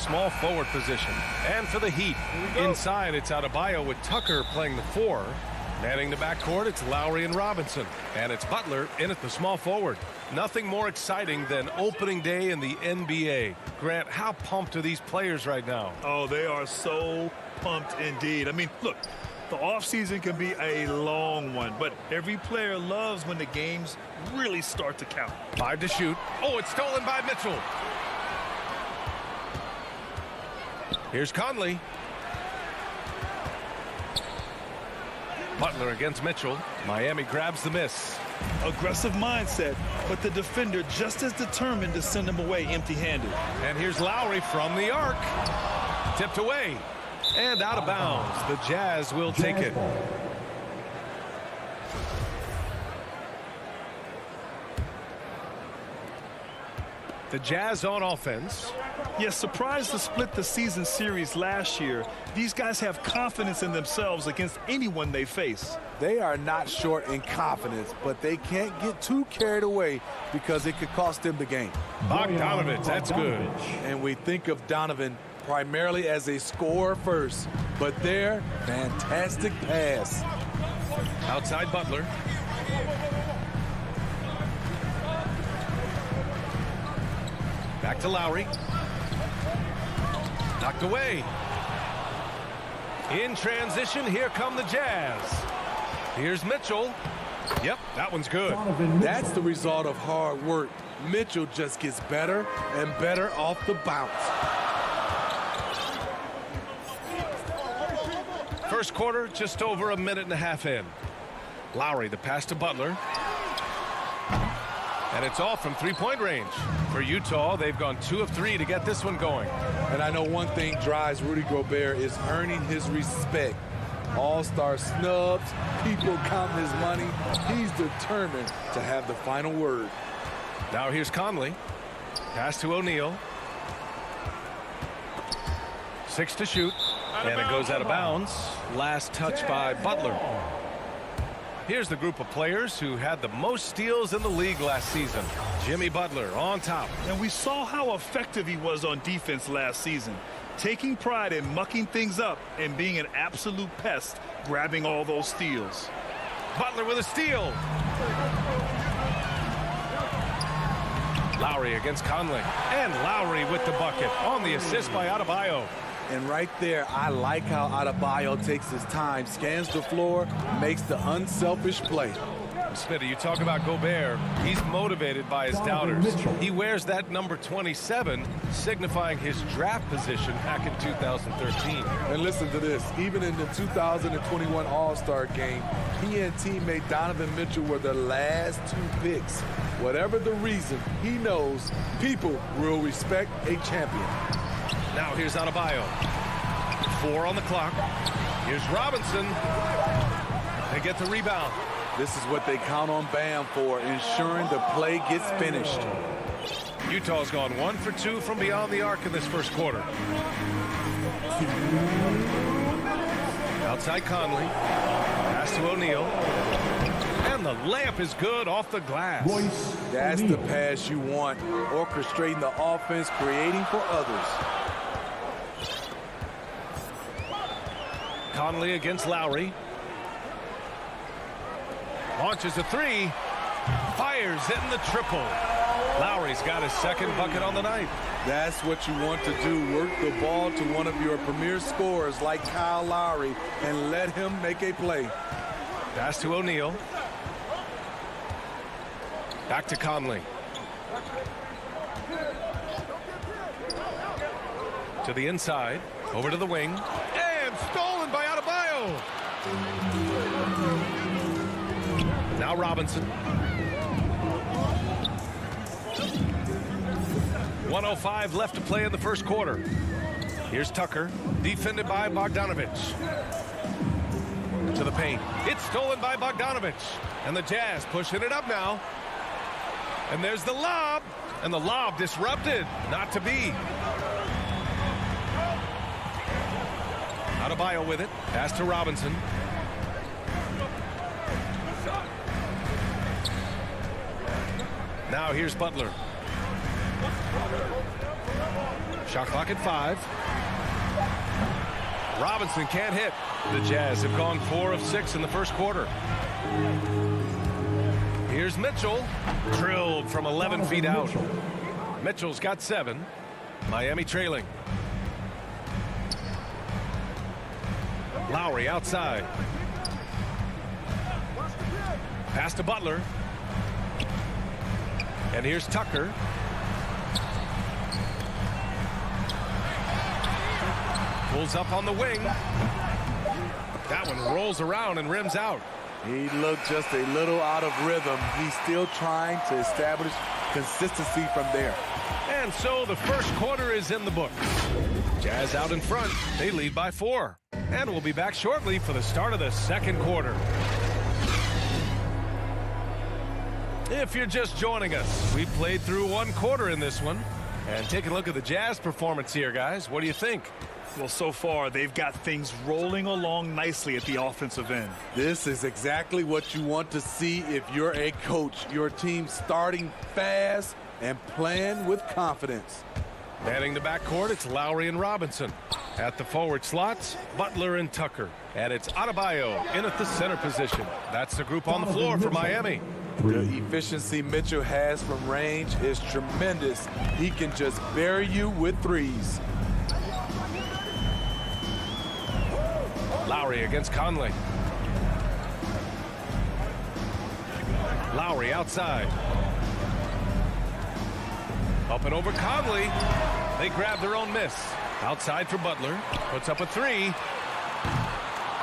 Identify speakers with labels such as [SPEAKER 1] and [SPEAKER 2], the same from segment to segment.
[SPEAKER 1] small forward position. And for the Heat, inside it's Adebayo with Tucker playing the 4. Manning the backcourt, it's Lowry and Robinson. And it's Butler in at the small forward. Nothing more exciting than opening day in the NBA. Grant, how pumped are these players right now?
[SPEAKER 2] Oh, they are so pumped indeed. I mean, look, the offseason can be a long one, but every player loves when the games really start to count.
[SPEAKER 1] 5 to shoot. Oh, it's stolen by Mitchell. Here's Conley. Butler against Mitchell. Miami grabs the miss.
[SPEAKER 2] Aggressive mindset, but the defender just as determined to send him away empty-handed.
[SPEAKER 1] And here's Lowry from the arc. Tipped away. And out of bounds. The Jazz will take it. The Jazz on offense.
[SPEAKER 2] Yes, surprised to split the season series last year. These guys have confidence in themselves against anyone they face.
[SPEAKER 3] They are not short in confidence, but they can't get too carried away because it could cost them the game.
[SPEAKER 1] Bogdanovich, that's good.
[SPEAKER 3] And we think of Donovan primarily as a scorer first, but their fantastic pass.
[SPEAKER 1] Outside Butler. Back to Lowry. Knocked away. In transition, here come the Jazz. Here's Mitchell. Yep, that one's good.
[SPEAKER 3] That's the result of hard work. Mitchell just gets better and better off the bounce.
[SPEAKER 1] First quarter, just over a minute and a half in. Lowry, the pass to Butler. And it's off from three-point range. For Utah, they've gone 2 of 3 to get this one going.
[SPEAKER 3] And I know one thing drives Rudy Gobert is earning his respect. All-star snubs, people counting his money. He's determined to have the final word.
[SPEAKER 1] Now here's Conley. Pass to O'Neal. 6 to shoot. And it goes out of bounds. Last touch by Butler. Here's the group of players who had the most steals in the league last season. Jimmy Butler on top.
[SPEAKER 2] And we saw how effective he was on defense last season, taking pride in mucking things up and being an absolute pest, grabbing all those steals.
[SPEAKER 1] Butler with a steal. Lowry against Conley. And Lowry with the bucket on the assist by Adebayo.
[SPEAKER 3] And right there, I like how Adebayo takes his time, scans the floor, makes the unselfish play.
[SPEAKER 1] Smitty, you talk about Gobert. He's motivated by his doubters. He wears that number 27, signifying his draft position back in 2013.
[SPEAKER 3] And listen to this. Even in the 2021 All-Star game, he and teammate Donovan Mitchell were the last 2 picks. Whatever the reason, he knows people will respect a champion.
[SPEAKER 1] Now here's Adebayo. 4 on the clock. Here's Robinson. They get the rebound.
[SPEAKER 3] This is what they count on Bam for, ensuring the play gets finished.
[SPEAKER 1] Utah's gone 1 for 2 from beyond the arc in this first quarter. Outside Conley. Pass to O'Neal. And the layup is good off the glass.
[SPEAKER 3] That's the pass you want, orchestrating the offense, creating for others.
[SPEAKER 1] Conley against Lowry. Launches a 3. Fires in the triple. Lowry's got his second bucket on the night.
[SPEAKER 3] That's what you want to do. Work the ball to one of your premier scorers like Kyle Lowry and let him make a play.
[SPEAKER 1] Pass to O'Neal. Back to Conley. To the inside. Over to the wing. And stolen by Adebayo. Now Robinson. 1:05 left to play in the first quarter. Here's Tucker, defended by Bogdanovich. To the paint. It's stolen by Bogdanovich. And the Jazz pushing it up now. And there's the lob. And the lob disrupted. Not to be. Adebayo with it. Pass to Robinson. Now here's Butler. Shot clock at 5. Robinson can't hit. The Jazz have gone 4 of 6 in the first quarter. Here's Mitchell. Drilled from 11 feet out. Mitchell's got 7. Miami trailing. Lowry outside. Pass to Butler. And here's Tucker. Pulls up on the wing. That one rolls around and rims out.
[SPEAKER 3] He looked just a little out of rhythm. He's still trying to establish consistency from there.
[SPEAKER 1] And so the first quarter is in the books. Jazz out in front. They lead by 4. And we'll be back shortly for the start of the second quarter. If you're just joining us, we played through 1 quarter in this one. And take a look at the Jazz performance here, guys. What do you think?
[SPEAKER 2] Well, so far, they've got things rolling along nicely at the offensive end.
[SPEAKER 3] This is exactly what you want to see if you're a coach. Your team starting fast and playing with confidence.
[SPEAKER 1] Manning the backcourt, it's Lowry and Robinson. At the forward slots, Butler and Tucker. And it's Adebayo in at the center position. That's the group on the floor for Miami.
[SPEAKER 3] The efficiency Mitchell has from range is tremendous. He can just bury you with threes.
[SPEAKER 1] Lowry against Conley. Lowry outside. Up and over Conley. They grab their own miss. Outside for Butler. Puts up a 3.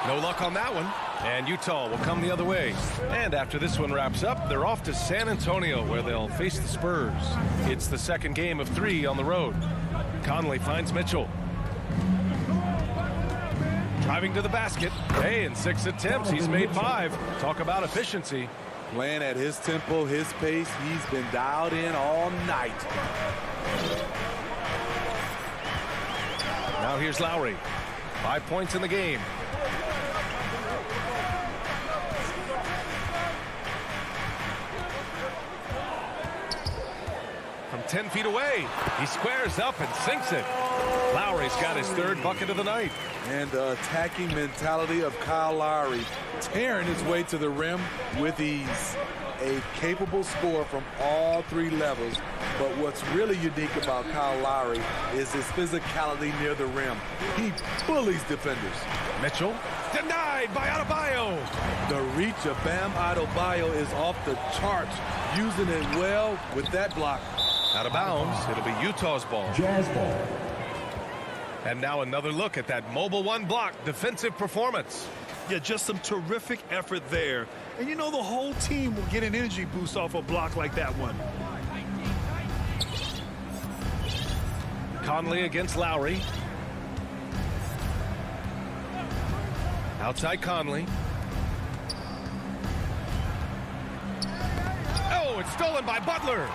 [SPEAKER 1] No luck on that one. And Utah will come the other way. And after this one wraps up, they're off to San Antonio where they'll face the Spurs. It's the second game of 3 on the road. Conley finds Mitchell. Driving to the basket. Hey, in 6 attempts, he's made 5. Talk about efficiency.
[SPEAKER 3] Playing at his tempo, his pace, he's been dialed in all night.
[SPEAKER 1] Now here's Lowry. 5 points in the game. From 10 feet away, he squares up and sinks it. Lowry's got his 3rd bucket of the night.
[SPEAKER 3] And the attacking mentality of Kyle Lowry, tearing his way to the rim with ease. A capable scorer from all 3 levels. But what's really unique about Kyle Lowry is his physicality near the rim. He bullies defenders.
[SPEAKER 1] Mitchell denied by Adebayo.
[SPEAKER 3] The reach of Bam Adebayo is off the charts, using it well with that block.
[SPEAKER 1] Out of bounds. It'll be Utah's ball.
[SPEAKER 4] Jazz ball.
[SPEAKER 1] And now another look at that mobile 1 block defensive performance.
[SPEAKER 2] Yeah, just some terrific effort there. And you know the whole team will get an energy boost off a block like that one.
[SPEAKER 1] Conley against Lowry. Outside Conley. Oh, it's stolen by Butler.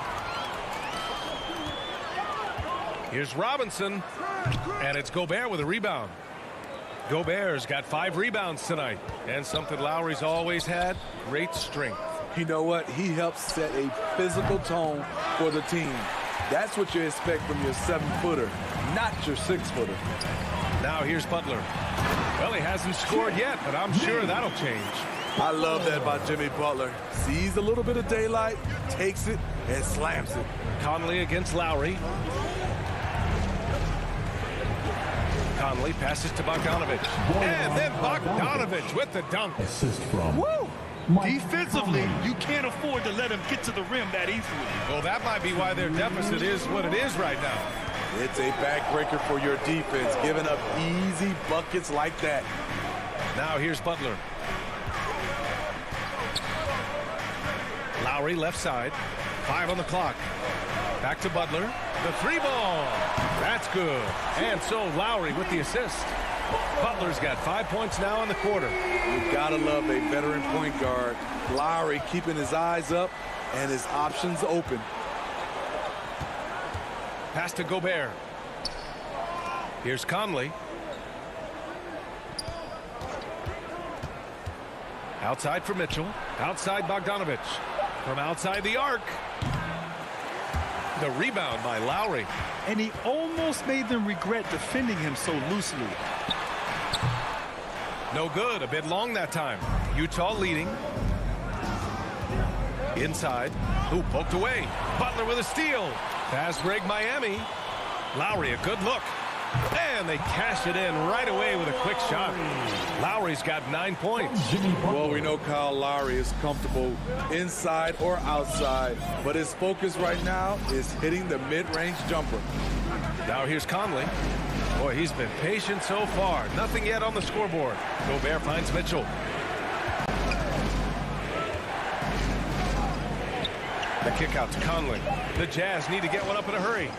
[SPEAKER 1] Here's Robinson. And it's Gobert with a rebound. Gobert's got 5 rebounds tonight. And something Lowry's always had, great strength.
[SPEAKER 3] You know what? He helps set a physical tone for the team. That's what you expect from your 7-footer, not your 6-footer.
[SPEAKER 1] Now here's Butler. Well, he hasn't scored yet, but I'm sure that'll change.
[SPEAKER 3] I love that about Jimmy Butler. Sees a little bit of daylight, takes it, and slams it.
[SPEAKER 1] Conley against Lowry. Conley passes to Bogdanovich. And then Bogdanovich with the dunk.
[SPEAKER 4] Assist from.
[SPEAKER 2] Woo! Defensively, you can't afford to let him get to the rim that easily.
[SPEAKER 1] Well, that might be why their deficit is what it is right now.
[SPEAKER 3] It's a backbreaker for your defense, giving up easy buckets like that.
[SPEAKER 1] Now here's Butler. Lowry left side. 5 on the clock. Back to Butler. The 3 ball. That's good. And so Lowry with the assist. Butler's got 5 points now in the quarter.
[SPEAKER 3] You've got to love a veteran point guard. Lowry keeping his eyes up and his options open.
[SPEAKER 1] Pass to Gobert. Here's Conley. Outside for Mitchell. Outside Bogdanovich. From outside the arc. The rebound by Lowry.
[SPEAKER 2] And he almost made them regret defending him so loosely.
[SPEAKER 1] No good. A bit long that time. Utah leading. Inside. Who poked away? Butler with a steal. Fast break Miami. Lowry, a good look. And they cash it in right away with a quick shot. Lowry's got 9 points.
[SPEAKER 3] Well, we know Kyle Lowry is comfortable inside or outside, but his focus right now is hitting the mid-range jumper.
[SPEAKER 1] Now here's Conley. Boy, he's been patient so far. Nothing yet on the scoreboard. Gobert finds Mitchell. The kick out to Conley. The Jazz need to get one up in a hurry.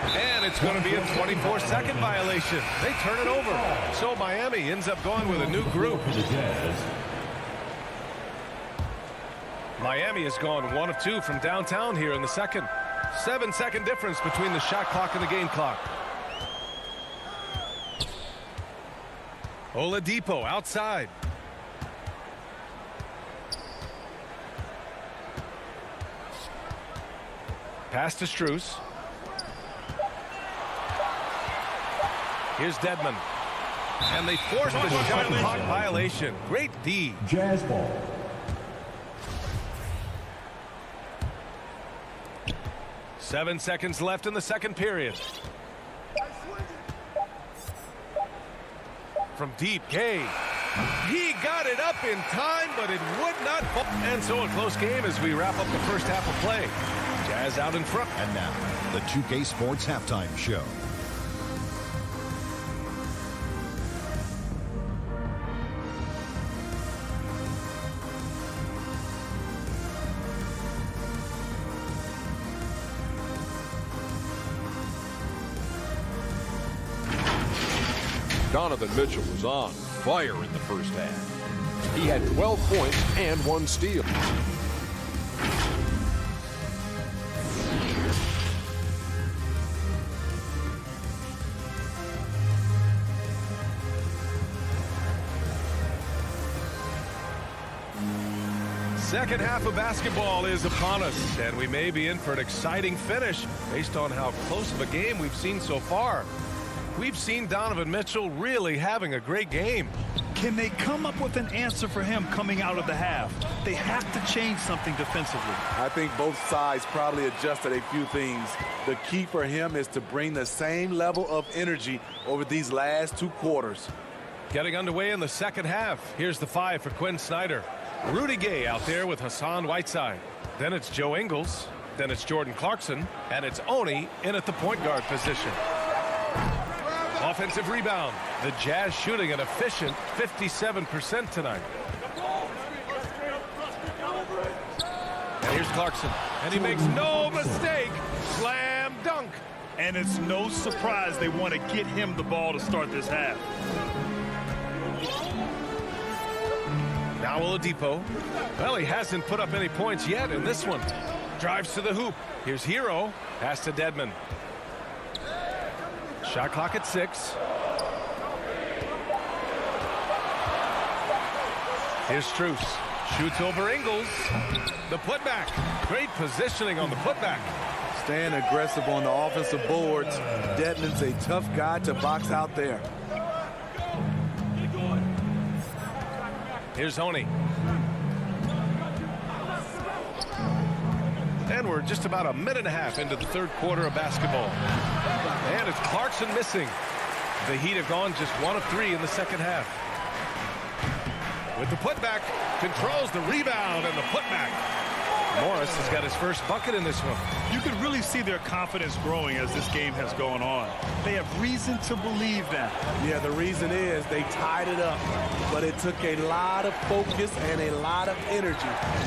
[SPEAKER 1] And it's going to be a 24-second violation. They turn it over. So Miami ends up going with a new group. Miami has gone 1 of 2 from downtown here in the second. 7-second difference between the shot clock and the game clock. Oladipo outside. Pass to Strus. Here's Dedmon. And they forced the shot clock violation. Great D.
[SPEAKER 4] Jazz ball.
[SPEAKER 1] Seven seconds left in the second period. From deep, Gay. He got it up in time, but it would not fall. And so a close game as we wrap up the first half of play. Jazz out in front.
[SPEAKER 4] And now, the 2K Sports Halftime Show.
[SPEAKER 5] Donovan Mitchell was on fire in the first half. He had 12 points and 1 steal.
[SPEAKER 1] Second half of basketball is upon us, and we may be in for an exciting finish based on how close of a game we've seen so far. We've seen Donovan Mitchell really having a great game.
[SPEAKER 2] Can they come up with an answer for him coming out of the half? They have to change something defensively.
[SPEAKER 3] I think both sides probably adjusted a few things. The key for him is to bring the same level of energy over these last 2 quarters.
[SPEAKER 1] Getting underway in the second half. Here's the 5 for Quinn Snyder. Rudy Gay out there with Hassan Whiteside. Then it's Joe Ingles. Then it's Jordan Clarkson. And it's Oni in at the point guard position. Offensive rebound. The Jazz shooting an efficient 57% tonight. And here's Clarkson. And he makes no mistake. Slam dunk.
[SPEAKER 2] And it's no surprise they want to get him the ball to start this half.
[SPEAKER 1] Now Oladipo. Well, he hasn't put up any points yet in this one. Drives to the hoop. Here's Hero. Pass to Dedmon. Shot clock at 6. Here's Strus. Shoots over Ingles. The putback. Great positioning on the putback.
[SPEAKER 3] Staying aggressive on the offensive boards. Dedmon's a tough guy to box out there.
[SPEAKER 1] Here's Oni. And we're just about a minute and a half into the third quarter of basketball. And it's Clarkson missing. The Heat have gone just 1 of 3 in the second half. With the putback, controls the rebound and the putback. Morris has got his first bucket in this one.
[SPEAKER 2] You can really see their confidence growing as this game has gone on. They have reason to believe that.
[SPEAKER 3] Yeah, the reason is they tied it up, but it took a lot of focus and a lot of energy.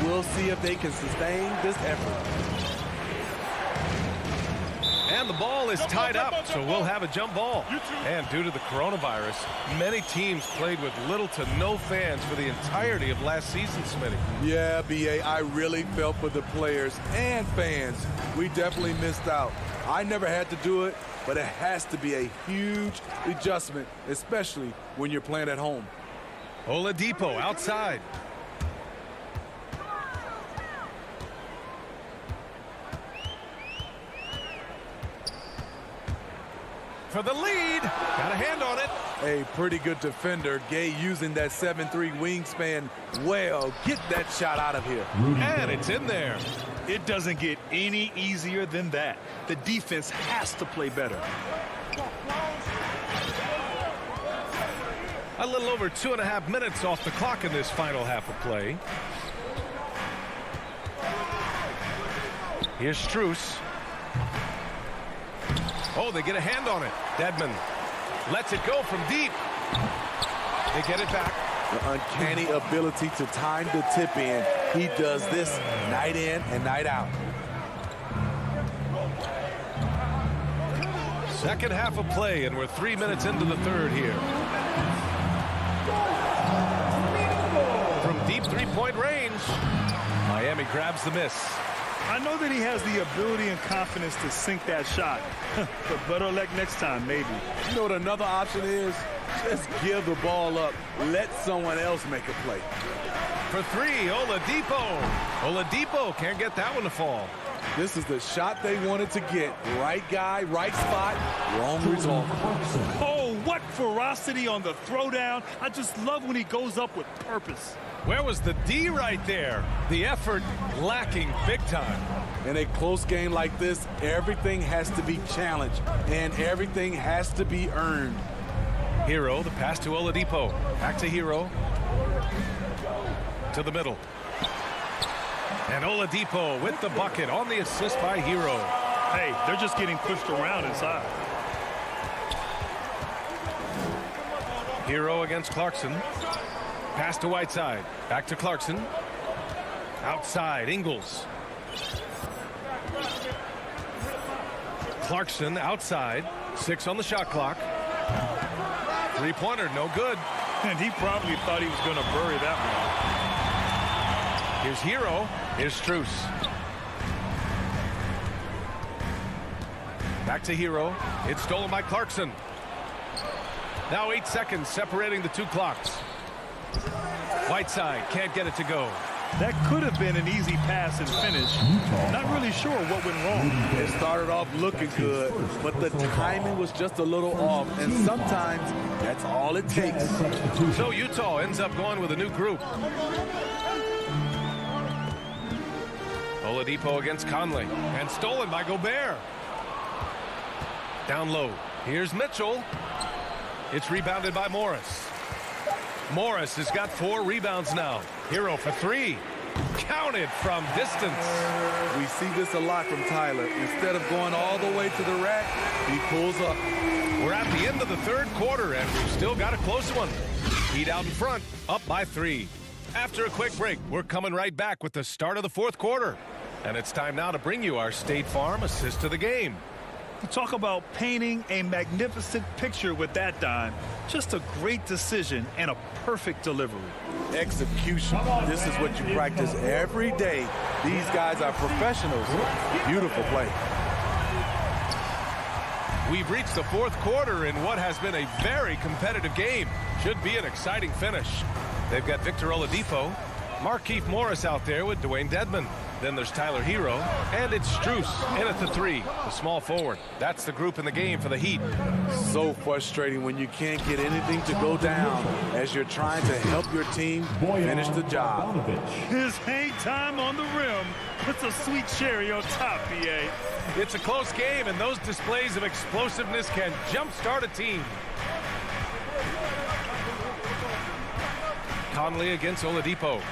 [SPEAKER 3] We'll see if they can sustain this effort.
[SPEAKER 1] And the ball is tied up, so we'll have a jump ball. And due to the coronavirus, many teams played with little to no fans for the entirety of last season, Smitty.
[SPEAKER 3] Yeah, B.A., I really felt for the players and fans. We definitely missed out. I never had to do it, but it has to be a huge adjustment, especially when you're playing at home.
[SPEAKER 1] Oladipo outside. for the lead. Got a hand on it.
[SPEAKER 3] A pretty good defender. Gay using that 7'3" wingspan well. Get that shot out of here.
[SPEAKER 1] And it's in there.
[SPEAKER 2] It doesn't get any easier than that. The defense has to play better.
[SPEAKER 1] A little over 2.5 minutes off the clock in this final half of play. Here's Strus. Oh, they get a hand on it. Dedmon lets it go from deep. They get it back.
[SPEAKER 3] The uncanny ability to time the tip in. He does this night in and night out.
[SPEAKER 1] Second half of play, and we're 3 minutes into the third here. From deep three-point range, Miami grabs the miss.
[SPEAKER 2] I know that he has the ability and confidence to sink that shot. But better luck next time, maybe.
[SPEAKER 3] You know what another option is? Just give the ball up. Let someone else make a play.
[SPEAKER 1] For three, Oladipo. Oladipo can't get that one to fall.
[SPEAKER 3] This is the shot they wanted to get. Right guy, right spot, wrong result.
[SPEAKER 2] Oh, what ferocity on the throwdown. I just love when he goes up with purpose.
[SPEAKER 1] Where was the D right there? The effort lacking big time.
[SPEAKER 3] In a close game like this, everything has to be challenged, and everything has to be earned.
[SPEAKER 1] Hero, the pass to Oladipo. Back to Hero. To the middle. And Oladipo with the bucket on the assist by Hero.
[SPEAKER 2] Hey, they're just getting pushed around inside.
[SPEAKER 1] Hero against Clarkson. Pass to Whiteside. Back to Clarkson. Outside, Ingles. Clarkson outside. 6 on the shot clock. Three-pointer, no good.
[SPEAKER 2] And he probably thought he was going to bury that one.
[SPEAKER 1] Here's Hero. Here's Strus. Back to Hero. It's stolen by Clarkson. Now 8 seconds separating the two clocks. Whiteside can't get it to go.
[SPEAKER 2] That could have been an easy pass and finish. Not really sure what went wrong.
[SPEAKER 3] It started off looking good, but the timing was just a little off, and sometimes that's all it takes.
[SPEAKER 1] So Utah ends up going with a new group. Oladipo against Conley, and stolen by Gobert. Down low. Here's Mitchell. It's rebounded by Morris. Morris has got 4 rebounds now. Hero for 3. Counted from distance.
[SPEAKER 3] We see this a lot from Tyler. Instead of going all the way to the rack, he pulls up.
[SPEAKER 1] We're at the end of the third quarter, and we've still got a close one. Heat out in front, up by 3. After a quick break, we're coming right back with the start of the fourth quarter. And it's time now to bring you our State Farm assist to the game.
[SPEAKER 2] You talk about painting a magnificent picture with that dime. Just a great decision and a perfect delivery.
[SPEAKER 3] Execution. This is what you practice every day. These guys are professionals. Beautiful play.
[SPEAKER 1] We've reached the fourth quarter in what has been a very competitive game. Should be an exciting finish. They've got Victor Oladipo, Markieff Morris out there with Dwayne Dedmon. Then there's Tyler Hero, and it's Strus in at the 3, the small forward. That's the group in the game for the Heat.
[SPEAKER 3] So frustrating when you can't get anything to go down as you're trying to help your team finish the job.
[SPEAKER 2] His hang time on the rim puts a sweet cherry on top, BA.
[SPEAKER 1] It's a close game, and those displays of explosiveness can jumpstart a team. Conley against Oladipo.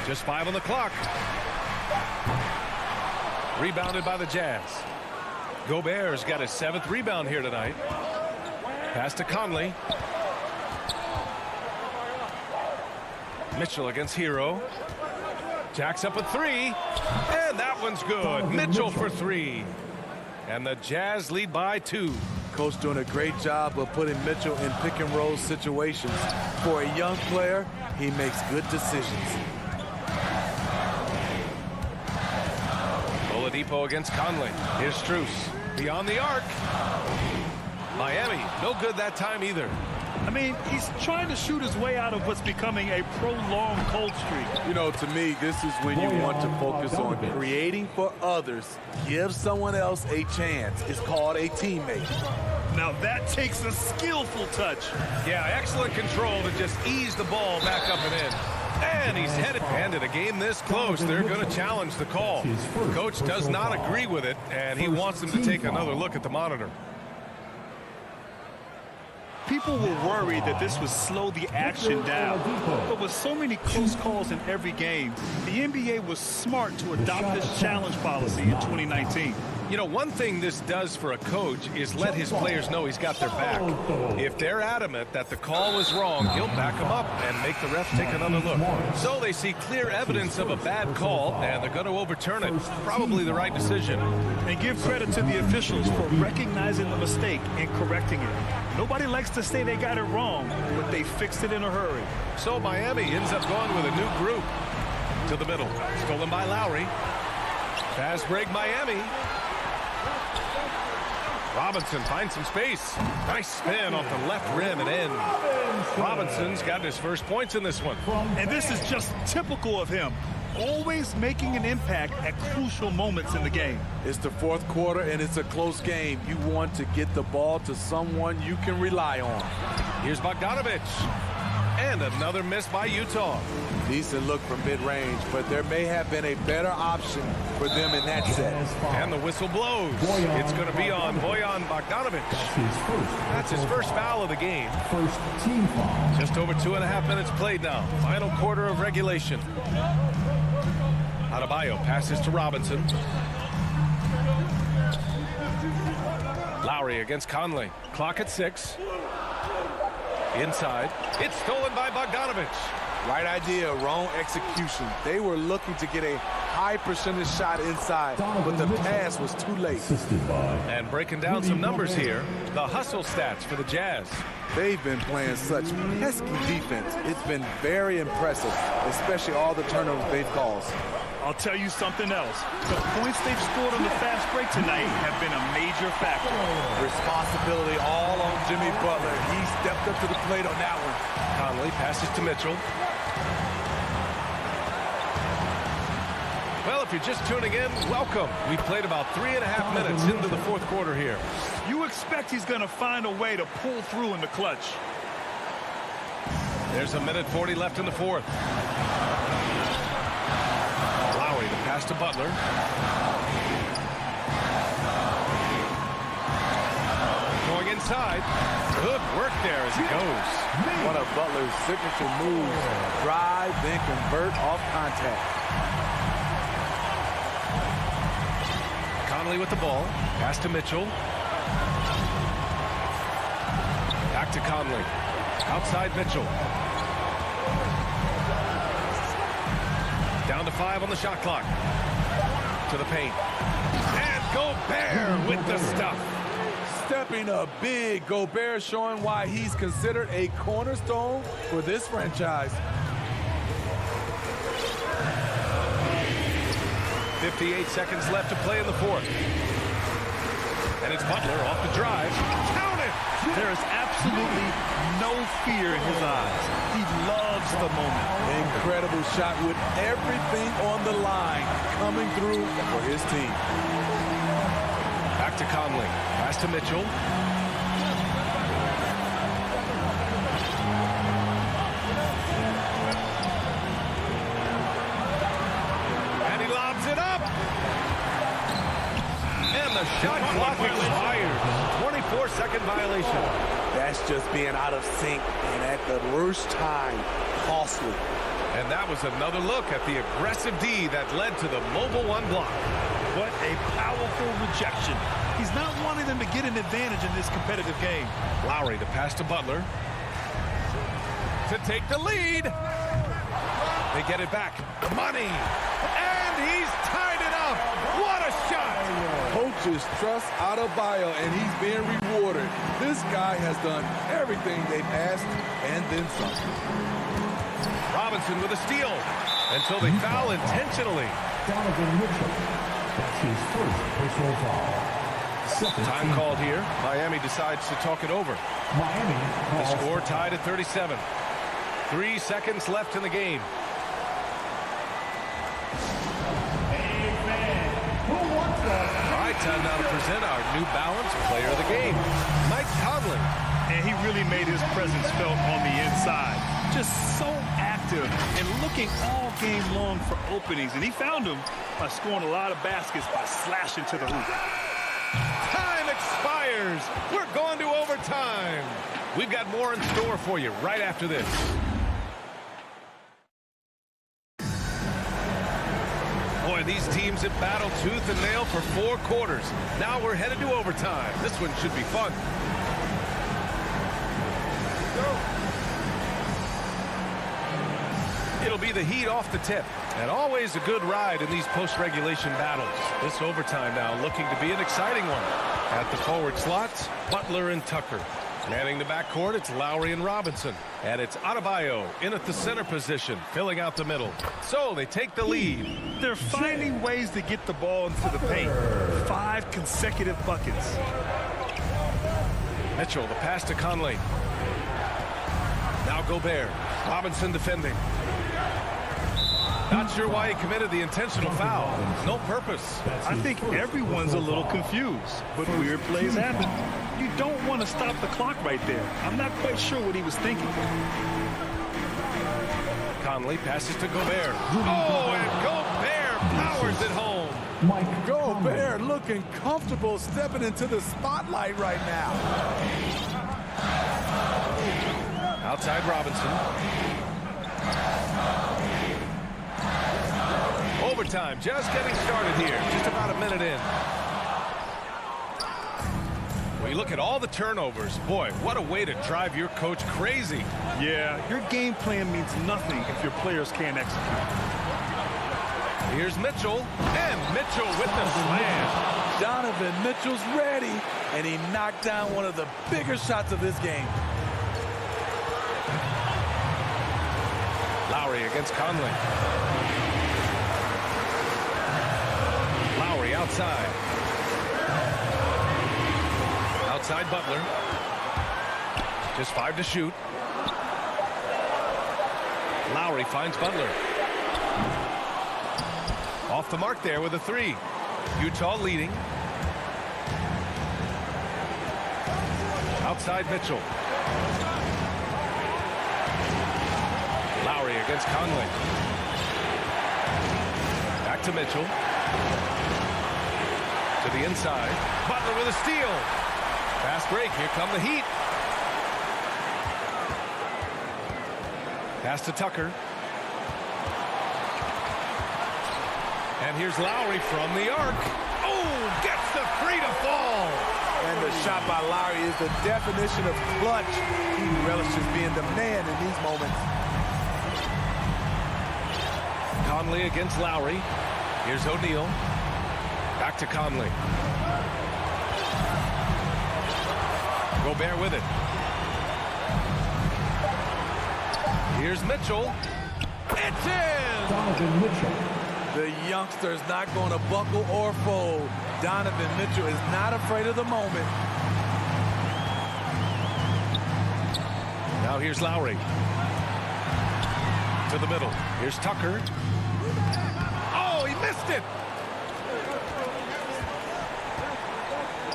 [SPEAKER 1] Just 5 on the clock. Rebounded by the Jazz. Gobert's got his 7th rebound here tonight. Pass to Conley. Mitchell against Hero. Jacks up a 3. And that one's good. Mitchell for 3. And the Jazz lead by 2.
[SPEAKER 3] Coach doing a great job of putting Mitchell in pick and roll situations. For a young player, he makes good decisions.
[SPEAKER 1] Oladipo against Conley. Here's Strus. Beyond the arc. Miami, no good that time either.
[SPEAKER 2] I mean, he's trying to shoot his way out of what's becoming a prolonged cold streak.
[SPEAKER 3] You know, to me, this is when you want to focus on creating for others. Give someone else a chance. It's called a teammate.
[SPEAKER 2] Now that takes a skillful touch.
[SPEAKER 1] Yeah, excellent control to just ease the ball back up and in. And he's headed. And in a game this close, they're going to challenge the call. Coach does not agree with it, and he wants them to take another look at the monitor.
[SPEAKER 2] People were worried that this would slow the action down. But with so many close calls in every game, the NBA was smart to adopt this challenge policy in 2019.
[SPEAKER 1] You know, one thing this does for a coach is let his players know he's got their back. If they're adamant that the call was wrong, he'll back them up and make the ref take another look. So they see clear evidence of a bad call, and they're going to overturn it. Probably the right decision.
[SPEAKER 2] And give credit to the officials for recognizing the mistake and correcting it. Nobody likes to say they got it wrong, but they fixed it in a hurry.
[SPEAKER 1] So Miami ends up going with a new group. To the middle. Stolen by Lowry. Fast break Miami. Robinson finds some space. Nice spin off the left rim and in. Robinson's got his first points in this one.
[SPEAKER 2] And this is just typical of him. Always making an impact at crucial moments in the game.
[SPEAKER 3] It's the fourth quarter, and it's a close game. You want to get the ball to someone you can rely on.
[SPEAKER 1] Here's Bogdanovich. And another miss by Utah.
[SPEAKER 3] Decent look from mid-range, but there may have been a better option for them in that set.
[SPEAKER 1] And the whistle blows. It's going to be on Bojan Bogdanovich. That's his first foul of the game.
[SPEAKER 6] First team foul.
[SPEAKER 1] Just over 2.5 minutes played now. Final quarter of regulation. Adebayo passes to Robinson. Lowry against Conley. Clock at 6. Inside. It's stolen by Bogdanovich.
[SPEAKER 3] Right idea, wrong execution. They were looking to get a high percentage shot inside, but the pass was too late.
[SPEAKER 1] And breaking down some numbers here, the hustle stats for the Jazz.
[SPEAKER 3] They've been playing such pesky defense. It's been very impressive, especially all the turnovers they've caused.
[SPEAKER 2] I'll tell you something else. The points they've scored on the fast break tonight have been a major factor.
[SPEAKER 3] Responsibility all on Jimmy Butler. He stepped up to the plate on that one.
[SPEAKER 1] Conley passes to Mitchell. Well, if you're just tuning in, welcome. We played about 3.5 minutes into the fourth quarter here.
[SPEAKER 2] You expect he's going to find a way to pull through in the clutch.
[SPEAKER 1] There's 1:40 left in the fourth. Lowry to pass to Butler. Going inside. Good work there as he goes.
[SPEAKER 3] One of Butler's signature moves. Drive, then convert off contact.
[SPEAKER 1] Conley with the ball. Pass to Mitchell. Back to Conley. Outside Mitchell. Down to 5 on the shot clock. To the paint. And Gobert with the stuff.
[SPEAKER 3] Stepping up big. Gobert showing why he's considered a cornerstone for this franchise.
[SPEAKER 1] 58 seconds left to play in the fourth. And it's Butler off the drive. Count it!
[SPEAKER 2] There is absolutely no fear in his eyes. He loves the moment.
[SPEAKER 3] Incredible shot with everything on the line coming through for his team.
[SPEAKER 1] Back to Conley. Pass to Mitchell. And he lobs it up. And the shot clock expired. 24-second violation.
[SPEAKER 3] That's just being out of sync and at the worst time, costly.
[SPEAKER 1] And that was another look at the aggressive D that led to the mobile one block.
[SPEAKER 2] What a powerful rejection. He's not wanting them to get an advantage in this competitive game.
[SPEAKER 1] Lowry to pass to Butler. To take the lead. They get it back. Money. And he's tied it up. What a shot.
[SPEAKER 3] Coaches trust Adebayo, and he's being rewarded. This guy has done everything they've asked and then some.
[SPEAKER 1] Robinson with a steal until they foul intentionally.
[SPEAKER 6] Donovan Mitchell. That's his first personal foul.
[SPEAKER 1] Time called here. Miami decides to talk it over.
[SPEAKER 6] Miami
[SPEAKER 1] The
[SPEAKER 6] calls
[SPEAKER 1] score tied at 37. 3 seconds left in the game. All right, time now to present our New Balance Player of the Game, Mike Conley.
[SPEAKER 2] And he really made his presence felt on the inside. Just so active and looking all game long for openings. And he found them by scoring a lot of baskets by slashing to the hoop.
[SPEAKER 1] Time expires. We're going to overtime. We've got more in store for you right after this. Boy, these teams have battled tooth and nail for 4 quarters. Now we're headed to overtime. This one should be fun. It'll be the Heat off the tip. And always a good ride in these post-regulation battles. This overtime now looking to be an exciting one. At the forward slots, Butler and Tucker. Manning the backcourt, it's Lowry and Robinson. And it's Adebayo in at the center position, filling out the middle. So they take the lead.
[SPEAKER 2] They're finding ways to get the ball into the paint. 5 consecutive buckets.
[SPEAKER 1] Mitchell, the pass to Conley. Now Gobert. Robinson defending. Not sure why he committed the intentional foul. No purpose.
[SPEAKER 2] I think everyone's a little confused, but weird plays happen. You don't want to stop the clock right there. I'm not quite sure what he was thinking.
[SPEAKER 1] Conley passes to Gobert. Oh, and Gobert powers it home.
[SPEAKER 6] Mike
[SPEAKER 3] Gobert looking comfortable stepping into the spotlight right now.
[SPEAKER 1] Outside Robinson. Overtime just getting started here. Just about a minute in. When you look at all the turnovers, boy, what a way to drive your coach crazy.
[SPEAKER 2] Yeah, your game plan means nothing if your players can't execute.
[SPEAKER 1] Here's Mitchell, and Mitchell with the slam.
[SPEAKER 3] Donovan Mitchell's ready, and he knocked down one of the bigger shots of this game.
[SPEAKER 1] Lowry against Conley. Lowry outside. Outside Butler. Just 5 to shoot. Lowry finds Butler. Off the mark there with a 3. Utah leading. Outside Mitchell. Lowry against Conley. Back to Mitchell. To the inside. Butler with a steal. Fast break. Here come the Heat. Pass to Tucker. And here's Lowry from the arc. Oh, gets the 3 to fall.
[SPEAKER 3] And the shot by Lowry is the definition of clutch. He relishes being the man in these moments.
[SPEAKER 1] Conley against Lowry. Here's O'Neal. Back to Conley. Gobert with it. Here's Mitchell. It's in!
[SPEAKER 6] Donovan Mitchell.
[SPEAKER 3] The youngster's not going to buckle or fold. Donovan Mitchell is not afraid of the moment.
[SPEAKER 1] Now here's Lowry. To the middle. Here's Tucker. Oh, he missed it!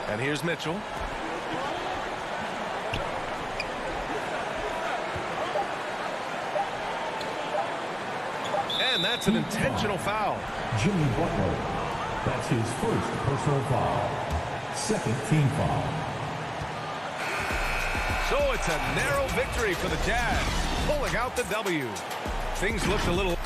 [SPEAKER 1] And here's Mitchell. And that's an intentional foul.
[SPEAKER 6] Jimmy Butler. That's his first personal foul. Second team foul.
[SPEAKER 1] So it's a narrow victory for the Jazz, pulling out the W. Things looked a little...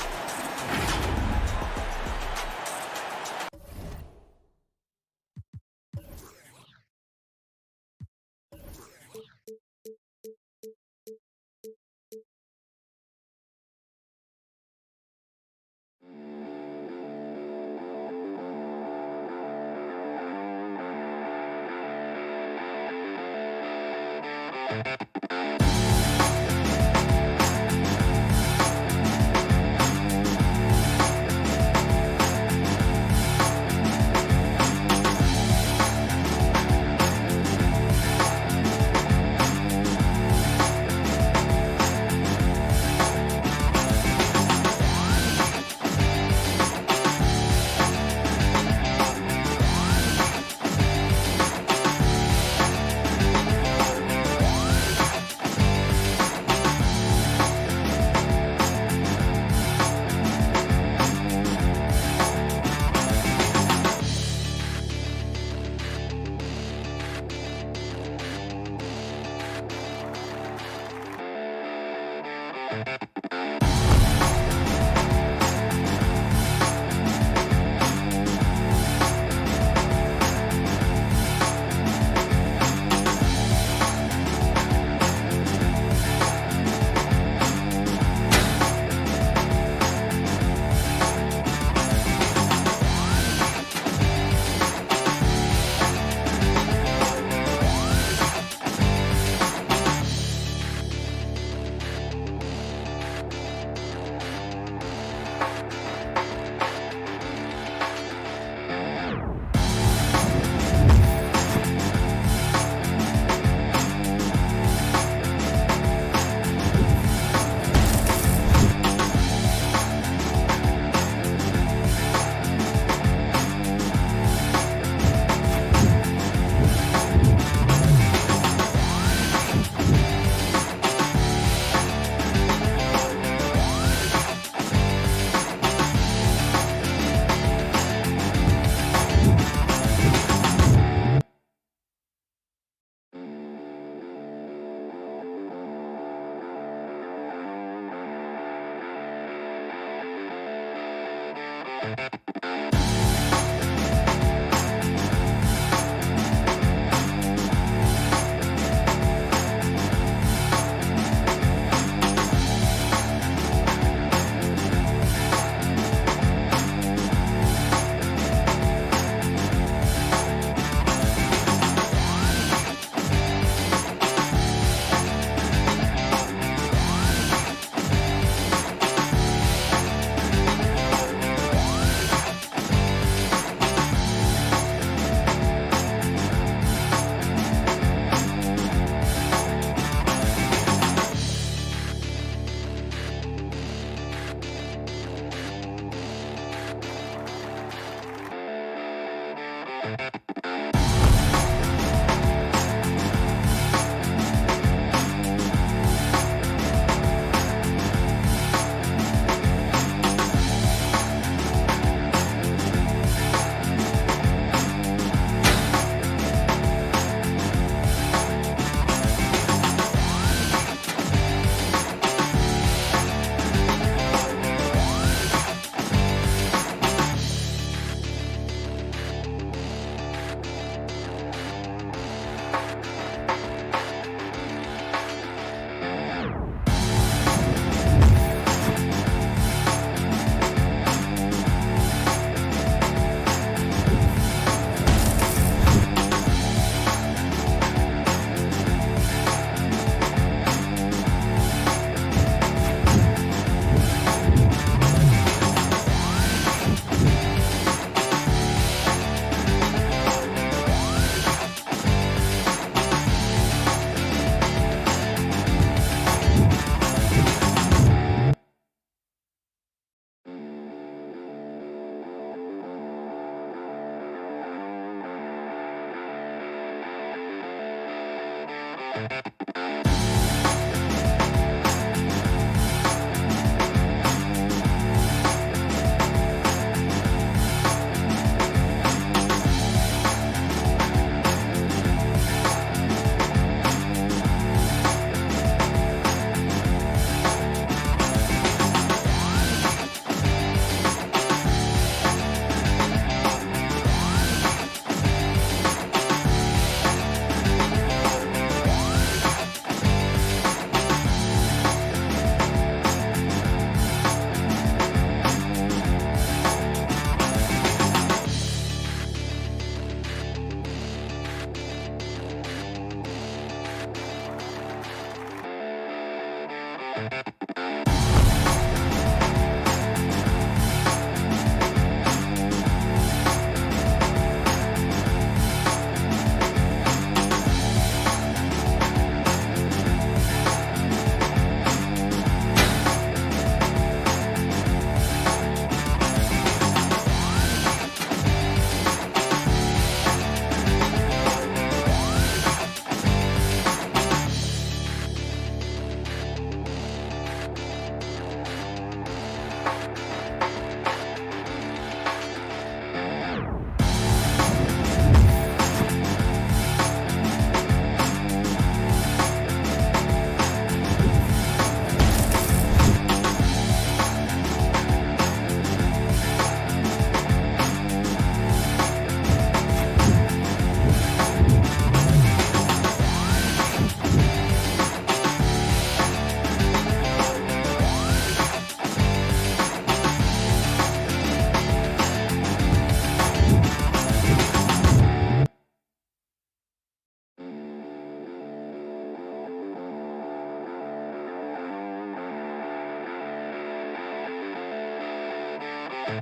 [SPEAKER 7] Coming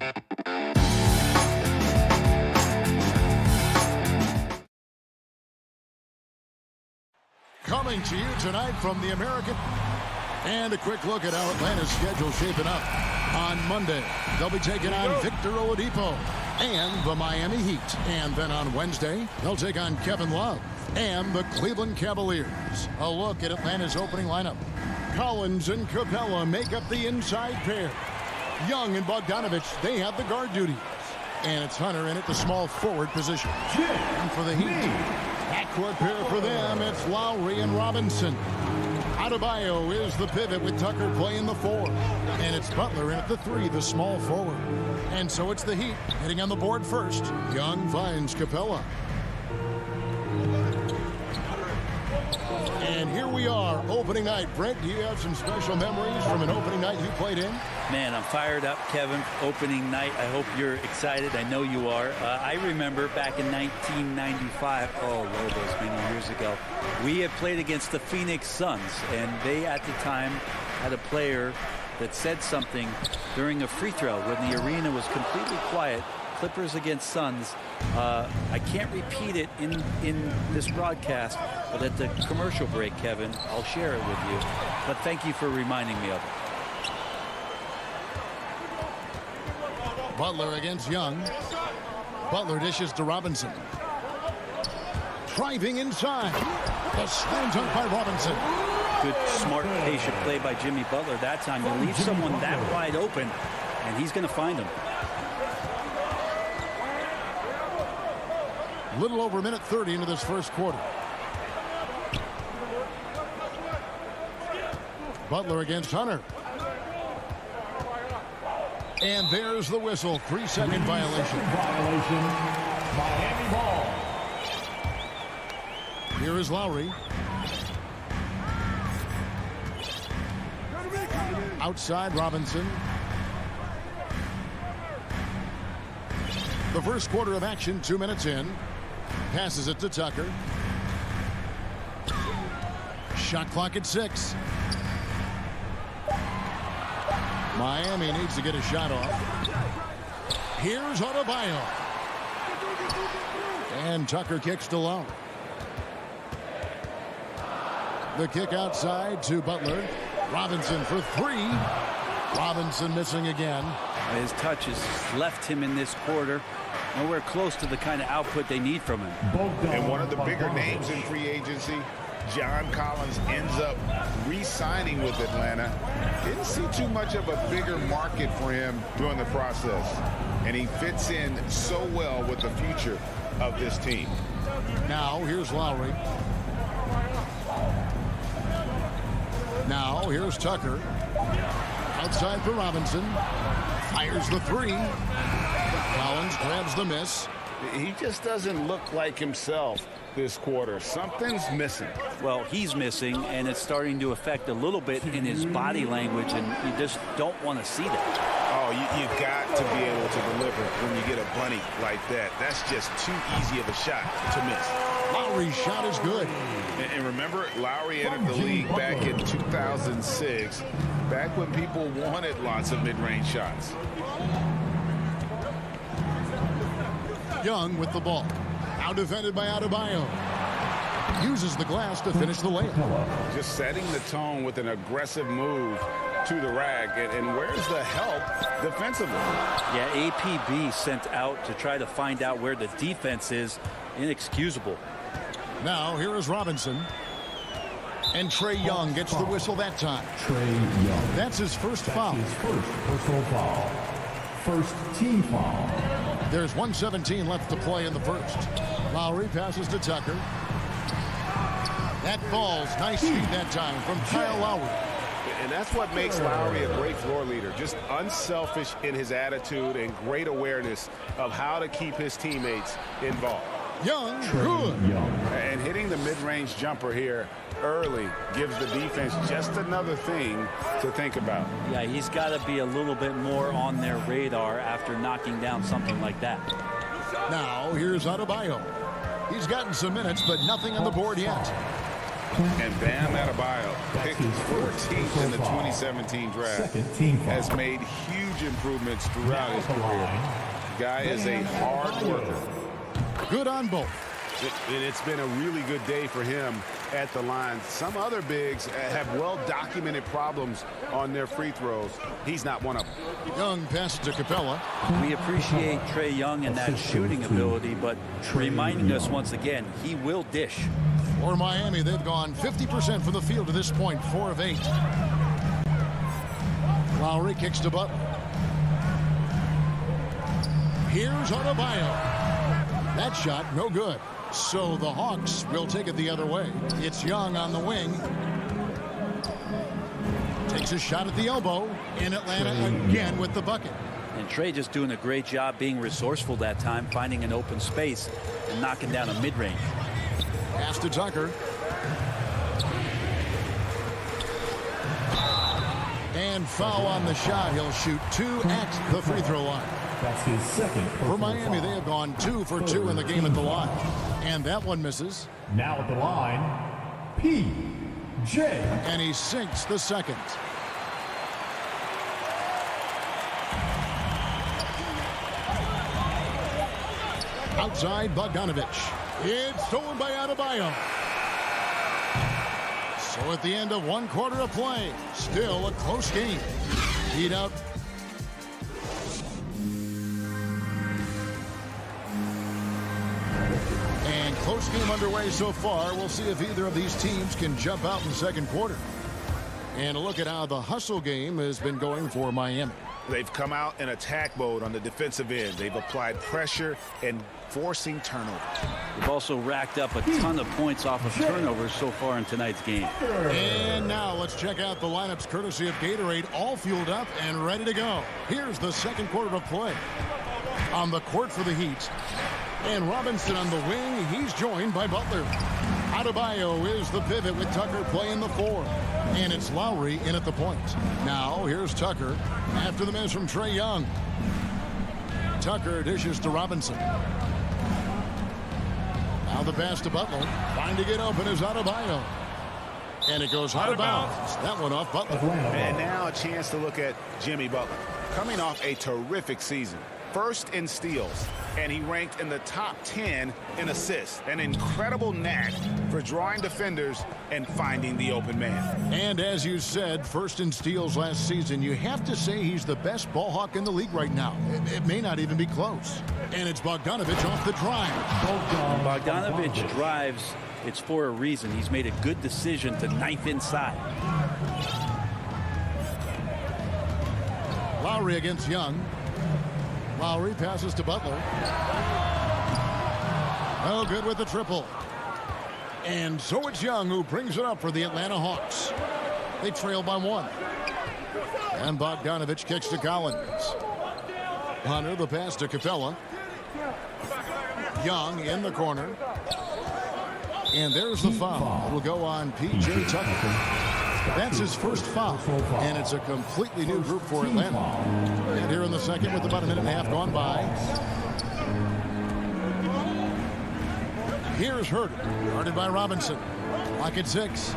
[SPEAKER 7] to you tonight from the American. And a quick look at how Atlanta's schedule shaping up. On Monday, they'll be taking on Victor Oladipo and the Miami Heat. And then on Wednesday, they'll take on Kevin Love and the Cleveland Cavaliers. A look at Atlanta's opening lineup. Collins and Capella make up the inside pair. Young and Bogdanovich, they have the guard duties. And it's Hunter in at the small forward position. And for the Heat, backcourt pair for them, it's Lowry and Robinson. Adebayo is the pivot with Tucker playing the 4. And it's Butler in at the 3, the small forward. And so it's the Heat hitting on the board first. Young finds Capella. And here we are, opening night. Brent, do you have some special memories from an opening night you played in?
[SPEAKER 8] Man, I'm fired up, Kevin. Opening night. I hope you're excited. I know you are. I remember back in 1995, oh, Lord, those many years ago, we had played against the Phoenix Suns, and they, at the time, had a player that said something during a free throw when the arena was completely quiet. Clippers against Suns. I can't repeat it in this broadcast, but at the commercial break, Kevin, I'll share it with you. But thank you for reminding me of it.
[SPEAKER 7] Butler against Young. Butler dishes to Robinson. Driving inside. The slam dunk by Robinson.
[SPEAKER 8] Good, smart, patient play by Jimmy Butler. That time you leave someone that wide open, and he's going to find him.
[SPEAKER 7] Little over a minute 30 into this first quarter. Butler against Hunter. And there's the whistle. 3-second violation.
[SPEAKER 6] Miami ball.
[SPEAKER 7] Here is Lowry. Outside Robinson. The first quarter of action, 2 minutes in. Passes it to Tucker. Shot clock at 6. Miami needs to get a shot off. Here's Adebayo. And Tucker kicks to Lowry. The kick outside to Butler. Robinson for 3. Robinson missing again.
[SPEAKER 8] His touch has left him in this quarter. Nowhere close to the kind of output they need from him.
[SPEAKER 9] And one of the bigger names in free agency, John Collins, ends up re-signing with Atlanta. Didn't see too much of a bigger market for him during the process. And he fits in so well with the future of this team.
[SPEAKER 7] Now here's Lowry. Now here's Tucker. Outside for Robinson. Fires the 3. Collins grabs the miss.
[SPEAKER 9] He just doesn't look like himself this quarter. Something's missing.
[SPEAKER 8] Well, he's missing, and it's starting to affect a little bit in his body language, and you just don't want to see that.
[SPEAKER 9] Oh, you got to be able to deliver when you get a bunny like that. That's just too easy of a shot to miss.
[SPEAKER 7] Lowry's shot is good.
[SPEAKER 9] And remember, Lowry entered the league back in 2006, back when people wanted lots of mid-range shots.
[SPEAKER 7] Young with the ball. Now defended by Adebayo. Uses the glass to finish the layup.
[SPEAKER 9] Just setting the tone with an aggressive move to the rack. And where's the help defensively?
[SPEAKER 8] Yeah, APB sent out to try to find out where the defense is. Inexcusable.
[SPEAKER 7] Now here is Robinson. And Trae Young gets the whistle that time.
[SPEAKER 6] Trae Young.
[SPEAKER 7] That's his first foul.
[SPEAKER 6] His first personal foul. First team foul.
[SPEAKER 7] There's 1:17 left to play in the first. Lowry passes to Tucker. That falls. Nice feed that time from Kyle Lowry.
[SPEAKER 9] And that's what makes Lowry a great floor leader. Just unselfish in his attitude and great awareness of how to keep his teammates involved.
[SPEAKER 7] Young, good.
[SPEAKER 9] And hitting the mid-range jumper here early gives the defense just another thing to think about.
[SPEAKER 8] Yeah, he's got to be a little bit more on their radar after knocking down something like that.
[SPEAKER 7] Now here's Adebayo. He's gotten some minutes, but nothing on the board yet.
[SPEAKER 9] And Bam Adebayo picked 14 18th in the 2017 draft. Has made huge improvements throughout his career. The guy is a hard worker.
[SPEAKER 7] Good on both.
[SPEAKER 5] It's been a really good day for him at the line. Some other bigs have well-documented problems on their free throws. He's not one of them.
[SPEAKER 7] Young passes to Capella.
[SPEAKER 8] We appreciate Trae Young and that shooting ability, but reminding us once again, he will dish.
[SPEAKER 7] For Miami, they've gone 50% from the field to this point, 4 of 8. Lowry kicks to Butler. Here's Adebayo. That shot, no good. So the Hawks will take it the other way. It's Young on the wing. Takes a shot at the elbow. In Atlanta again with the bucket.
[SPEAKER 8] And Trae just doing a great job being resourceful that time, finding an open space and knocking down a mid-range.
[SPEAKER 7] Pass to Tucker. And foul on the shot. He'll shoot 2 at the free throw line.
[SPEAKER 6] That's his second.
[SPEAKER 7] For Miami, they have gone 2 for 2 in the game at the line. And that one misses.
[SPEAKER 6] Now at the line, P.J.
[SPEAKER 7] And he sinks the second. Outside Bogdanovich. It's stolen by Adebayo. So at the end of 1 quarter of play, still a close game. Heat out. And close game underway so far. We'll see if either of these teams can jump out in the second quarter. And a look at how the hustle game has been going for Miami.
[SPEAKER 9] They've come out in attack mode on the defensive end. They've applied pressure and forcing turnovers.
[SPEAKER 8] They've also racked up a ton of points off of turnovers so far in tonight's game.
[SPEAKER 7] And now let's check out the lineups courtesy of Gatorade, all fueled up and ready to go. Here's the second quarter of play. On the court for the Heat. And Robinson on the wing. He's joined by Butler. Adebayo is the pivot with Tucker playing the 4. And it's Lowry in at the point. Now here's Tucker after the miss from Trae Young. Tucker dishes to Robinson. Now the pass to Butler. Finding it open is Adebayo. And it goes out of bounds. That one off Butler.
[SPEAKER 9] And now a chance to look at Jimmy Butler. Coming off a terrific season. First in steals, and he ranked in the top 10 in assists. An incredible knack for drawing defenders and finding the open man.
[SPEAKER 7] And as you said, first in steals last season, you have to say he's the best ball hawk in the league right now. It may not even be close. And it's Bogdanovich off the drive.
[SPEAKER 8] Bogdanovich drives. It's for a reason. He's made a good decision to knife inside.
[SPEAKER 7] Lowry against Young. Lowry passes to Butler. Oh, good with the triple. And so it's Young who brings it up for the Atlanta Hawks. They trail by 1. And Bogdanovich kicks to Collins. Hunter, the pass to Capella. Young in the corner. And there's the foul. It will go on P.J. Tucker. That's his first foul, and it's a completely new group for Atlanta. And here in the second, with about a minute and a half gone by. Here's Herter, guarded by Robinson. Lock at 6.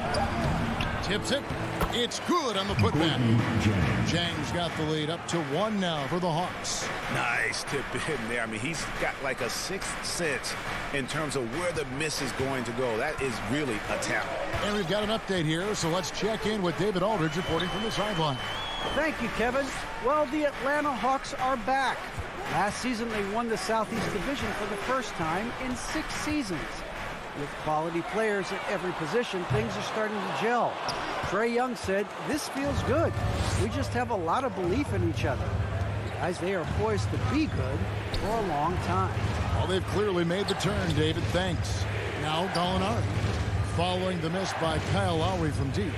[SPEAKER 7] Tips it. It's good on the putback. Jang's got the lead up to 1 now for the Hawks.
[SPEAKER 9] Nice tip in there. I mean, he's got like a 6th sense in terms of where the miss is going to go. That is really a talent.
[SPEAKER 7] And we've got an update here, so let's check in with David Aldridge reporting from the sideline.
[SPEAKER 10] Thank you, Kevin. Well, the Atlanta Hawks are back. Last season, they won the Southeast Division for the first time in 6 seasons. With quality players at every position, things are starting to gel. Trae Young said, "This feels good. We just have a lot of belief in each other." Guys, they are poised to be good for a long time.
[SPEAKER 7] Well, they've clearly made the turn, David. Thanks. Now, Gallinari. Following the miss by Kyle Lowry from deep.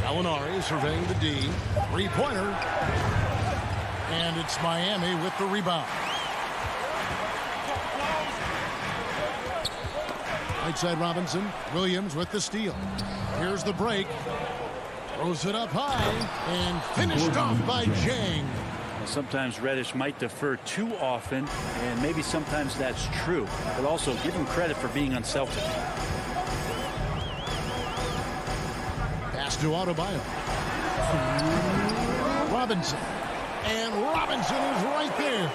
[SPEAKER 7] Gallinari surveying the D. 3-pointer. And it's Miami with the rebound. Right side Robinson. Williams with the steal. Here's the break. Throws it up high. And finished off by Jang.
[SPEAKER 8] Sometimes Reddish might defer too often, and maybe sometimes that's true. But also give him credit for being unselfish.
[SPEAKER 7] It's to Adebayo. Robinson. And Robinson is right there.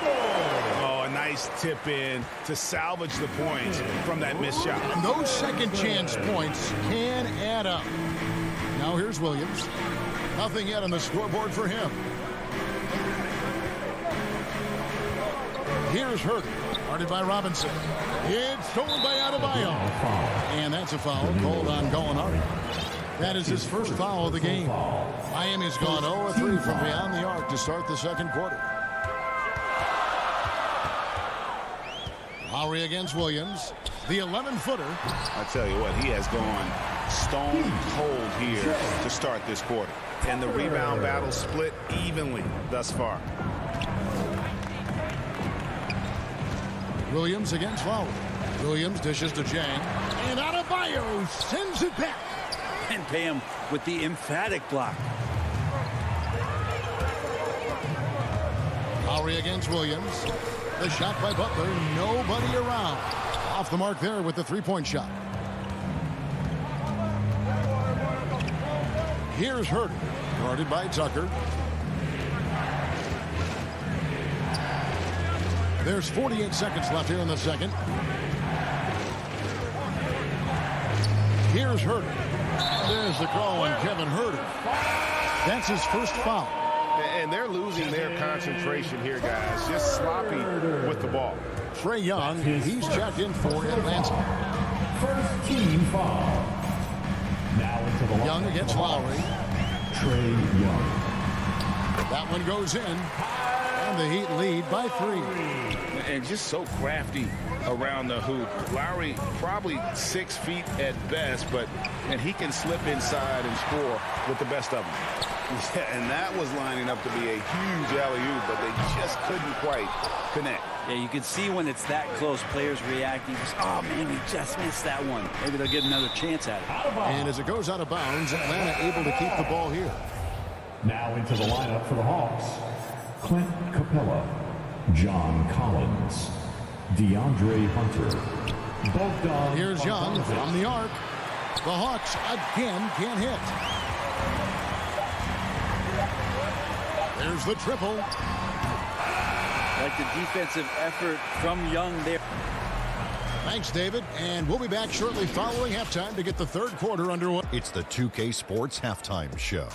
[SPEAKER 5] Oh, a nice tip in to salvage the points from that missed shot.
[SPEAKER 7] And those second chance points can add up. Now here's Williams. Nothing yet on the scoreboard for him. Here's Herter. Guarded by Robinson. It's stolen by Adebayo. And that's a foul called on Gallinari. That is his first foul of the game. Miami's gone 0-3 from beyond the arc to start the second quarter. Lowry against Williams. The 11-footer.
[SPEAKER 5] I tell you what, he has gone stone cold here to start this quarter. And the rebound battle split evenly thus far.
[SPEAKER 7] Williams against Lowry. Williams dishes to Jang. And Adebayo sends it back.
[SPEAKER 8] And pay him with the emphatic block.
[SPEAKER 7] Lowry against Williams. The shot by Butler. Nobody around. Off the mark there with the three-point shot. Here's Herter. Guarded by Tucker. There's 48 seconds left here in the second. Here's Herter. There's the call on Kevin Herter. That's his first foul.
[SPEAKER 5] And they're losing their concentration here, guys. Just sloppy with the ball.
[SPEAKER 7] Trae Young, he's checked in for Atlanta.
[SPEAKER 6] First team foul. Now into the
[SPEAKER 7] Young against Lowry.
[SPEAKER 6] Trae Young.
[SPEAKER 7] That one goes in. And the Heat lead by 3.
[SPEAKER 9] And just so crafty around the hoop. Lowry probably 6 feet at best, and he can slip inside and score with the best of them.
[SPEAKER 5] Yeah, and that was lining up to be a huge alley-oop, but they just couldn't quite connect.
[SPEAKER 8] Yeah, you can see when it's that close, players reacting. Oh, man, we just missed that one. Maybe they'll get another chance at it.
[SPEAKER 7] And as it goes out of bounds, Atlanta able to keep the ball here.
[SPEAKER 6] Now into the lineup for the Hawks. Clint Capella, John Collins, DeAndre Hunter, Bogdan.
[SPEAKER 7] Here's Young from the arc. The Hawks again can't hit. There's the triple.
[SPEAKER 8] Like the defensive effort from Young there.
[SPEAKER 7] Thanks, David. And we'll be back shortly following halftime to get the third quarter underway.
[SPEAKER 4] It's the 2K Sports Halftime Show.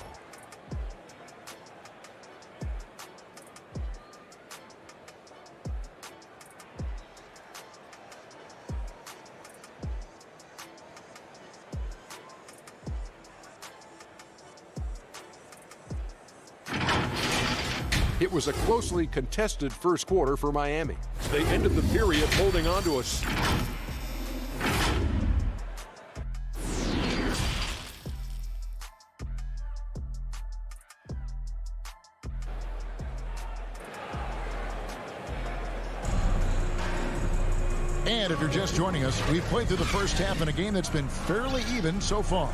[SPEAKER 11] It was a closely contested first quarter for Miami. They ended the period holding on to us.
[SPEAKER 7] And if you're just joining us, we've played through the first half in a game that's been fairly even so far.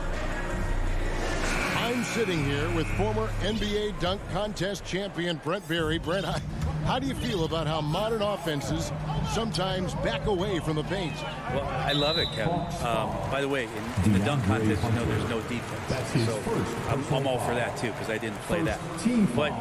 [SPEAKER 7] I'm sitting here with former NBA dunk contest champion Brent Berry. Brent, how do you feel about how modern offenses sometimes back away from the paint?
[SPEAKER 8] Well, I love it, Kevin. By the way, in the dunk contest, you know there's no defense. So I'm all for that, too, because I didn't play that. But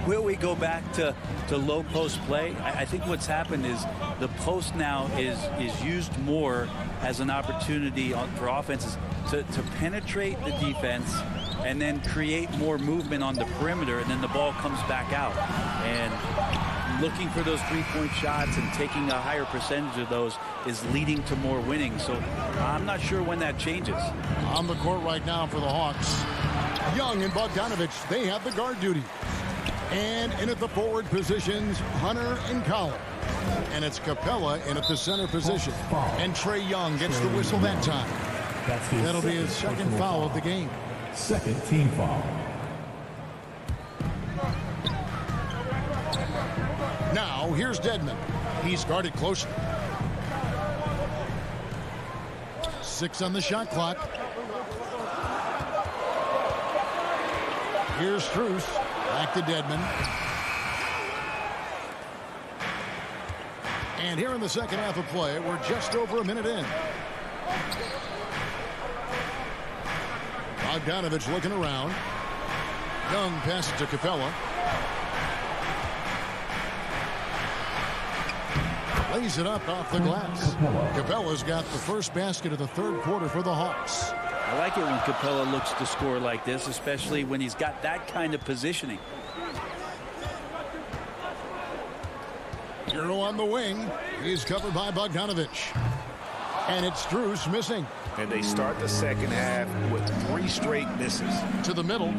[SPEAKER 8] will we go back to low post play? I think what's happened is the post now is used more as an opportunity for offenses to penetrate the defense and then create more movement on the perimeter, and then the ball comes back out. And looking for those three-point shots and taking a higher percentage of those is leading to more winning. So I'm not sure when that changes.
[SPEAKER 7] On the court right now for the Hawks, Young and Bogdanovich, they have the guard duty. And in at the forward positions, Hunter and Collins. And it's Capella in at the center position. And Trae Young gets the whistle that time. That'll be his second foul of the game.
[SPEAKER 6] Second team foul.
[SPEAKER 7] Now, here's Dedmon. He's guarded closely. 6 on the shot clock. Here's Strus. Back to Dedmon. And here in the second half of play, we're just over a minute in. Bogdanovich looking around. Young passes to Capella. Lays it up off the glass. Capella's got the first basket of the third quarter for the Hawks.
[SPEAKER 8] I like it when Capella looks to score like this, especially when he's got that kind of positioning.
[SPEAKER 7] Hero on the wing. He's covered by Bogdanovich. And it's Strus missing.
[SPEAKER 5] And they start the second half with 3 straight misses.
[SPEAKER 7] To the middle.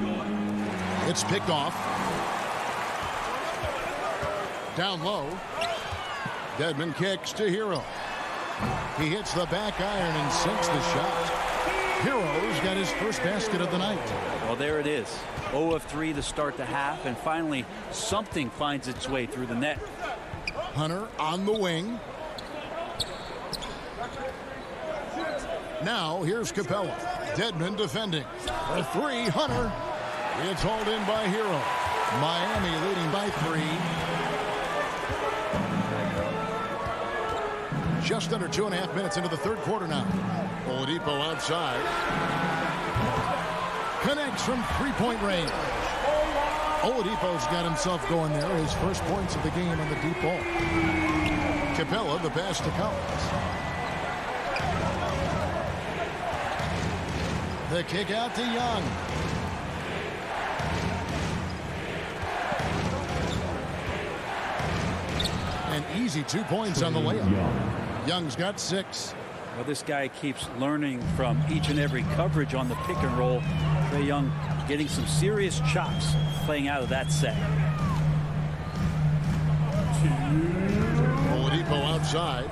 [SPEAKER 7] It's picked off. Down low. Dedmon kicks to Hero. He hits the back iron and sinks the shot. Hero's got his first basket of the night.
[SPEAKER 8] Well, there it is. 0 of 3 to start the half, and finally something finds its way through the net.
[SPEAKER 7] Hunter on the wing. Now here's Capella. Dedmon defending. For 3, Hunter. It's hauled in by Hero. Miami leading by 3. Just under 2.5 minutes into the third quarter now. Oladipo outside. Connects from 3-point range. Oladipo's got himself going there. His first points of the game on the deep ball. Capella, the pass to Collins. The kick out to Young. An easy 2 points on the layup. Young's got 6.
[SPEAKER 8] Well, this guy keeps learning from each and every coverage on the pick and roll. Trae Young getting some serious chops playing out of that set.
[SPEAKER 7] Oladipo outside.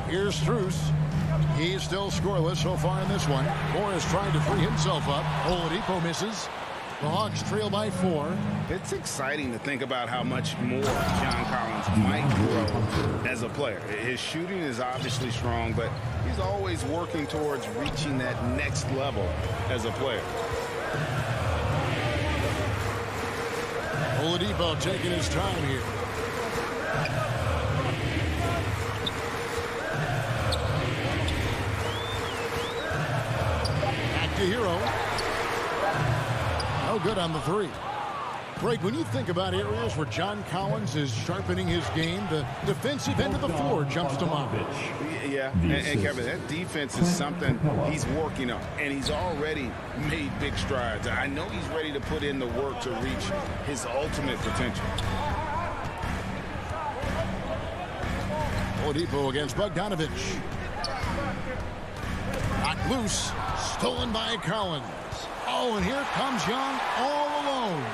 [SPEAKER 7] Here's Strus. He's still scoreless so far in this one. Morris trying to free himself up. Oladipo misses. The Hawks trail by 4.
[SPEAKER 9] It's exciting to think about how much more John Collins might grow as a player. His shooting is obviously strong, but he's always working towards reaching that next level as a player.
[SPEAKER 7] Oladipo taking his time here. Back to Hero. No good on the 3. Greg, when you think about areas where John Collins is sharpening his game, the defensive end of the floor jumps to mind.
[SPEAKER 9] Yeah, and Kevin, that defense is something he's working on, and he's already made big strides. I know he's ready to put in the work to reach his ultimate potential.
[SPEAKER 7] Oladipo against Bogdanovich. Knocked loose. Stolen by Collins. Oh, and here comes Young all alone.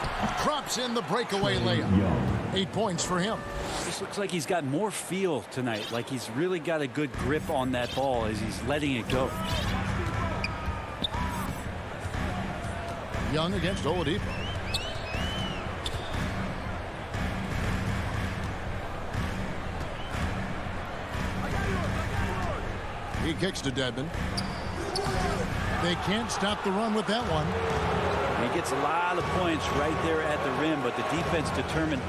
[SPEAKER 7] Drops in the breakaway layup. 8 points for him.
[SPEAKER 8] This looks like he's got more feel tonight, like he's really got a good grip on that ball as he's letting it go.
[SPEAKER 7] Young against Oladipo. He kicks to Dedmon. They can't stop the run with that one.
[SPEAKER 8] He gets a lot of points right there at the rim, but the defense determined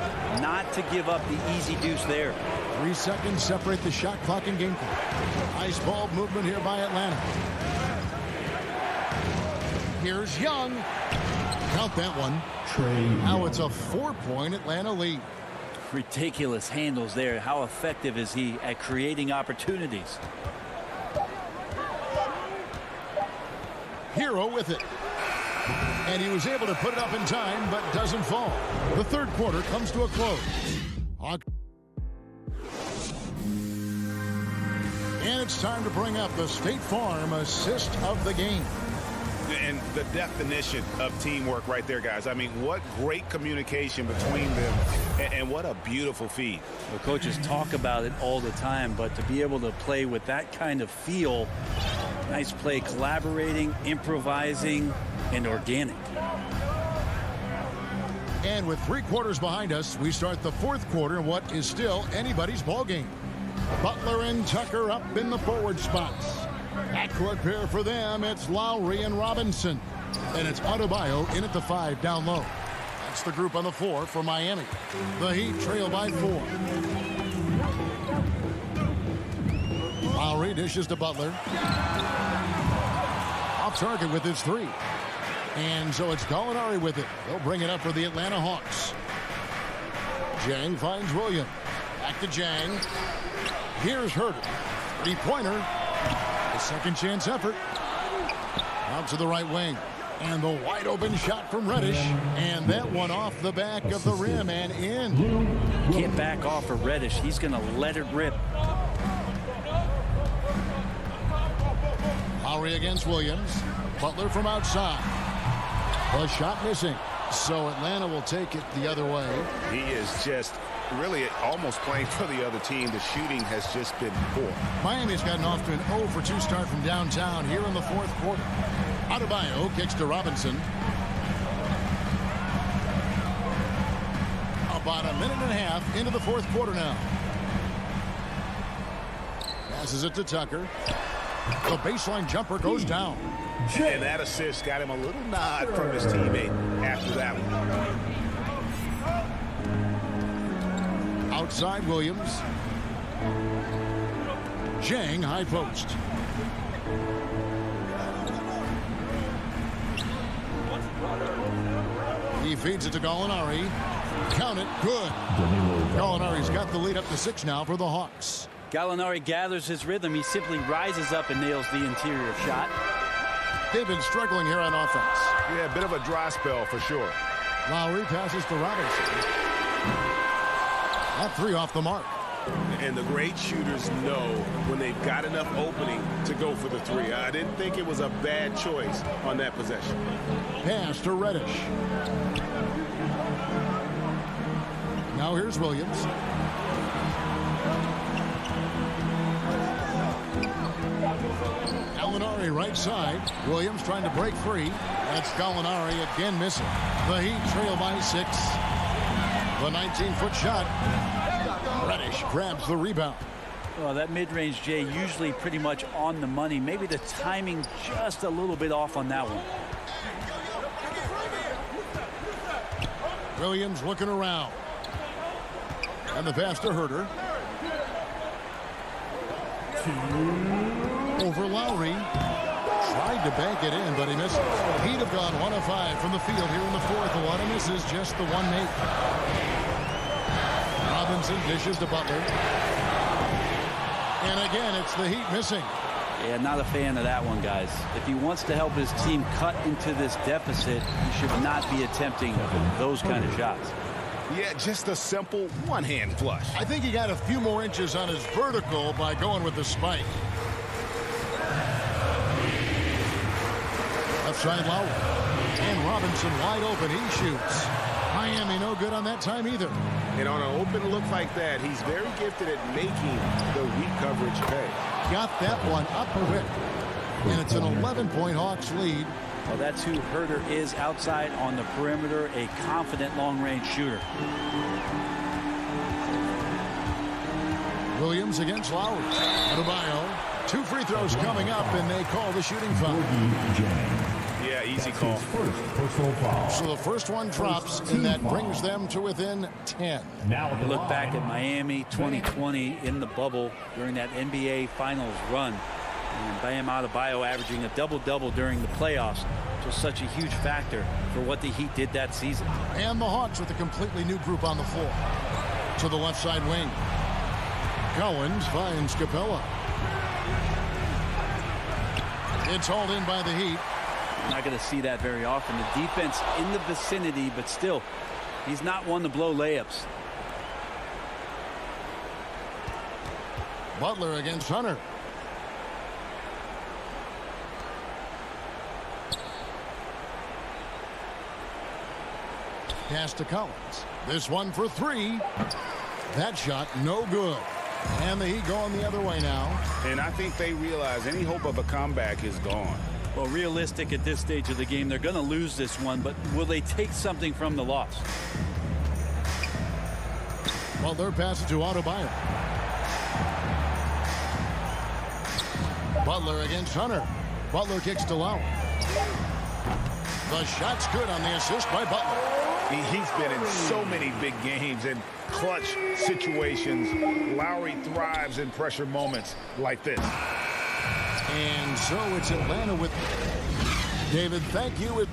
[SPEAKER 8] not to give up the easy deuce there.
[SPEAKER 7] 3 seconds separate the shot clock and game clock. Nice ball movement here by Atlanta. Here's Young. Count that one. Now it's a 4-point Atlanta lead.
[SPEAKER 8] Ridiculous handles there. How effective is he at creating opportunities?
[SPEAKER 7] Hero with it. And he was able to put it up in time, but doesn't fall. The third quarter comes to a close. And it's time to bring up the State Farm assist of the game.
[SPEAKER 5] And the definition of teamwork right there, guys. I mean, what great communication between them, and what a beautiful feed.
[SPEAKER 8] Well, coaches talk about it all the time, but to be able to play with that kind of feel, nice play, collaborating, improvising, and organic.
[SPEAKER 7] And with 3 quarters behind us, we start the fourth quarter in what is still anybody's ball game. Butler and Tucker up in the forward spots. Backcourt pair for them, it's Lowry and Robinson. And it's Adebayo in at the 5 down low. That's the group on the floor for Miami. The Heat trail by 4. Lowry Lowry dishes to Butler. Off target with his three. And so it's Gallinari with it. They'll bring it up for the Atlanta Hawks. Jang finds Williams. Back to Jang. Here's Herter. Three-pointer. A second chance effort. Out to the right wing. And the wide open shot from Reddish. And that one off the back of the rim and in.
[SPEAKER 8] Can't back off of Reddish. He's going to let it rip.
[SPEAKER 7] Lowry against Williams. Butler from outside. The shot missing. So Atlanta will take it the other way.
[SPEAKER 5] He is just really almost playing for the other team. The shooting has just been poor.
[SPEAKER 7] Miami's gotten off to an 0-for-2 start from downtown here in the fourth quarter. Adebayo kicks to Robinson. About a minute and a half into the fourth quarter now. Passes it to Tucker. The baseline jumper goes down.
[SPEAKER 5] And that assist got him a little nod from his teammate after that one.
[SPEAKER 7] Outside Williams. Jang high post. He feeds it to Gallinari. Count it. Good. Gallinari's got the lead up to 6 now for the Hawks.
[SPEAKER 8] Gallinari gathers his rhythm. He simply rises up and nails the interior shot.
[SPEAKER 7] They've been struggling here on offense.
[SPEAKER 5] Yeah, a bit of a dry spell for sure.
[SPEAKER 7] Lowry passes to Robinson. That three off the mark.
[SPEAKER 5] And the great shooters know when they've got enough opening to go for the three. I didn't think it was a bad choice on that possession.
[SPEAKER 7] Pass to Reddish. Now here's Williams. Gallinari right side. Williams trying to break free. That's Gallinari again missing. The Heat trail by 6. The 19-foot shot. Reddish grabs the rebound.
[SPEAKER 8] Well, that mid-range, Jay, usually pretty much on the money. Maybe the timing just a little bit off on that one.
[SPEAKER 7] Williams looking around. And the pass to Herter. Over Lowry. Tried to bank it in, but he missed it. He'd have gone 1 of 5 from the field here in the fourth. A lot of misses, just the one make. Robinson dishes to Butler. And again, it's the Heat missing.
[SPEAKER 8] Yeah, not a fan of that one, guys. If he wants to help his team cut into this deficit, he should not be attempting those kind of shots.
[SPEAKER 5] Yeah, just a simple one-hand flush.
[SPEAKER 7] I think he got a few more inches on his vertical by going with the spike. Left side Lowry. And Robinson wide open. He shoots. Miami no good on that time either.
[SPEAKER 5] And on an open look like that, he's very gifted at making the weak coverage pay.
[SPEAKER 7] Got that one up quick. And it's an 11-point Hawks lead.
[SPEAKER 8] Well, that's who Herter is outside on the perimeter, a confident long-range shooter.
[SPEAKER 7] Williams against Lowry. Adebayo. 2 free throws coming up, and they call the shooting foul.
[SPEAKER 5] Yeah, easy call.
[SPEAKER 7] So the first one drops, and that brings them to within 10.
[SPEAKER 8] Now you look back at Miami 2020 in the bubble during that NBA Finals run. And Bam Adebayo averaging a double-double during the playoffs was such a huge factor for what the Heat did that season.
[SPEAKER 7] And the Hawks with a completely new group on the floor. To the left side wing. Goins finds Capella. It's hauled in by the Heat.
[SPEAKER 8] You're not going to see that very often. The defense in the vicinity, but still, he's not one to blow layups.
[SPEAKER 7] Butler against Hunter. Pass to Collins. This one for 3. That shot no good. And the Heat going the other way now.
[SPEAKER 5] And I think they realize any hope of a comeback is gone.
[SPEAKER 8] Well, realistic at this stage of the game, they're going to lose this one, but will they take something from the loss?
[SPEAKER 7] Butler passes to Adebayo. Butler against Hunter. Butler kicks to Lowry. The shot's good on the assist by Butler.
[SPEAKER 9] He's been in so many big games and clutch situations. Lowry thrives in pressure moments like this.
[SPEAKER 7] And so it's Atlanta with David. Thank you.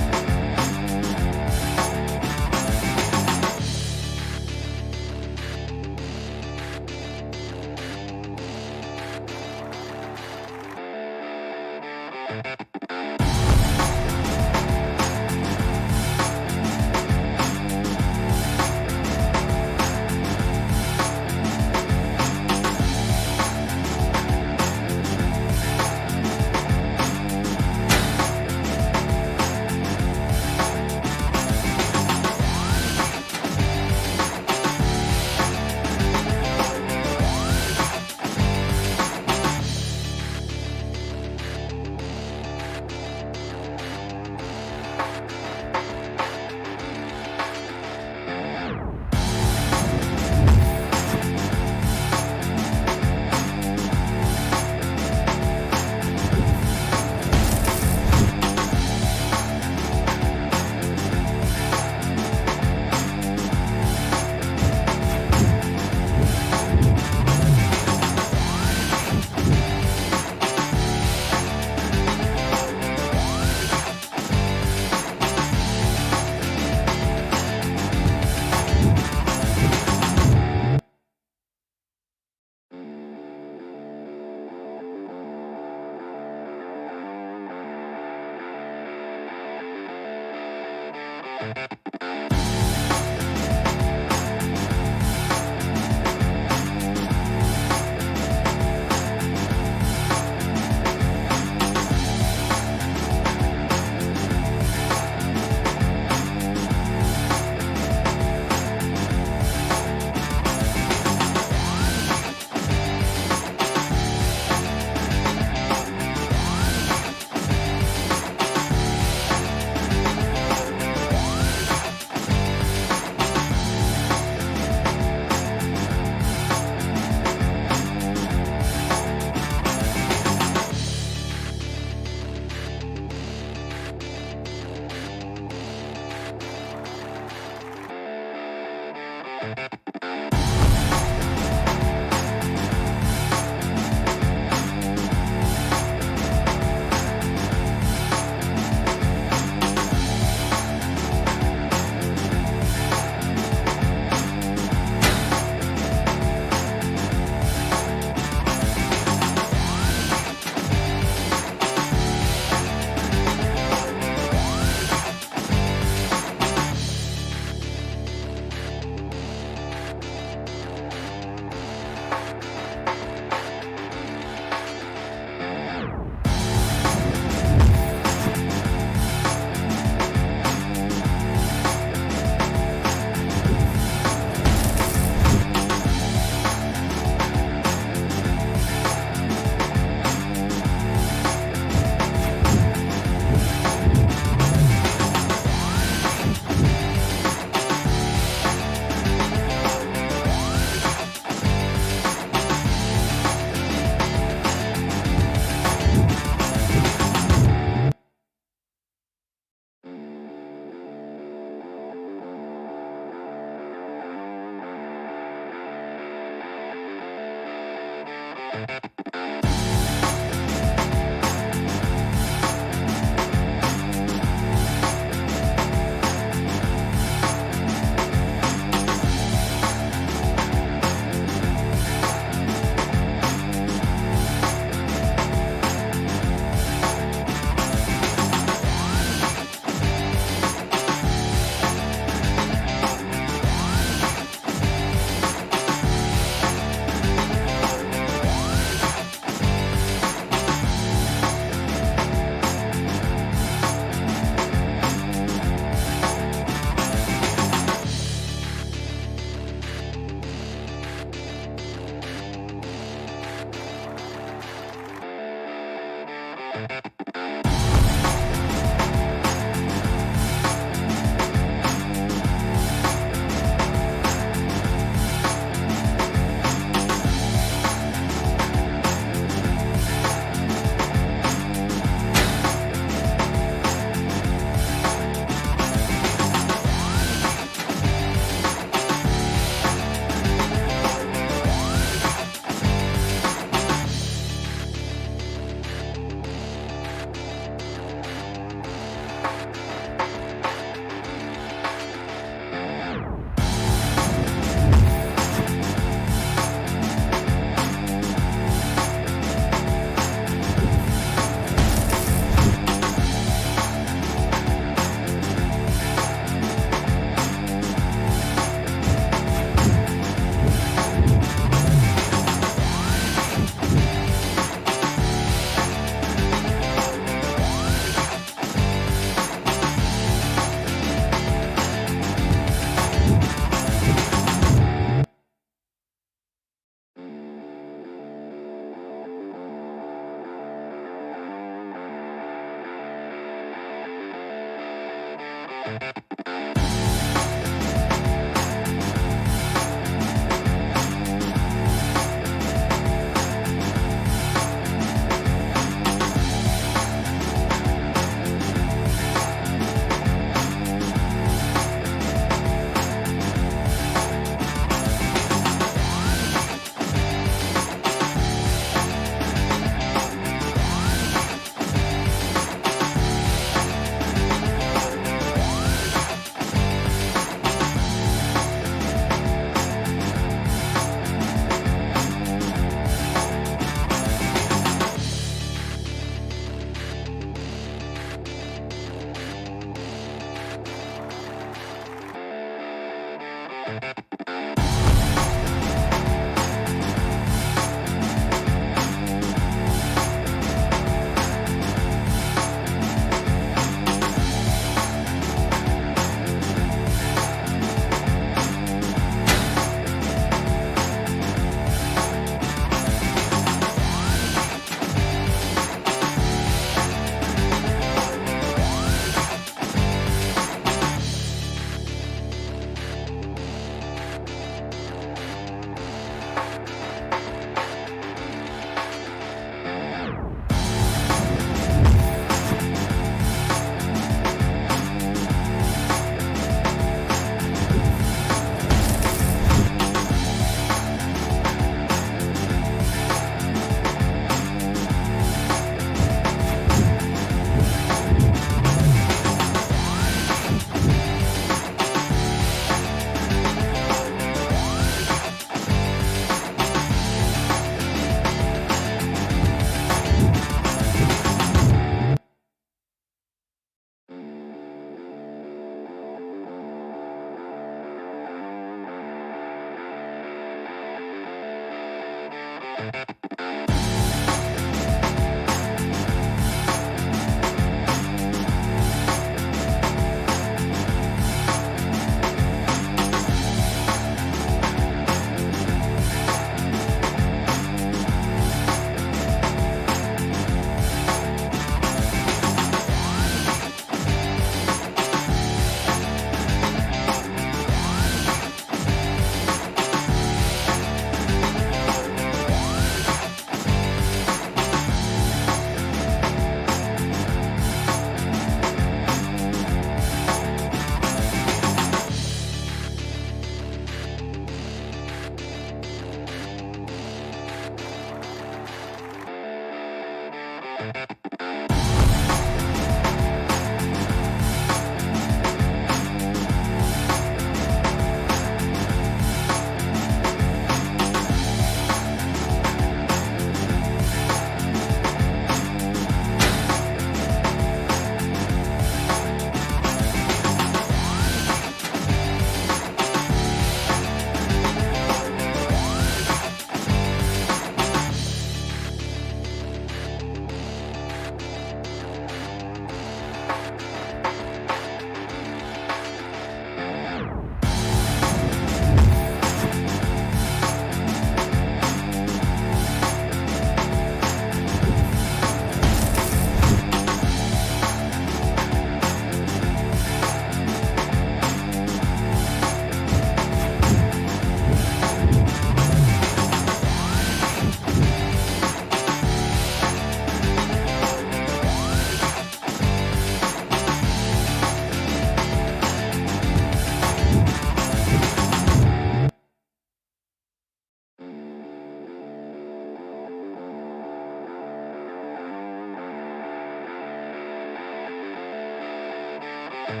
[SPEAKER 1] City.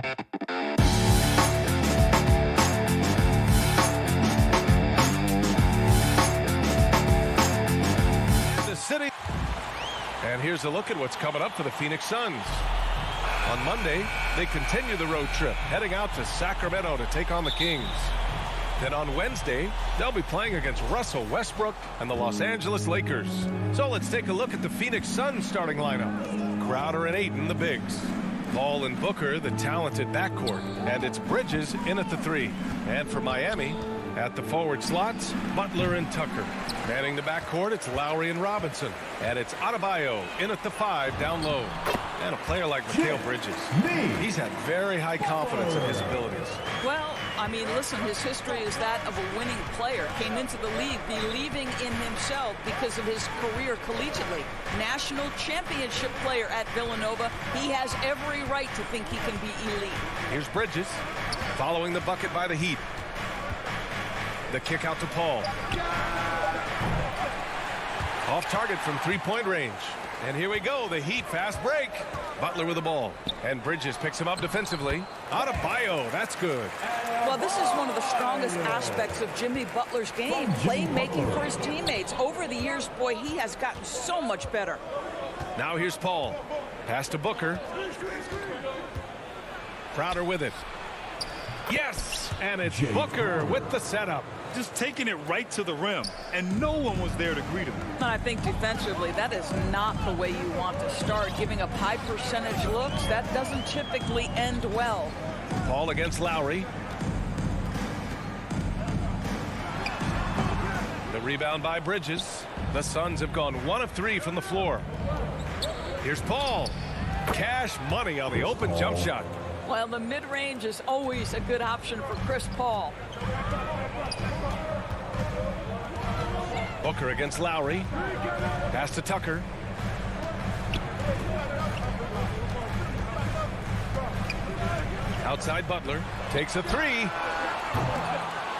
[SPEAKER 1] And here's a look at what's coming up for the Phoenix Suns. On Monday, they continue the road trip, heading out to Sacramento to take on the Kings. Then on Wednesday, they'll be playing against Russell Westbrook and the Los Angeles Lakers. So let's take a look at the Phoenix Suns starting lineup. Crowder and Ayton, the bigs. Paul and Booker, the talented backcourt. And it's Bridges in at the 3. And for Miami, at the forward slots, Butler and Tucker. Manning the backcourt, it's Lowry and Robinson. And it's Adebayo in at the 5 down low. And a player like Mikal Bridges, he's had very high confidence in his abilities.
[SPEAKER 12] Well, I mean, listen, his history is that of a winning player. Came into the league believing in himself because of his career collegiately. National championship player at Villanova. He has every right to think he can be elite.
[SPEAKER 1] Here's Bridges following the bucket by the Heat. The kick out to Paul. Off target from three-point range. And here we go, the Heat fast break. Butler with the ball. And Bridges picks him up defensively. Adebayo, that's good.
[SPEAKER 12] Well, this is one of the strongest aspects of Jimmy Butler's game, playmaking for his teammates. Over the years, boy, he has gotten so much better.
[SPEAKER 1] Now here's Paul. Pass to Booker. Crowder with it. Yes, and it's Booker with the setup.
[SPEAKER 2] Just taking it right to the rim, and no one was there to greet him.
[SPEAKER 12] I think defensively, that is not the way you want to start. Giving up high percentage looks, that doesn't typically end well.
[SPEAKER 1] Paul against Lowry. The rebound by Bridges. The Suns have gone 1 of 3 from the floor. Here's Paul. Cash money on the open jump shot.
[SPEAKER 12] Well, the mid-range is always a good option for Chris Paul.
[SPEAKER 1] Booker against Lowry. Pass to Tucker. Outside Butler. Takes a 3.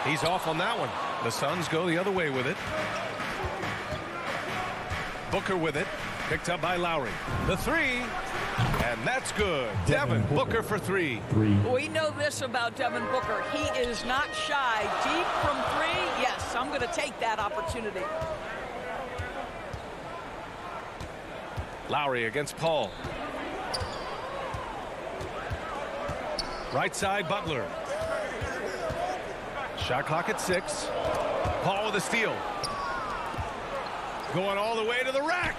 [SPEAKER 1] He's off on that one. The Suns go the other way with it. Booker with it. Picked up by Lowry. The 3. And that's good. Devin Booker for 3.
[SPEAKER 12] We know this about Devin Booker. He is not shy. Deep from 3. Yes, I'm going to take that opportunity.
[SPEAKER 1] Lowry against Paul. Right side, Butler. Shot clock at 6. Paul with a steal. Going all the way to the rack.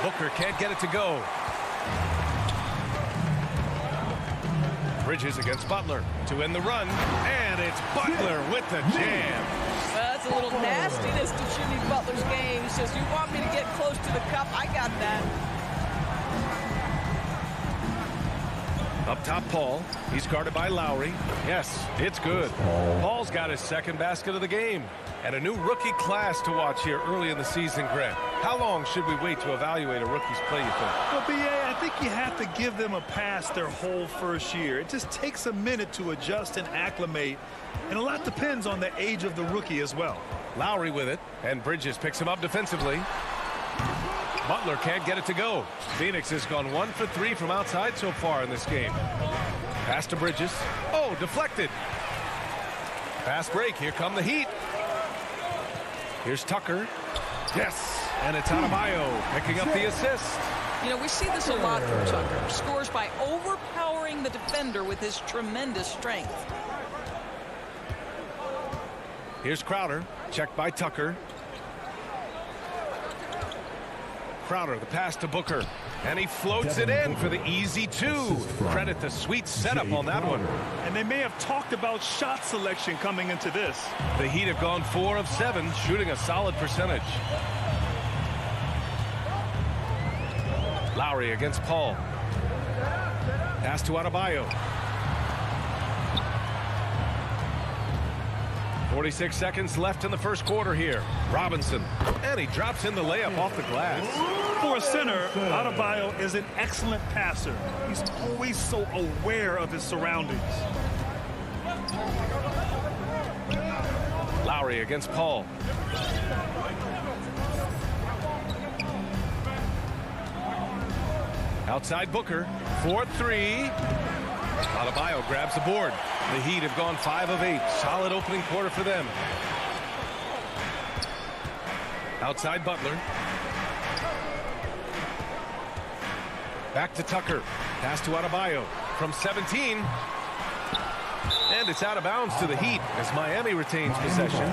[SPEAKER 1] Booker can't get it to go. Bridges against Butler to end the run. And it's Butler with the jam.
[SPEAKER 12] That's a little nastiness to Jimmy Butler's game. He says, you want me to get close to the cup? I got that.
[SPEAKER 1] Up top, Paul. He's guarded by Lowry. Yes, it's good. Paul's got his second basket of the game. And a new rookie class to watch here early in the season, Greg. How long should we wait to evaluate a rookie's play, you think?
[SPEAKER 2] Well, B.A., I think you have to give them a pass their whole first year. It just takes a minute to adjust and acclimate. And a lot depends on the age of the rookie as well.
[SPEAKER 1] Lowry with it. And Bridges picks him up defensively. Butler can't get it to go. Phoenix has gone 1 for 3 from outside so far in this game. Pass to Bridges. Oh, deflected. Fast break. Here come the Heat. Here's Tucker. Yes. And it's Adebayo picking up the assist.
[SPEAKER 12] You know, we see this a lot from Tucker. Scores by overpowering the defender with his tremendous strength.
[SPEAKER 1] Here's Crowder. Checked by Tucker. Crowder, the pass to Booker. And he floats it in for the easy 2. Credit the sweet setup on that one.
[SPEAKER 2] And they may have talked about shot selection coming into this.
[SPEAKER 1] The Heat have gone 4 of 7, shooting a solid percentage. Lowry against Paul. Pass to Adebayo. 46 seconds left in the first quarter here. Robinson. And he drops in the layup off the glass.
[SPEAKER 2] For a center, Adebayo is an excellent passer. He's always so aware of his surroundings.
[SPEAKER 1] Lowry against Paul. Outside Booker, 4-3. Adebayo grabs the board. The Heat have gone 5 of 8. Solid opening quarter for them. Outside Butler. Back to Tucker. Pass to Adebayo from 17. And it's out of bounds to the Heat as Miami retains possession.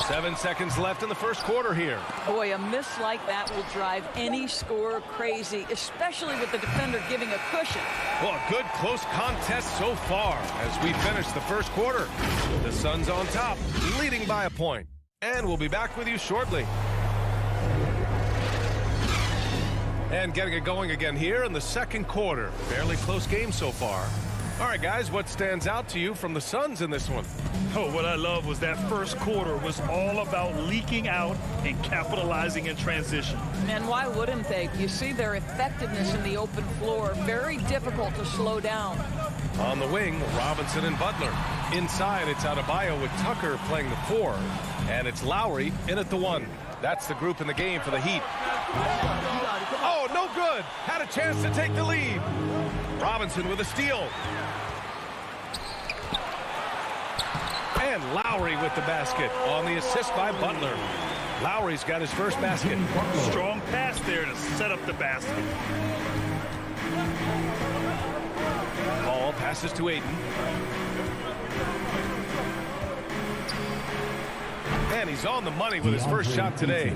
[SPEAKER 1] Seven seconds left in the first quarter here.
[SPEAKER 12] Boy, a miss like that will drive any scorer crazy, especially with the defender giving a cushion.
[SPEAKER 1] Well, a good close contest so far as we finish the first quarter. The Suns on top, leading by a point. And we'll be back with you shortly. And getting it going again here in the second quarter. Fairly close game so far. All right, guys, what stands out to you from the Suns in this one?
[SPEAKER 2] Oh, what I love was that first quarter was all about leaking out and capitalizing in transition.
[SPEAKER 12] And why wouldn't they? You see their effectiveness in the open floor. Very difficult to slow down.
[SPEAKER 1] On the wing, Robinson and Butler. Inside, it's Adebayo with Tucker playing the 4. And it's Lowry in at the 1. That's the group in the game for the Heat. Oh, no good. Had a chance to take the lead. Robinson with a steal. And Lowry with the basket on the assist by Butler. Lowry's got his first basket.
[SPEAKER 2] Strong pass there to set up the basket.
[SPEAKER 1] Paul passes to Ayton. And he's on the money with his first shot today.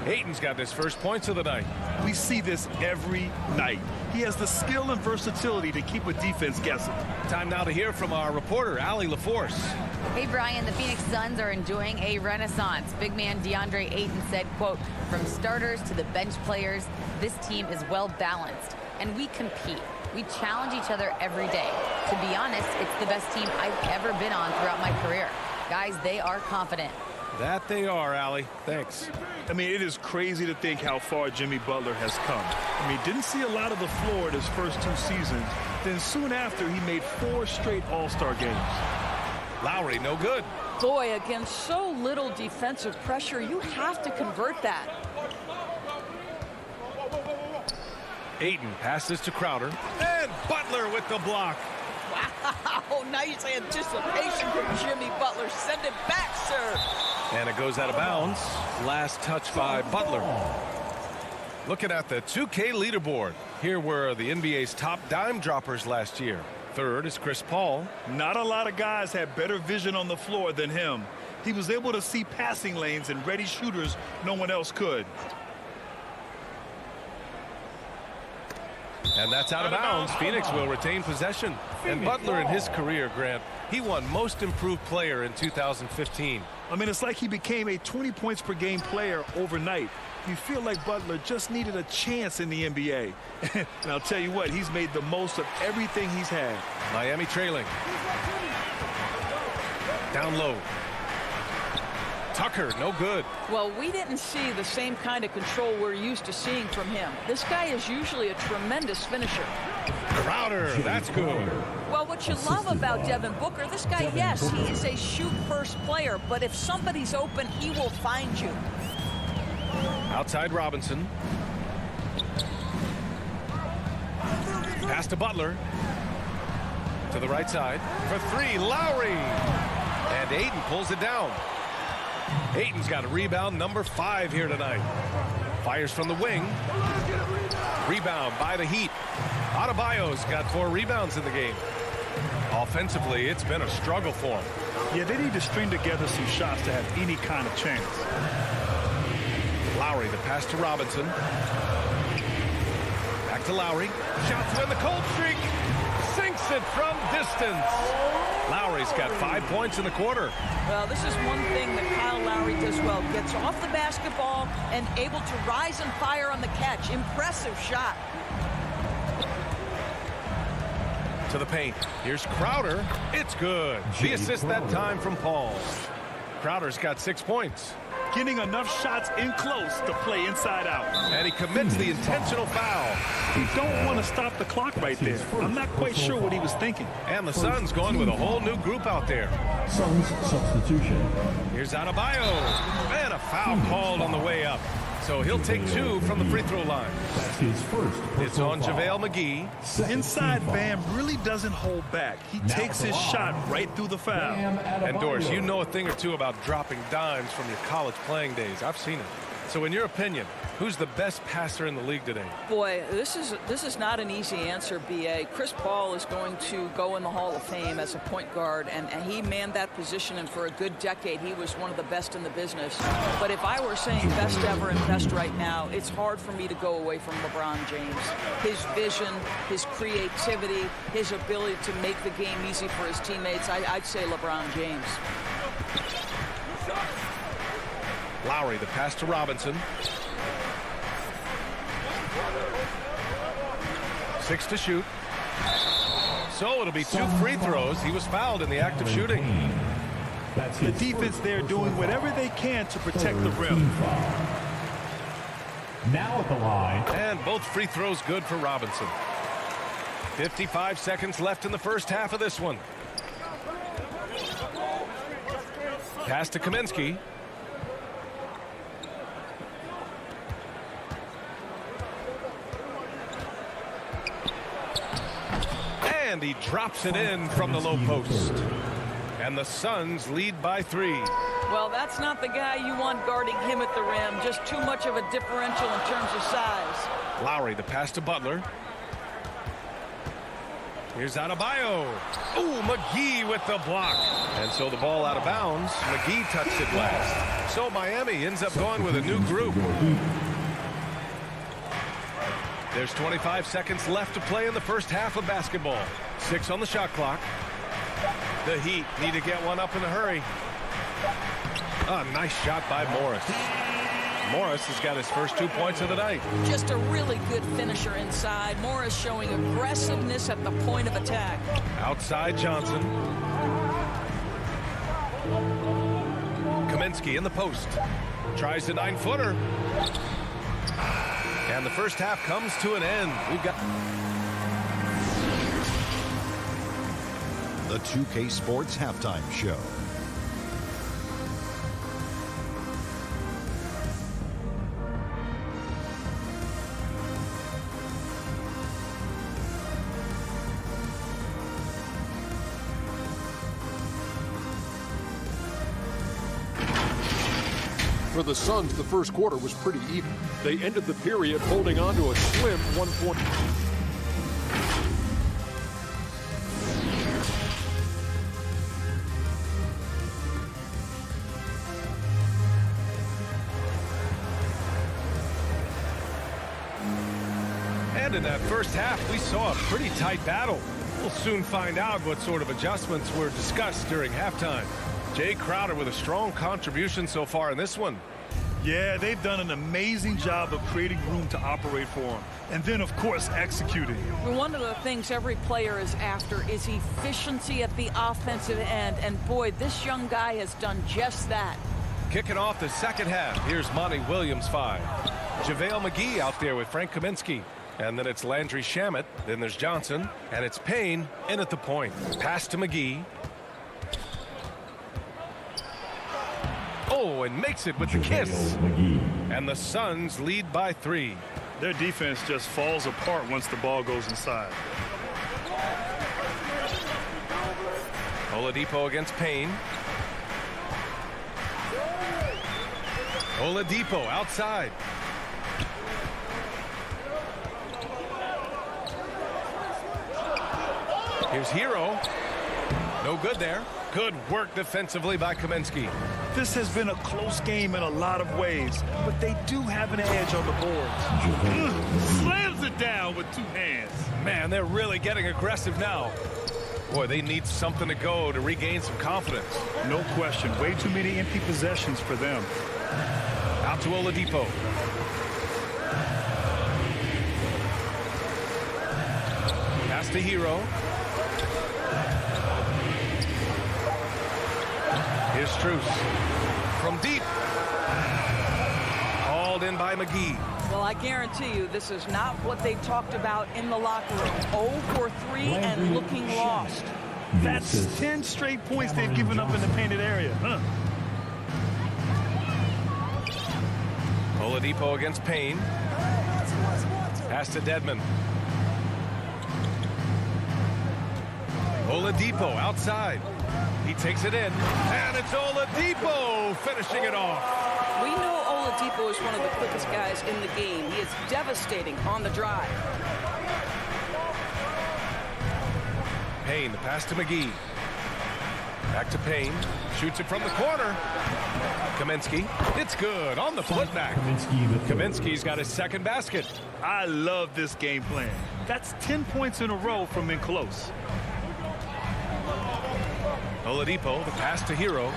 [SPEAKER 1] Ayton's got his first points of the night.
[SPEAKER 2] We see this every night. He has the skill and versatility to keep a defense guessing.
[SPEAKER 1] Time now to hear from our reporter, Allie LaForce.
[SPEAKER 13] Hey, Brian, the Phoenix Suns are enjoying a renaissance. Big man DeAndre Ayton said, quote, "From starters to the bench players, this team is well balanced, and we compete. We challenge each other every day. To be honest, it's the best team I've ever been on throughout my career. Guys, they are confident."
[SPEAKER 1] That they are, Allie. Thanks.
[SPEAKER 2] I mean, it is crazy to think how far Jimmy Butler has come. I mean, didn't see a lot of the floor in his first 2 seasons. Then soon after, he made 4 straight All-Star games.
[SPEAKER 1] Lowry, no good.
[SPEAKER 12] Boy, against so little defensive pressure, you have to convert that.
[SPEAKER 1] Ayton passes to Crowder. And Butler with the block.
[SPEAKER 12] Wow, nice anticipation from Jimmy Butler. Send it back, sir.
[SPEAKER 1] And it goes out of bounds. Last touch by Butler. Looking at the 2K leaderboard. Here were the NBA's top dime droppers last year. Third is Chris Paul.
[SPEAKER 2] Not a lot of guys had better vision on the floor than him. He was able to see passing lanes and ready shooters no one else could.
[SPEAKER 1] And that's out of bounds. Phoenix will retain possession. And Butler in his career, Grant, he won Most Improved Player in 2015.
[SPEAKER 2] I mean, it's like he became a 20 points per game player overnight. You feel like Butler just needed a chance in the NBA. And I'll tell you what, he's made the most of everything he's had.
[SPEAKER 1] Miami trailing. Down low. Tucker, no good.
[SPEAKER 12] Well, we didn't see the same kind of control we're used to seeing from him. This guy is usually a tremendous finisher.
[SPEAKER 1] Crowder, that's good.
[SPEAKER 12] Well, what you love about Devin Booker, this guy, yes, he is a shoot-first player, but if somebody's open, he will find you.
[SPEAKER 1] Outside Robinson. Pass to Butler. To the right side. For 3, Lowry. And Ayton pulls it down. Ayton's got a rebound, number 5 here tonight. Fires from the wing. Rebound by the Heat. Adebayo's got 4 rebounds in the game. Offensively, it's been a struggle for him.
[SPEAKER 2] Yeah, they need to string together some shots to have any kind of chance.
[SPEAKER 1] Lowry, the pass to Robinson. Back to Lowry. Shot to win the cold streak. Sinks it from distance. Lowry's got 5 points in the quarter.
[SPEAKER 12] Well, this is one thing that Kyle Lowry does well. Gets off the basketball and able to rise and fire on the catch. Impressive shot.
[SPEAKER 1] To the paint. Here's Crowder. It's good. The assist that time from Paul. Crowder's got 6 points.
[SPEAKER 2] Getting enough shots in close to play inside out.
[SPEAKER 1] And he commits the intentional foul.
[SPEAKER 2] You don't want to stop the clock right there. I'm not quite sure what he was thinking.
[SPEAKER 1] And the Suns going with a whole new group out there.
[SPEAKER 6] Suns substitution.
[SPEAKER 1] Here's Adebayo. And a foul called on the way up. So he'll take 2 from the free throw line.
[SPEAKER 6] That's his first.
[SPEAKER 1] It's on JaVale McGee.
[SPEAKER 2] Inside Bam really doesn't hold back. He takes his shot right through the foul.
[SPEAKER 1] And Doris, you know a thing or two about dropping dimes from your college playing days. I've seen it. So in your opinion, who's the best passer in the league today?
[SPEAKER 12] Boy, this is not an easy answer, B.A. Chris Paul is going to go in the Hall of Fame as a point guard, and he manned that position, and for a good decade, he was one of the best in the business. But if I were saying best ever and best right now, it's hard for me to go away from LeBron James. His vision, his creativity, his ability to make the game easy for his teammates, I'd say LeBron James.
[SPEAKER 1] Lowry, the pass to Robinson. 6 to shoot. So it'll be 2 free throws. He was fouled in the act of shooting.
[SPEAKER 2] The defense there doing whatever they can to protect the rim.
[SPEAKER 6] Now at the line.
[SPEAKER 1] And both free throws good for Robinson. 55 seconds left in the first half of this one. Pass to Kaminsky. And he drops it in from the low post. And the Suns lead by 3.
[SPEAKER 12] Well, that's not the guy you want guarding him at the rim. Just too much of a differential in terms of size.
[SPEAKER 1] Lowry, the pass to Butler. Here's Adebayo. Ooh, McGee with the block. And so the ball out of bounds. McGee touched it last. So Miami ends up going with a new group. There's 25 seconds left to play in the first half of basketball. 6 on the shot clock. The Heat need to get one up in a hurry. A nice shot by Morris. Morris has got his first 2 points of the night.
[SPEAKER 12] Just a really good finisher inside. Morris showing aggressiveness at the point of attack.
[SPEAKER 1] Outside Johnson. Kaminsky in the post. Tries the 9-footer. And the first half comes to an end. We've got
[SPEAKER 4] the 2K Sports Halftime Show.
[SPEAKER 11] For the Suns, the first quarter was pretty even. They ended the period holding on to a slim 1 point.
[SPEAKER 1] And in that first half, we saw a pretty tight battle. We'll soon find out what sort of adjustments were discussed during halftime. Jay Crowder with a strong contribution so far in this one.
[SPEAKER 2] Yeah, they've done an amazing job of creating room to operate for him. And then, of course, executing.
[SPEAKER 12] One of the things every player is after is efficiency at the offensive end. And boy, this young guy has done just that.
[SPEAKER 1] Kicking off the second half, here's Monty Williams 5. JaVale McGee out there with Frank Kaminsky. And then it's Landry Shamet. Then there's Johnson. And it's Payne in at the point. Pass to McGee. Oh, and makes it with the kiss. And the Suns lead by 3.
[SPEAKER 2] Their defense just falls apart once the ball goes inside.
[SPEAKER 1] Oladipo against Payne. Oladipo outside. Here's Hero. No good there. Good work defensively by Kaminsky.
[SPEAKER 2] This has been a close game in a lot of ways, but they do have an edge on the boards. Slams it down with 2 hands.
[SPEAKER 1] Man, they're really getting aggressive now. Boy, they need something to go to regain some confidence.
[SPEAKER 2] No question. Way too many empty possessions for them.
[SPEAKER 1] Out to Oladipo. Pass to Hero. Here's Strus from deep. Called in by McGee.
[SPEAKER 12] Well, I guarantee you this is not what they talked about in the locker room. 0 for 3 and looking lost.
[SPEAKER 2] That's 10 straight points they've given up in the painted area.
[SPEAKER 1] Oladipo against Payne. Pass to Dedmon. Oladipo outside. He takes it in. And it's Oladipo finishing it off.
[SPEAKER 12] We know Oladipo is one of the quickest guys in the game. He is devastating on the drive.
[SPEAKER 1] Payne, the pass to McGee. Back to Payne. Shoots it from the corner. Kaminsky. It's good on the putback. Kaminsky's got his second basket.
[SPEAKER 2] I love this game plan. That's 10 points in a row from in close.
[SPEAKER 1] Oladipo, the pass to Hero.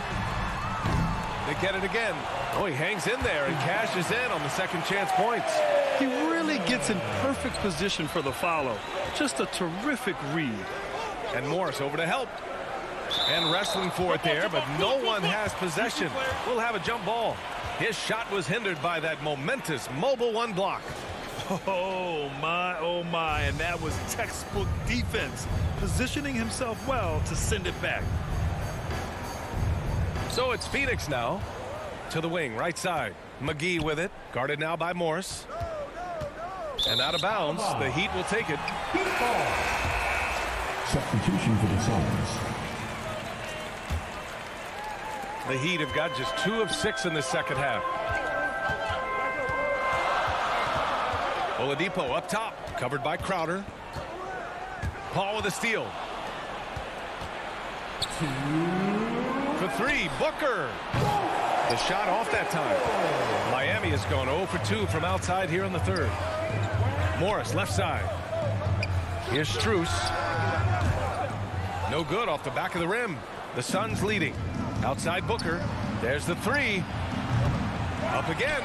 [SPEAKER 1] They get it again. Oh, he hangs in there and cashes in on the second chance points.
[SPEAKER 2] He really gets in perfect position for the follow. Just a terrific read.
[SPEAKER 1] And Morris over to help. And wrestling for it there, but no one has possession. We'll have a jump ball. His shot was hindered by that momentous mobile one block.
[SPEAKER 2] Oh my, and that was textbook defense, positioning himself well to send it back.
[SPEAKER 1] So it's Phoenix now to the wing, right side. McGee with it, guarded now by Morris. And out of bounds, the Heat will take it.
[SPEAKER 6] Substitution for the Suns.
[SPEAKER 1] The Heat have got just 2 of 6 in the second half. Oladipo up top, covered by Crowder. Paul with a steal. For 3, Booker. The shot off that time. Miami has gone 0 for 2 from outside here in the third. Morris left side. Here's Strus. No good off the back of the rim. The Suns leading. Outside Booker. There's the 3. Up again.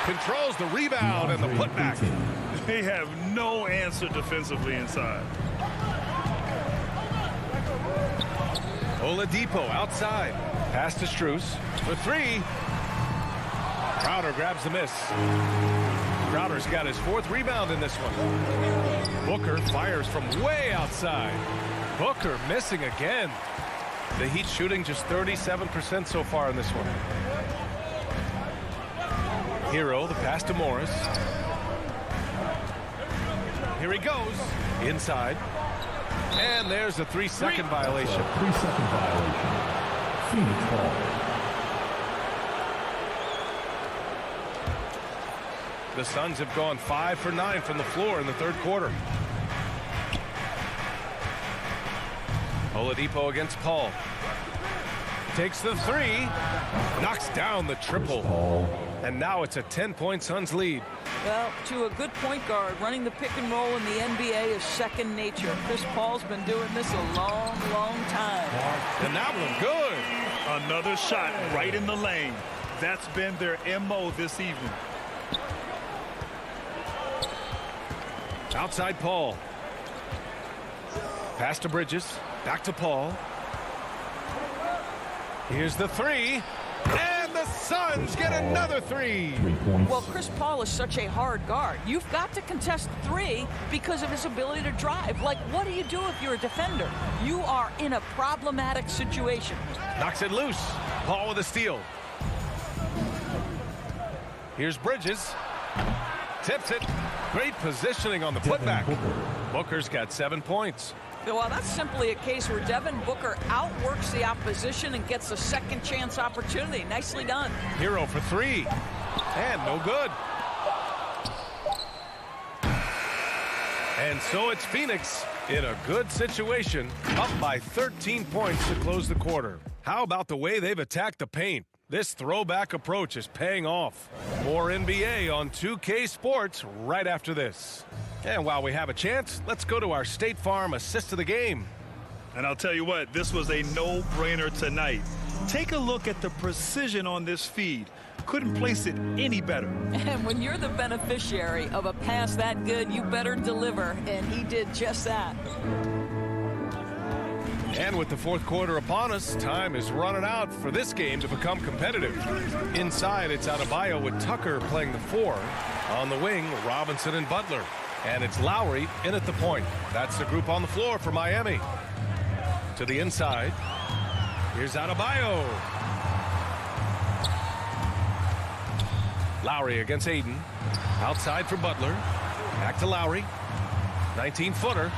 [SPEAKER 1] Controls the rebound and the putback.
[SPEAKER 2] They have no answer defensively inside.
[SPEAKER 1] Oladipo outside. Pass to Strus for 3. Crowder grabs the miss. Crowder's got his 4th rebound in this one. Booker fires from way outside. Booker missing again. The Heat shooting just 37% so far in this one. Hero, the pass to Morris. Here he goes. Inside. And there's a 3-second violation.
[SPEAKER 6] 3-second violation. Phoenix ball.
[SPEAKER 1] The Suns have gone 5 for 9 from the floor in the third quarter. Oladipo against Paul. Takes the 3. Knocks down the triple. And now it's a 10-point Suns lead.
[SPEAKER 12] Well, to a good point guard, running the pick and roll in the NBA is second nature. Chris Paul's been doing this a long, long time.
[SPEAKER 1] And that one good.
[SPEAKER 2] Another shot right in the lane. That's been their MO this evening.
[SPEAKER 1] Outside Paul. Pass to Bridges. Back to Paul. Here's the 3. And the Suns get another 3.
[SPEAKER 12] Well, Chris Paul is such a hard guard. You've got to contest 3 because of his ability to drive. Like, what do you do if you're a defender? You are in a problematic situation.
[SPEAKER 1] Knocks it loose. Paul with a steal. Here's Bridges. Tips it. Great positioning on the putback. Booker's got 7 points.
[SPEAKER 12] Well, that's simply a case where Devin Booker outworks the opposition and gets a second chance opportunity. Nicely done.
[SPEAKER 1] Hero for 3. And no good. And so it's Phoenix in a good situation, up by 13 points to close the quarter. How about the way they've attacked the paint? This throwback approach is paying off. More NBA on 2K Sports right after this. And while we have a chance, let's go to our State Farm assist of the game.
[SPEAKER 2] And I'll tell you what, this was a no-brainer tonight. Take a look at the precision on this feed. Couldn't place it any better.
[SPEAKER 12] And when you're the beneficiary of a pass that good, you better deliver. And he did just that.
[SPEAKER 1] And with the fourth quarter upon us, time is running out for this game to become competitive. Inside, it's Adebayo with Tucker playing the 4. On the wing, Robinson and Butler. And it's Lowry in at the point. That's the group on the floor for Miami. To the inside. Here's Adebayo. Lowry against Aiden. Outside for Butler. Back to Lowry. 19-footer.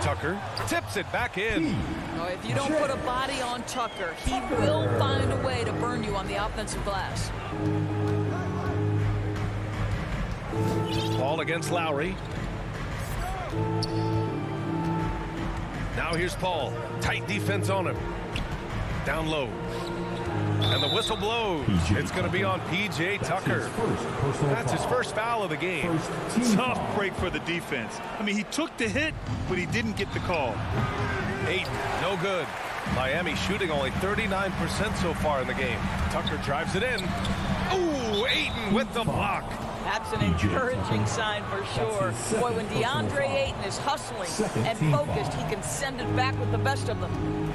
[SPEAKER 1] Tucker tips it back in.
[SPEAKER 12] Oh, if you don't put a body on Tucker, he will find a way to burn you on the offensive glass.
[SPEAKER 1] Paul against Lowry. Now here's Paul. Tight defense on him. Down low. And the whistle blows. It's going to be on P.J. Tucker. That's his first foul of the game.
[SPEAKER 2] Tough break for the defense. I mean, he took the hit, but he didn't get the call.
[SPEAKER 1] Aiden, no good. Miami shooting only 39% so far in the game. Tucker drives it in. Ooh, Aiden with the block.
[SPEAKER 12] That's an encouraging sign for sure. Boy, when DeAndre Ayton is hustling and focused, he can send it back with the best of them.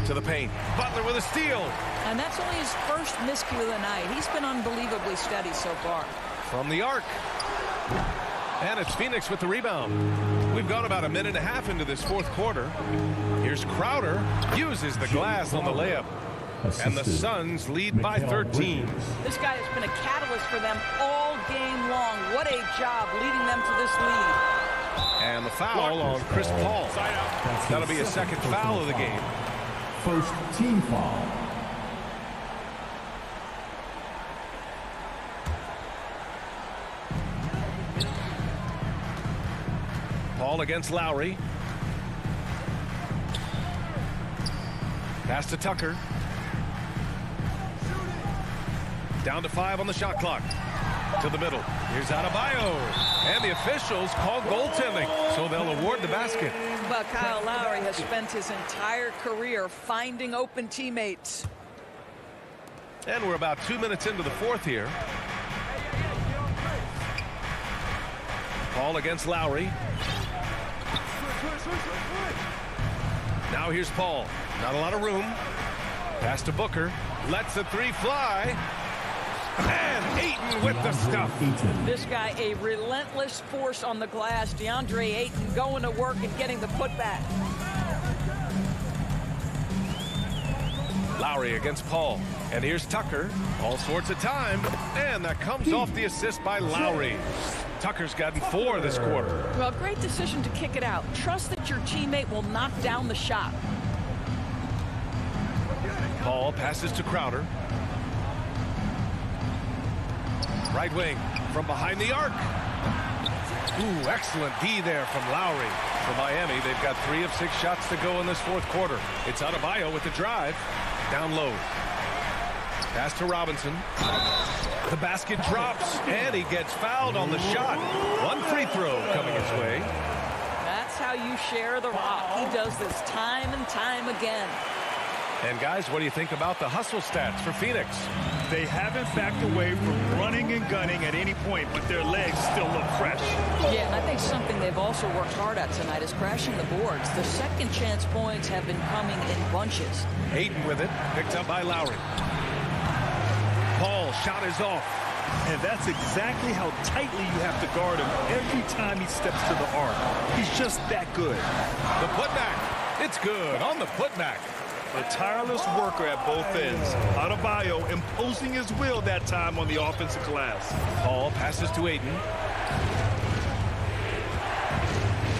[SPEAKER 1] To the paint. Butler with a steal.
[SPEAKER 12] And that's only his first miscue of the night. He's been unbelievably steady so far.
[SPEAKER 1] From the arc. And it's Phoenix with the rebound. We've gone about a minute and a half into this fourth quarter. Here's Crowder. Uses the glass on the layup. And the Suns lead by 13.
[SPEAKER 12] This guy has been a catalyst for them all game long. What a job leading them to this lead.
[SPEAKER 1] And the foul on Chris Paul. That'll be a second foul of the game.
[SPEAKER 6] First team foul.
[SPEAKER 1] Paul against Lowry. Pass to Tucker. Down to 5 on the shot clock. To the middle. Here's Adebayo. And the officials call goaltending, so they'll award the basket.
[SPEAKER 12] But Kyle Lowry has spent his entire career finding open teammates.
[SPEAKER 1] And we're about 2 minutes into the fourth here. Paul against Lowry. Now here's Paul. Not a lot of room. Pass to Booker. Lets the 3 fly. And Ayton with the stuff.
[SPEAKER 12] This guy, a relentless force on the glass. DeAndre Ayton going to work and getting the putback.
[SPEAKER 1] Lowry against Paul. And here's Tucker. All sorts of time. And that comes off the assist by Lowry. Tucker's gotten 4 this quarter.
[SPEAKER 12] Well, great decision to kick it out. Trust that your teammate will knock down the shot.
[SPEAKER 1] Paul passes to Crowder. Right wing from behind the arc. Ooh, excellent D there from Lowry. For Miami, they've got 3 of 6 shots to go in this fourth quarter. It's Adebayo with the drive. Down low. Pass to Robinson. The basket drops, and he gets fouled on the shot. 1 free throw coming his way.
[SPEAKER 12] That's how you share the rock. He does this time and time again.
[SPEAKER 1] And guys, what do you think about the hustle stats for Phoenix?
[SPEAKER 2] They haven't backed away from running and gunning at any point, but their legs still look fresh.
[SPEAKER 12] Yeah, and I think something they've also worked hard at tonight is crashing the boards. The second chance points have been coming in bunches.
[SPEAKER 1] Ayton with it, picked up by Lowry. Paul, shot is off.
[SPEAKER 2] And that's exactly how tightly you have to guard him every time he steps to the arc. He's just that good.
[SPEAKER 1] The putback, it's good on the putback.
[SPEAKER 2] A tireless worker at both ends. Adebayo imposing his will that time on the offensive glass.
[SPEAKER 1] Paul passes to Ayton.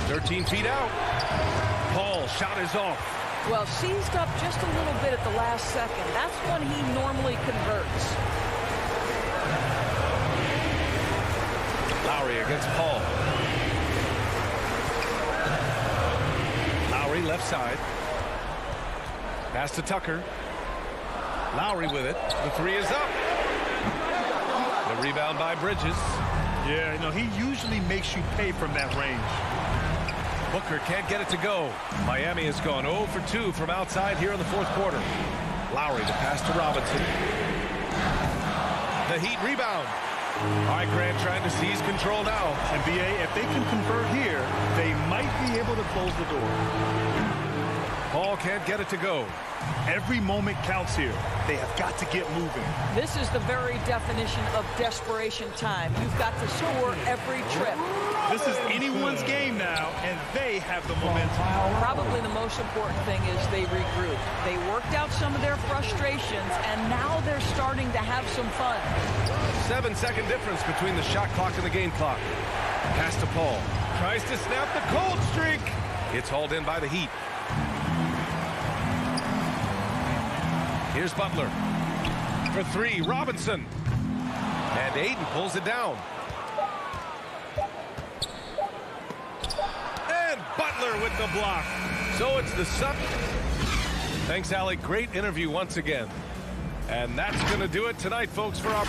[SPEAKER 1] 13 feet out. Paul, shot is off.
[SPEAKER 12] Well, seized up just a little bit at the last second. That's when he normally converts.
[SPEAKER 1] Lowry against Paul. Lowry left side. Pass to Tucker. Lowry with it. The 3 is up. The rebound by Bridges.
[SPEAKER 2] Yeah, you know, he usually makes you pay from that range.
[SPEAKER 1] Booker can't get it to go. Miami has gone 0 for 2 from outside here in the fourth quarter. Lowry, the pass to Robinson. The Heat rebound. All right, Grant trying to seize control now.
[SPEAKER 2] And BA, if they can convert here, they might be able to close the door.
[SPEAKER 1] Paul can't get it to go.
[SPEAKER 2] Every moment counts here. They have got to get moving.
[SPEAKER 12] This is the very definition of desperation time. You've got to score every trip.
[SPEAKER 2] This is anyone's game now, and they have the momentum.
[SPEAKER 12] Probably the most important thing is they regrouped. They worked out some of their frustrations, and now they're starting to have some fun.
[SPEAKER 1] 7-second difference between the shot clock and the game clock. Pass to Paul. Tries to snap the cold streak. It's hauled in by the Heat. Here's Butler. For three, Robinson. And Aiden pulls it down. And Butler with the block. So it's the Sun. Thanks, Allie. Great interview once again. And that's going to do it tonight, folks, for our...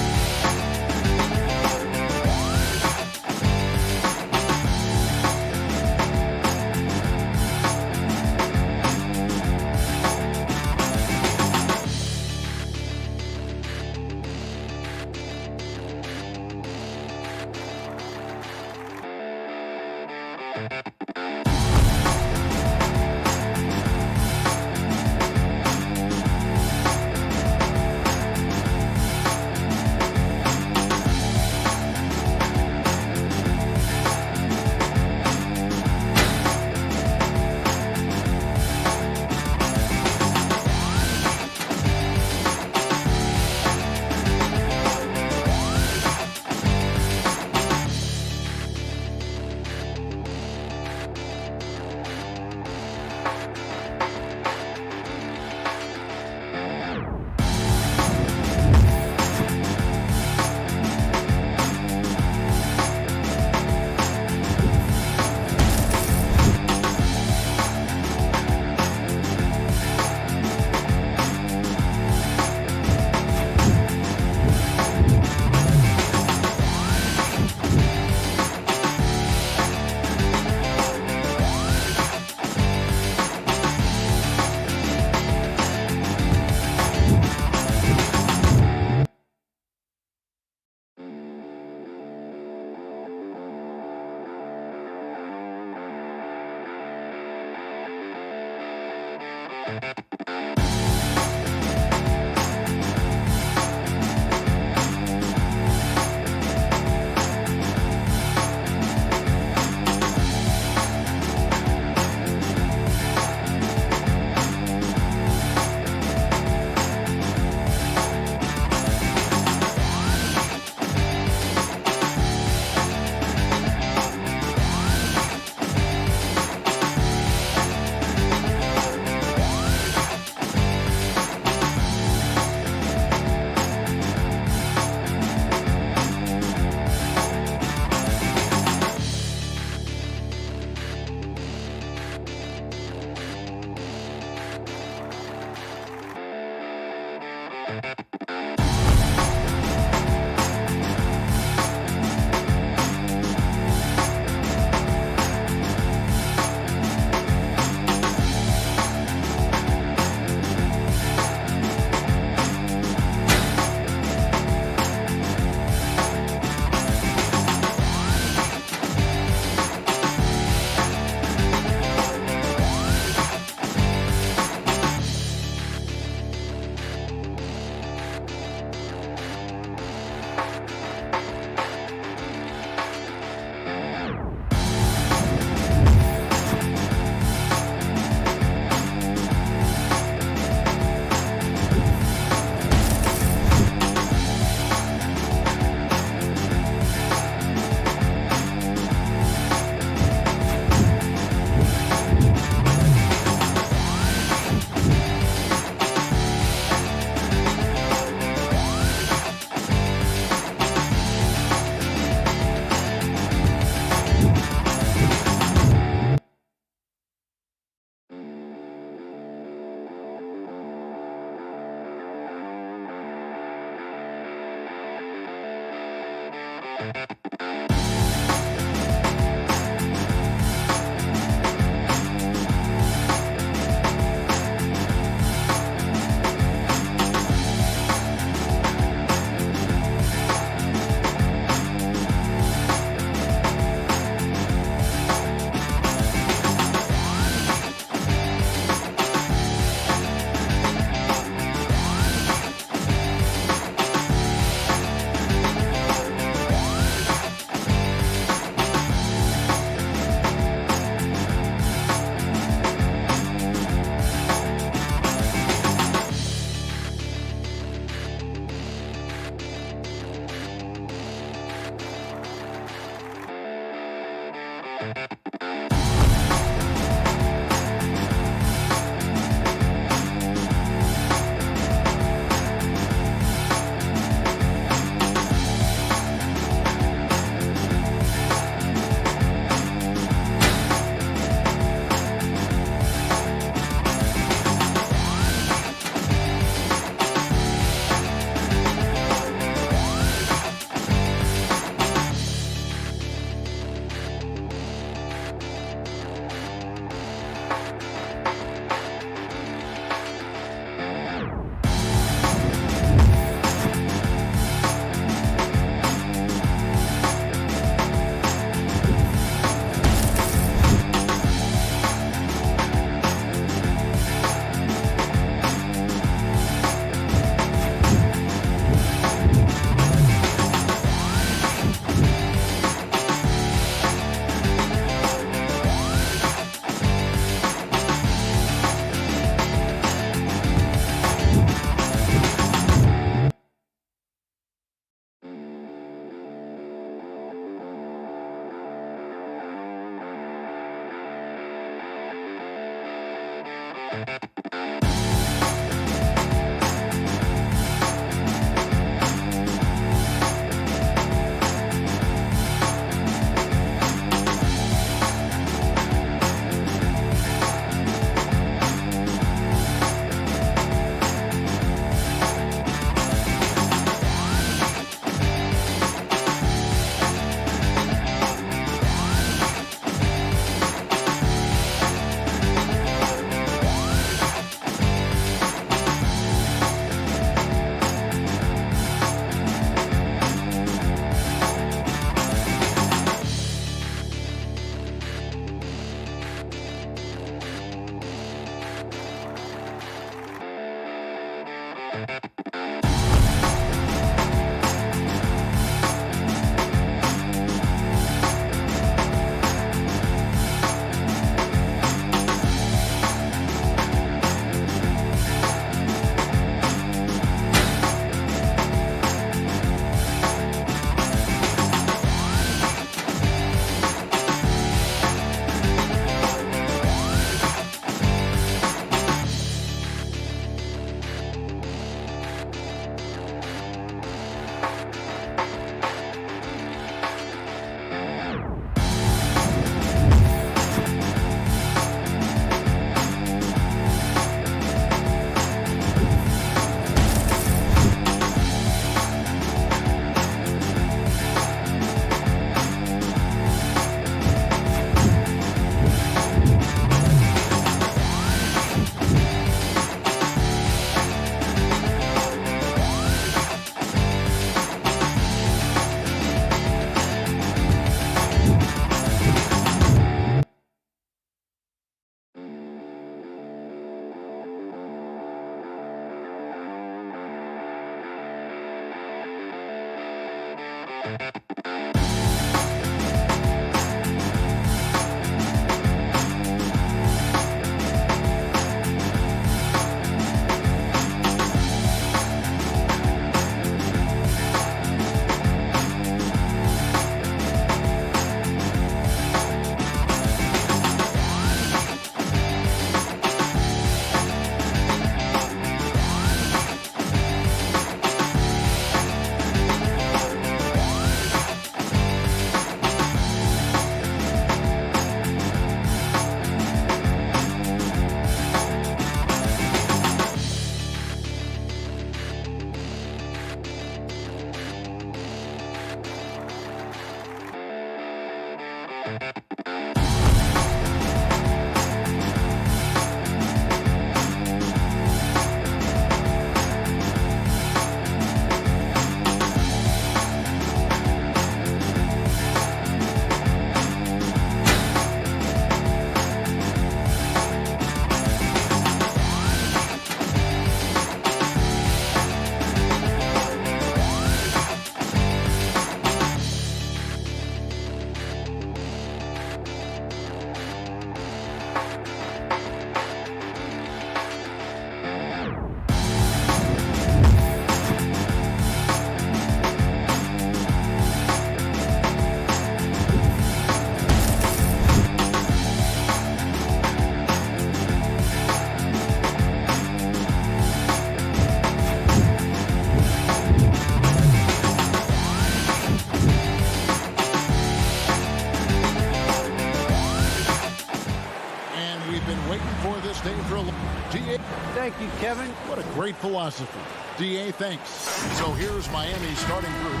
[SPEAKER 10] Thank you, Kevin.
[SPEAKER 7] What a great philosophy. D.A., thanks. So here's Miami's starting group.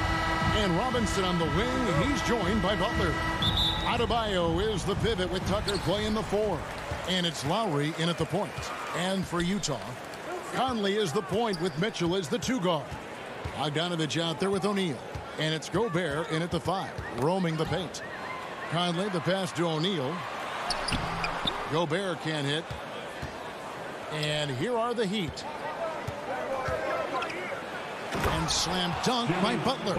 [SPEAKER 7] And Robinson on the wing. He's joined by Butler. Adebayo is the pivot with Tucker playing the 4. And it's Lowry in at the point. And for Utah, Conley is the point with Mitchell as the 2 guard. Bogdanovich out there with O'Neal. And it's Gobert in at the 5, roaming the paint. Conley, the pass to O'Neal. Gobert can't hit. And here are the Heat. And slam dunk by Butler.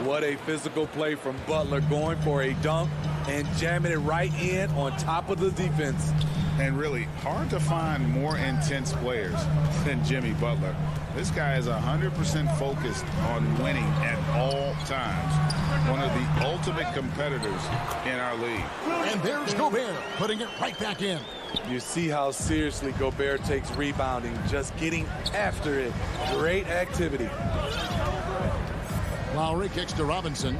[SPEAKER 3] What a physical play from Butler, going for a dunk and jamming it right in on top of the defense.
[SPEAKER 9] And really hard to find more intense players than Jimmy Butler. This guy is 100% focused on winning at all times. One of the ultimate competitors in our league.
[SPEAKER 7] And there's Gobert putting it right back in.
[SPEAKER 3] You see how seriously Gobert takes rebounding, just getting after it. Great activity.
[SPEAKER 7] Lowry kicks to Robinson.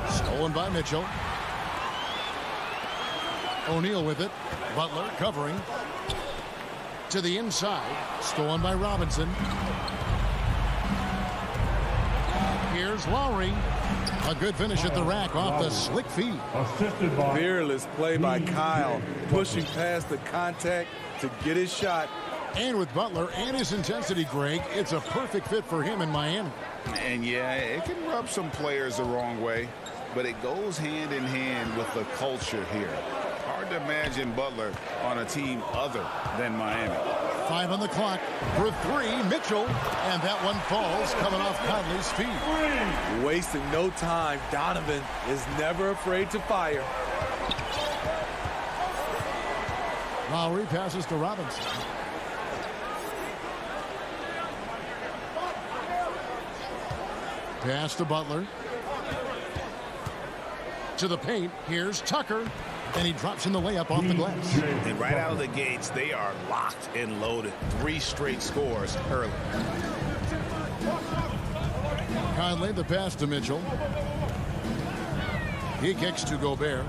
[SPEAKER 7] Stolen by Mitchell. O'Neal with it. Butler covering. To the inside. Stolen by Robinson. Here's Lowry. A good finish at the rack off the slick feed.
[SPEAKER 3] Fearless play by Kyle. Pushing past the contact to get his shot.
[SPEAKER 7] And with Butler and his intensity, Greg, it's a perfect fit for him in Miami.
[SPEAKER 9] And yeah, it can rub some players the wrong way, but it goes hand in hand with the culture here. Hard to imagine Butler on a team other than Miami.
[SPEAKER 7] 5 on the clock for 3, Mitchell. And that one falls coming off Conley's feet.
[SPEAKER 3] Wasting no time. Donovan is never afraid to fire.
[SPEAKER 7] Lowry passes to Robinson. Pass to Butler. To the paint. Here's Tucker. And he drops in the layup off the glass.
[SPEAKER 9] And right out of the gates, they are locked and loaded. 3 straight scores early.
[SPEAKER 7] Conley, the pass to Mitchell. He kicks to Gobert.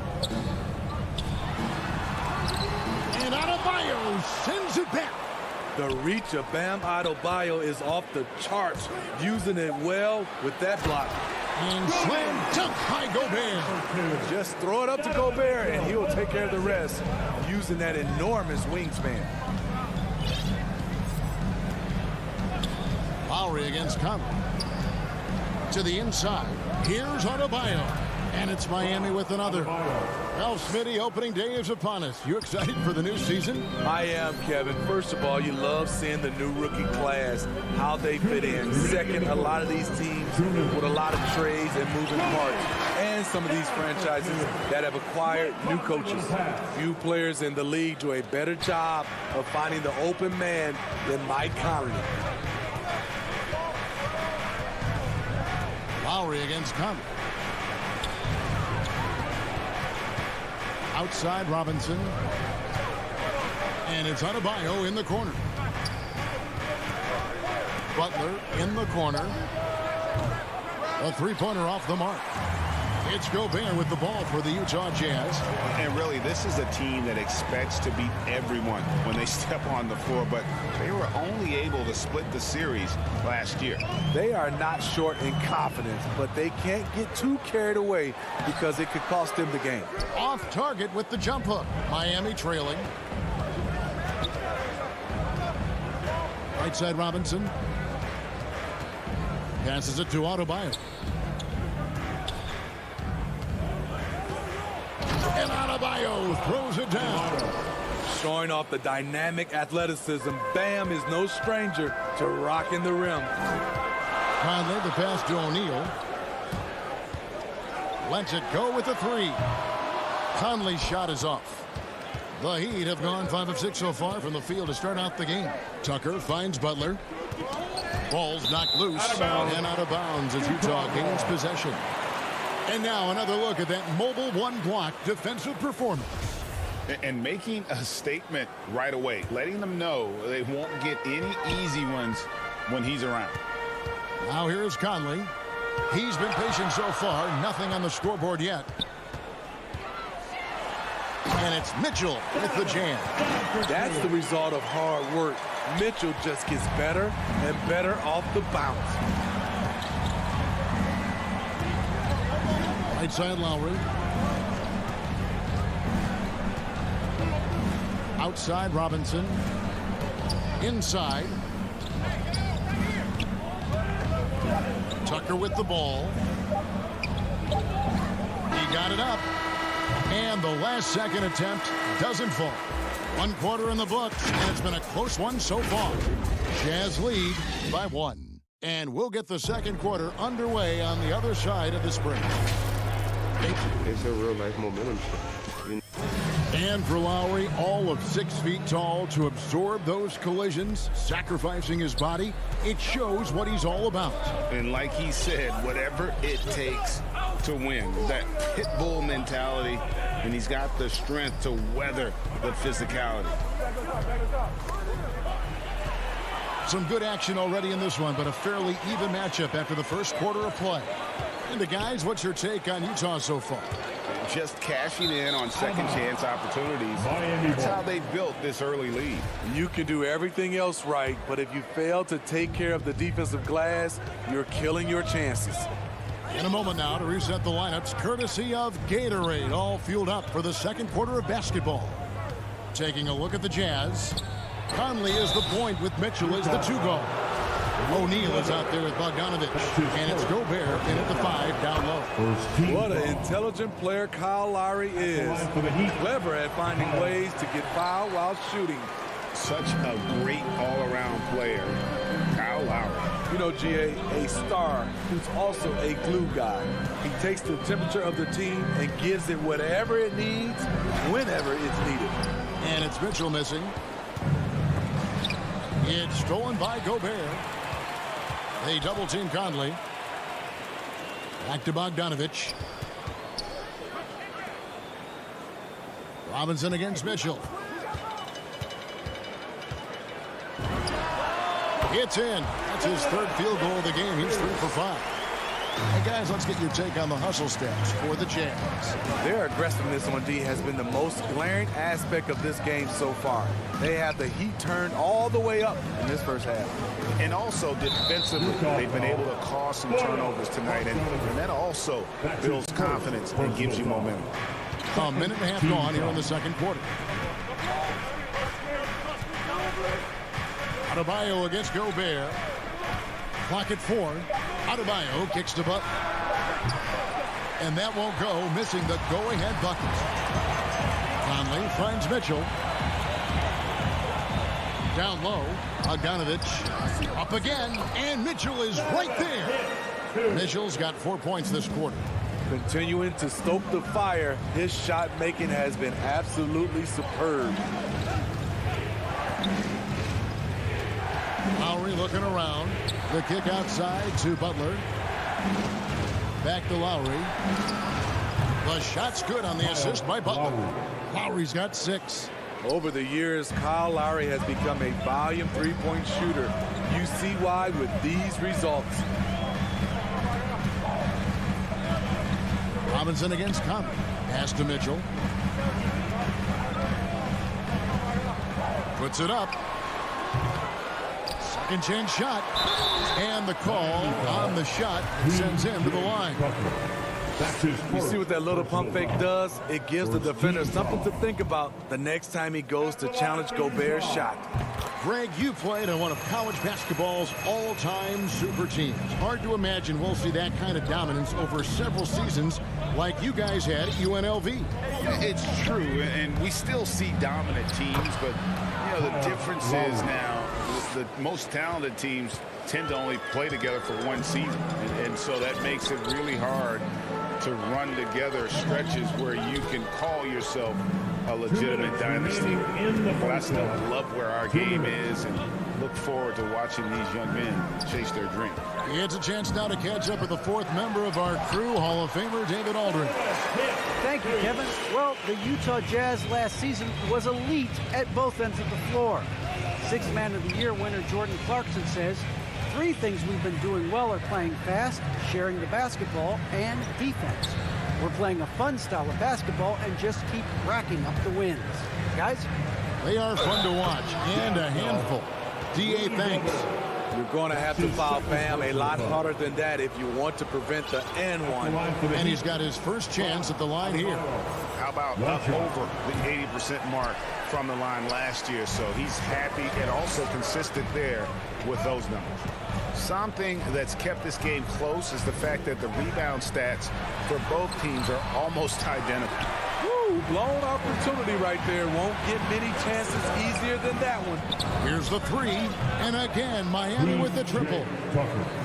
[SPEAKER 7] And Adebayo sends it back.
[SPEAKER 3] The reach of Bam Adebayo is off the charts. Using it well with that block.
[SPEAKER 7] And slam dunk by Gobert.
[SPEAKER 3] Just throw it up to Gobert and he'll take care of the rest using that enormous wingspan.
[SPEAKER 7] Lowry against Conley. To the inside. Here's Adebayo. And it's Miami with another. Well, Smitty, opening day is upon us. You excited for the new season?
[SPEAKER 3] I am, Kevin. First of all, you love seeing the new rookie class, how they fit in. Second, a lot of these teams with a lot of trades and moving parts. And some of these franchises that have acquired new coaches. Few players in the league do a better job of finding the open man than Mike Conley.
[SPEAKER 7] Lowry against Conley. Outside Robinson. And it's Adebayo in the corner. Butler in the corner. A 3-pointer off the mark. It's Gobert with the ball for the Utah Jazz.
[SPEAKER 9] And really, this is a team that expects to beat everyone when they step on the floor, but they were only able to split the series last year.
[SPEAKER 3] They are not short in confidence, but they can't get too carried away because it could cost them the game.
[SPEAKER 7] Off target with the jump hook. Miami trailing. Right side Robinson. Passes it to Adebayo. And Adebayo throws it down.
[SPEAKER 3] Showing off the dynamic athleticism, Bam is no stranger to rocking the rim.
[SPEAKER 7] Conley, the pass to O'Neal. Lets it go with the 3. Conley's shot is off. The Heat have gone 5 of 6 so far from the field to start out the game. Tucker finds Butler. Ball's knocked loose and out of bounds as Utah gains possession. And now another look at that mobile one-block defensive performance.
[SPEAKER 9] And making a statement right away, letting them know they won't get any easy ones when he's around.
[SPEAKER 7] Now here's Conley. He's been patient so far. Nothing on the scoreboard yet. And it's Mitchell with the jam.
[SPEAKER 3] That's the result of hard work. Mitchell just gets better and better off the bounce.
[SPEAKER 7] Right side Lowry. Outside Robinson. Inside. Tucker with the ball. He got it up. And the last second attempt doesn't fall. 1 quarter in the books, and it's been a close one so far. Jazz lead by 1. And we'll get the second quarter underway on the other side of this break.
[SPEAKER 14] It's a real life momentum shift.
[SPEAKER 7] And for Lowry, all of 6 feet tall, to absorb those collisions, sacrificing his body, it shows what he's all about.
[SPEAKER 9] And like he said, whatever it takes to win, that pit bull mentality, and he's got the strength to weather the physicality.
[SPEAKER 7] Some good action already in this one, but a fairly even matchup after the first quarter of play. And the guys, what's your take on Utah so far?
[SPEAKER 9] Just cashing in on second chance opportunities. That's how they built this early lead.
[SPEAKER 3] You can do everything else right, but if you fail to take care of the defensive glass, you're killing your chances.
[SPEAKER 7] In a moment now to reset the lineups, courtesy of Gatorade, all fueled up for the second quarter of basketball. Taking a look at the Jazz. Conley is the point with Mitchell as the 2-goal. O'Neal is out there with Bogdanovich, and it's Gobert in at the 5 down low.
[SPEAKER 3] What an intelligent player Kyle Lowry is. Clever at finding ways to get fouled while shooting.
[SPEAKER 9] Such a great all-around player, Kyle Lowry.
[SPEAKER 3] You know, GA, a star who's also a glue guy. He takes the temperature of the team and gives it whatever it needs, whenever it's needed.
[SPEAKER 7] And it's Mitchell missing. It's stolen by Gobert. They double-team Conley. Back to Bogdanovich. Robinson against Mitchell. It's in. That's his 3rd field goal of the game. He's 3 for 5. Hey, guys, let's get your take on the hustle stats for the Jazz.
[SPEAKER 3] Their aggressiveness on D has been the most glaring aspect of this game so far. They have the heat turned all the way up in this first half.
[SPEAKER 9] And also defensively, they've been able to cause some turnovers tonight, and that also builds confidence and gives you momentum.
[SPEAKER 7] A minute and a half gone here in the second quarter. Adebayo against Gobert. Clock at 4. Adebayo kicks to Butler. And that won't go, missing the go-ahead bucket. Conley finds Mitchell. Down low, Bogdanovich up again, and Mitchell is right there. Mitchell's got 4 points this quarter.
[SPEAKER 3] Continuing to stoke the fire, his shot making has been absolutely superb.
[SPEAKER 7] Lowry looking around. The kick outside to Butler. Back to Lowry. The shot's good on the assist by Butler. Lowry's got 6.
[SPEAKER 3] Over the years, Kyle Lowry has become a volume 3-point shooter. You see why with these results.
[SPEAKER 7] Robinson against Conley. Pass to Mitchell. Puts it up. Second chance shot. And the call on the shot sends him to the line.
[SPEAKER 3] You see what that little pump fake does? It gives the defender something to think about the next time he goes to challenge Gobert's shot.
[SPEAKER 7] Greg, you played on one of college basketball's all-time super teams. Hard to imagine we'll see that kind of dominance over several seasons like you guys had at UNLV.
[SPEAKER 9] It's true, and we still see dominant teams, but you know the difference is now the most talented teams tend to only play together for one season, and so that makes it really hard to run together stretches where you can call yourself a legitimate dynasty. But I still love where our game is and look forward to watching these young men chase their dream.
[SPEAKER 7] It's a chance now to catch up with the 4th member of our crew, Hall of Famer David Aldridge.
[SPEAKER 10] Thank you, Kevin. Well, the Utah Jazz last season was elite at both ends of the floor. 6th Man of the Year winner Jordan Clarkson says three things we've been doing well are playing fast, sharing the basketball, and defense. We're playing a fun style of basketball and just keep racking up the wins. Guys?
[SPEAKER 7] They are fun to watch and a handful. D.A. thanks.
[SPEAKER 3] You're going to have to foul Bam a lot harder than that if you want to prevent the and one.
[SPEAKER 7] And he's got his first chance at the line here.
[SPEAKER 9] How about up over the 80% mark from the line last year? So he's happy and also consistent there with those numbers. Something that's kept this game close is the fact that the rebound stats for both teams are almost identical.
[SPEAKER 3] Woo, blown opportunity right there. Won't get many chances easier than that one.
[SPEAKER 7] Here's the three, and again, Miami with the triple.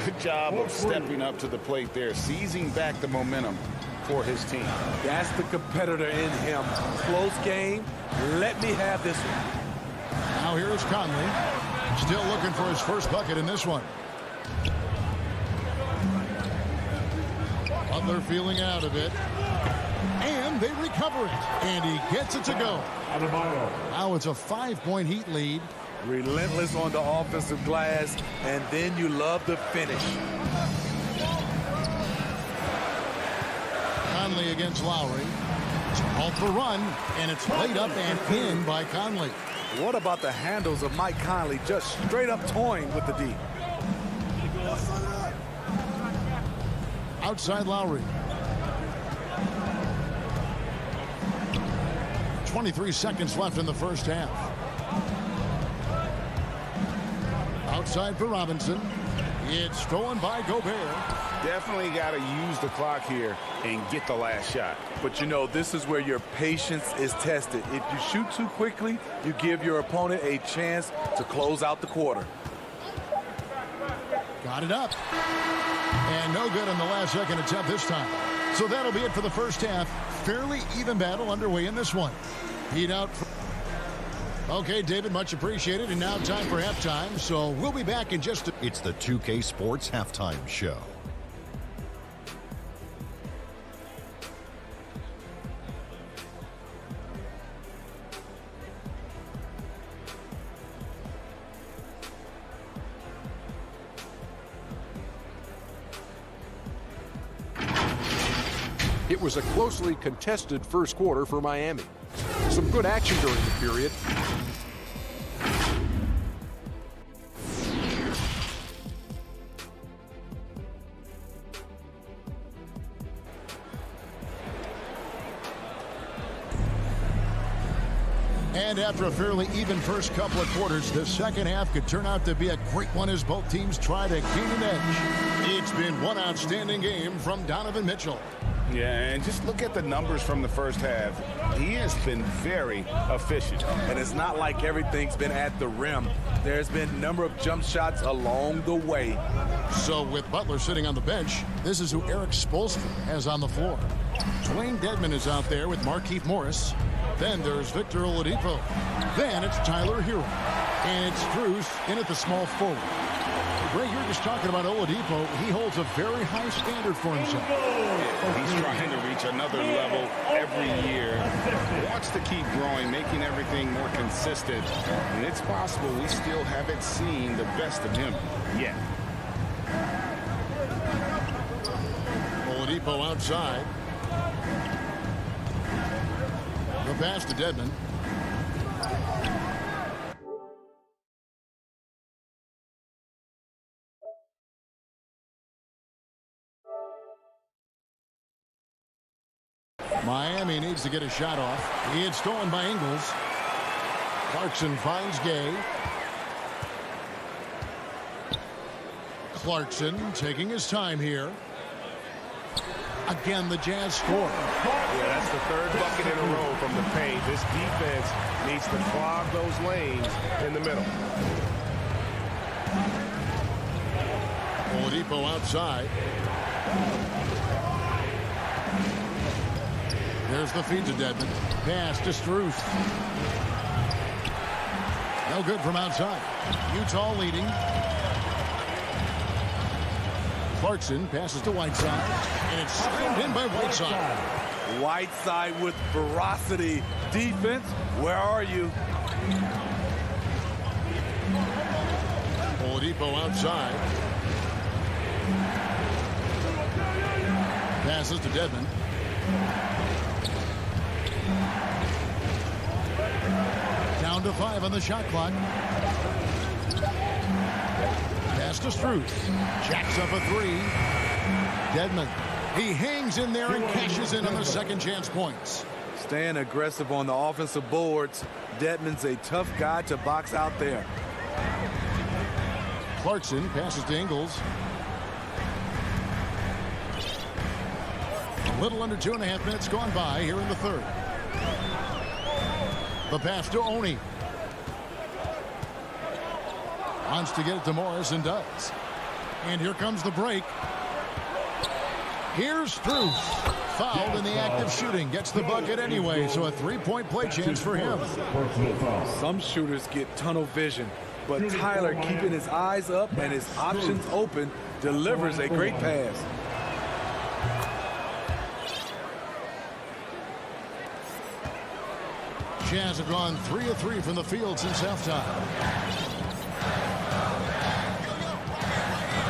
[SPEAKER 9] Good job of stepping up to the plate there, seizing back the momentum for his team.
[SPEAKER 3] That's the competitor in him. Close game. Let me have this one.
[SPEAKER 7] Now here's Conley. Still looking for his first bucket in this one. Butler feeling out of it. And they recover it. And he gets it to go. Now it's a 5-point Heat lead.
[SPEAKER 3] Relentless on the offensive glass, and then you love the finish.
[SPEAKER 7] Conley against Lowry. It's called for run, and it's laid up and in by Conley.
[SPEAKER 3] What about the handles of Mike Conley just straight up toying with the D?
[SPEAKER 7] Outside Lowry. 23 seconds left in the first half. Outside for Robinson. It's stolen by Gobert.
[SPEAKER 9] Definitely got to use the clock here and get the last shot.
[SPEAKER 3] But you know, this is where your patience is tested. If you shoot too quickly, you give your opponent a chance to close out the quarter.
[SPEAKER 7] Got it up. And no good on the last second attempt this time. So that'll be it for the first half. Fairly even battle underway in this one. Heat out. Okay, David, much appreciated. And now time for halftime. So we'll be back in just a...
[SPEAKER 4] It's the 2K Sports Halftime Show.
[SPEAKER 11] It was a closely contested first quarter for Miami. Some good action during the period.
[SPEAKER 7] And after a fairly even first couple of quarters, the second half could turn out to be a great one as both teams try to gain an edge. It's been one outstanding game from Donovan Mitchell.
[SPEAKER 9] Yeah, and just look at the numbers from the first half. He has been very efficient.
[SPEAKER 3] And it's not like everything's been at the rim. There's been a number of jump shots along the way.
[SPEAKER 7] So with Butler sitting on the bench, this is who Eric Spoelstra has on the floor. Dwayne Dedmon is out there with Markieff Morris. Then there's Victor Oladipo. Then it's Tyler Hero. And it's Strus in at the small forward. Ray, you're just talking about Oladipo. He holds a very high standard for himself.
[SPEAKER 9] He's trying to reach another level every year. Wants to keep growing, making everything more consistent. And it's possible we still haven't seen the best of him yet.
[SPEAKER 7] Oladipo outside. The pass to Dedmon. Miami needs to get a shot off. It's stolen by Ingles. Clarkson finds Gay. Clarkson taking his time here. Again, the Jazz score.
[SPEAKER 5] Yeah, that's the third bucket in a row from the paint. This defense needs to clog those lanes in the middle.
[SPEAKER 7] Oladipo outside. There's the feed to Dedmon. Pass to Strus. No good from outside. Utah leading. Clarkson passes to Whiteside. And it's slammed in by Whiteside.
[SPEAKER 3] Whiteside with ferocity. Defense, where are you?
[SPEAKER 7] Oladipo outside. Passes to Dedmon. Down to 5 on the shot clock. Pass to Strus. Jacks up a 3. Dedmon. He hangs in there and cashes in on the second chance points.
[SPEAKER 3] Staying aggressive on the offensive boards. Dedmon's a tough guy to box out there.
[SPEAKER 7] Clarkson passes to Ingles. A little under 2.5 minutes gone by here in the third. The pass to Oni. Wants to get it to Morris and does. And here comes the break. Here's Strus. Fouled in the act of shooting. Gets the bucket anyway, so a 3-point play chance for him.
[SPEAKER 3] Some shooters get tunnel vision, but Tyler, keeping his eyes up and his options open, delivers a great pass.
[SPEAKER 7] Jazz have gone 3 of 3 from the field since halftime.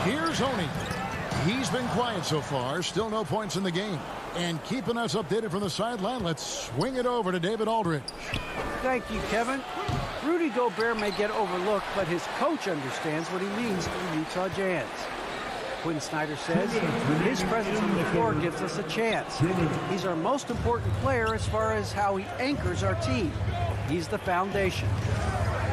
[SPEAKER 7] Here's Oni. He's been quiet so far. Still no points in the game. And keeping us updated from the sideline, let's swing it over to David Aldridge.
[SPEAKER 10] Thank you, Kevin. Rudy Gobert may get overlooked, but his coach understands what he means to the Utah Jazz. Quinn Snyder says his presence on the floor gives us a chance. He's our most important player as far as how he anchors our team. He's the foundation.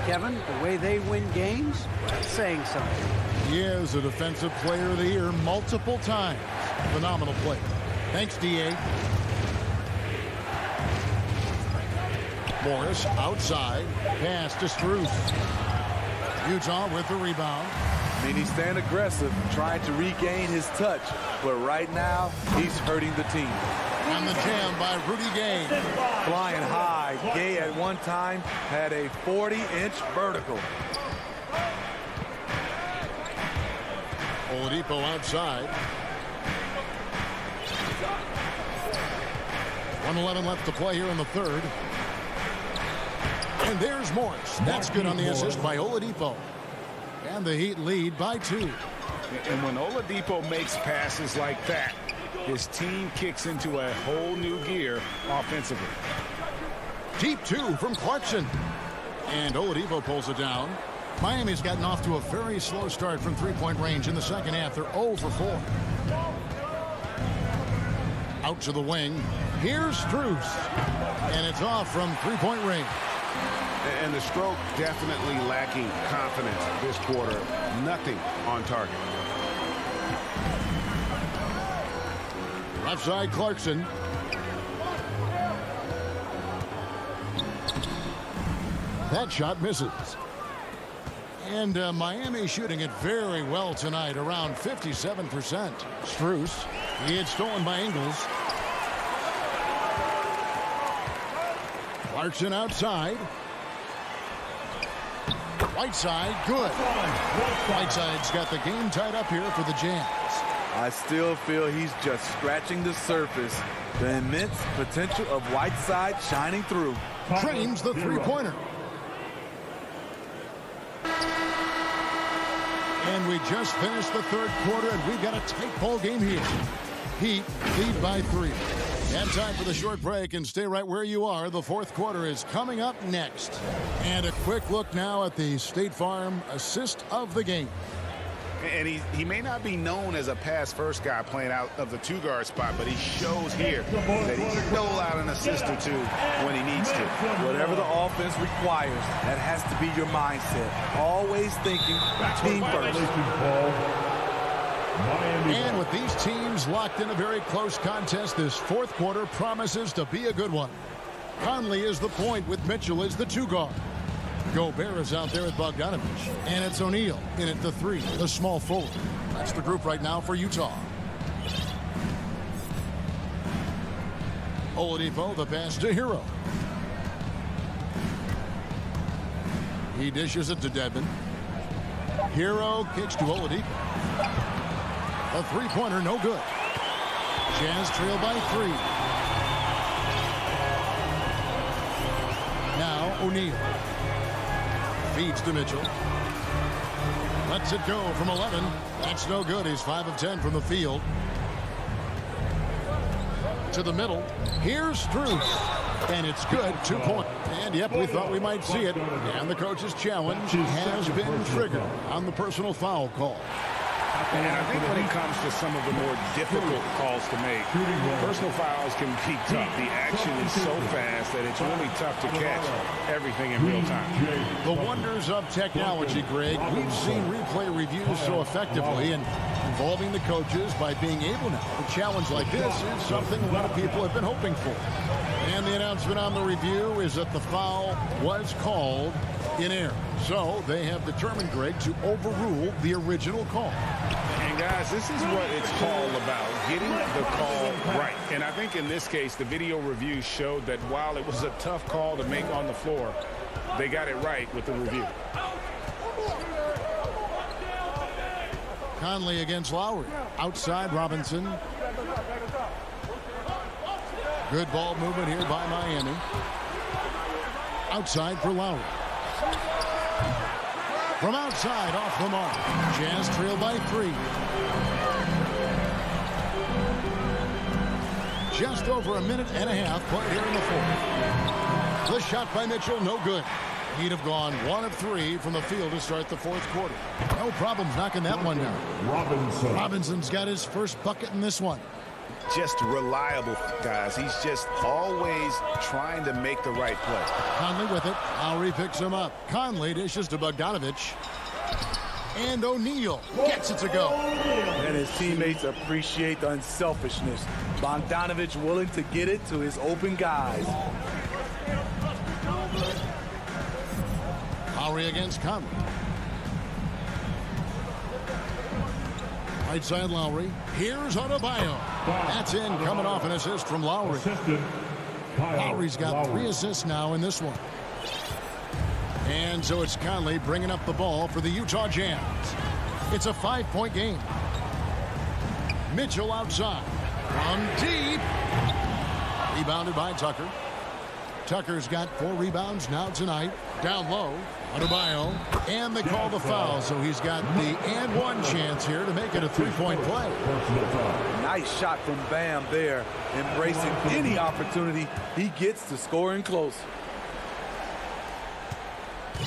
[SPEAKER 10] Kevin, the way they win games, that's saying something.
[SPEAKER 7] He is a Defensive Player of the Year multiple times. Phenomenal play. Thanks, D.A. Morris outside. Pass to Strus. Utah with the rebound.
[SPEAKER 3] I mean, he's staying aggressive, trying to regain his touch. But right now, he's hurting the team.
[SPEAKER 7] And the jam by Rudy Gay.
[SPEAKER 3] Flying high. Gay at one time had a 40-inch vertical.
[SPEAKER 7] Oladipo outside. 1:11 left to play here in the third. And there's Morris. That's good on the assist by Oladipo. And the Heat lead by 2.
[SPEAKER 5] And when Oladipo makes passes like that, his team kicks into a whole new gear offensively.
[SPEAKER 7] Deep 2 from Clarkson. And Oladipo pulls it down. Miami's gotten off to a very slow start from three-point range in the second half. They're 0 for 4. Out to the wing. Here's Strus. And it's off from three-point range.
[SPEAKER 5] And the stroke definitely lacking confidence this quarter. Nothing on target.
[SPEAKER 7] Left side, Clarkson. That shot misses. And Miami shooting it very well tonight, around 57%. Strus. He had stolen by Ingles. Clarkson outside. Whiteside, good. Whiteside's got the game tied up here for the Jazz.
[SPEAKER 3] I still feel he's just scratching the surface. The immense potential of Whiteside shining through.
[SPEAKER 7] Drains the three-pointer. And we just finished the third quarter, and we've got a tight ball game here. Heat lead by 3. And time for the short break, and stay right where you are. The fourth quarter is coming up next. And a quick look now at the State Farm assist of the game.
[SPEAKER 5] And he may not be known as a pass-first guy playing out of the two-guard spot, but he shows here that he can dole out an assist or two when he needs to.
[SPEAKER 3] Whatever the offense requires, that has to be your mindset. Always thinking team first.
[SPEAKER 7] And with these teams locked in a very close contest, this fourth quarter promises to be a good one. Conley is the point with Mitchell as the two-guard. Gobert is out there with Bogdanovich. And it's O'Neal in at the 3, the small forward. That's the group right now for Utah. Oladipo, the pass to Hero. He dishes it to Dedmon. Hero kicks to Oladipo. A three-pointer, no good. Jazz trail by 3. Now O'Neal. Feeds to Mitchell. Lets it go from 11. That's no good. He's 5 of 10 from the field. To the middle. Here's Strus. And it's good. 2 points. And yep, we thought we might see it. And the coach's challenge has been triggered on the personal foul call.
[SPEAKER 5] And I think when it comes to some of the more difficult calls to make, personal fouls can be tough. The action is so fast that it's really tough to catch everything in real time.
[SPEAKER 7] The wonders of technology, Greg. We've seen replay reviews so effectively, and involving the coaches by being able now to challenge like this is something a lot of people have been hoping for. And the announcement on the review is that the foul was called in error. So they have determined, Greg, to overrule the original call.
[SPEAKER 5] And guys, this is what it's all about, getting the call right. And I think in this case, the video review showed that while it was a tough call to make on the floor, they got it right with the review.
[SPEAKER 7] Conley against Lowry. Outside Robinson. Good ball movement here by Miami. Outside for Lowry. From outside, off the mark. Jazz trail by 3. Just over a minute and a half played here in the fourth. The shot by Mitchell, no good. He'd have gone 1 of 3 from the field to start the fourth quarter. No problems knocking that one down. Robinson's got his first bucket in this one.
[SPEAKER 5] Just reliable, guys. He's just always trying to make the right play.
[SPEAKER 7] Conley with it. Lowry picks him up. Conley dishes to Bogdanovich. And O'Neal gets it to go.
[SPEAKER 3] And his teammates appreciate the unselfishness. Bogdanovich willing to get it to his open guys.
[SPEAKER 7] Lowry against Conley. Right side Lowry. Here's Adebayo. That's in, coming off an assist from Lowry. Lowry's got 3 assists now in this one. And so it's Conley bringing up the ball for the Utah Jazz. It's a 5-point game. Mitchell outside. From deep. Rebounded by Tucker. Tucker's got 4 rebounds now tonight. Down low. Adebayo. And they call the foul, so he's got the and one chance here to make it a 3-point play.
[SPEAKER 3] Nice shot from Bam there, embracing any opportunity he gets to scoring close.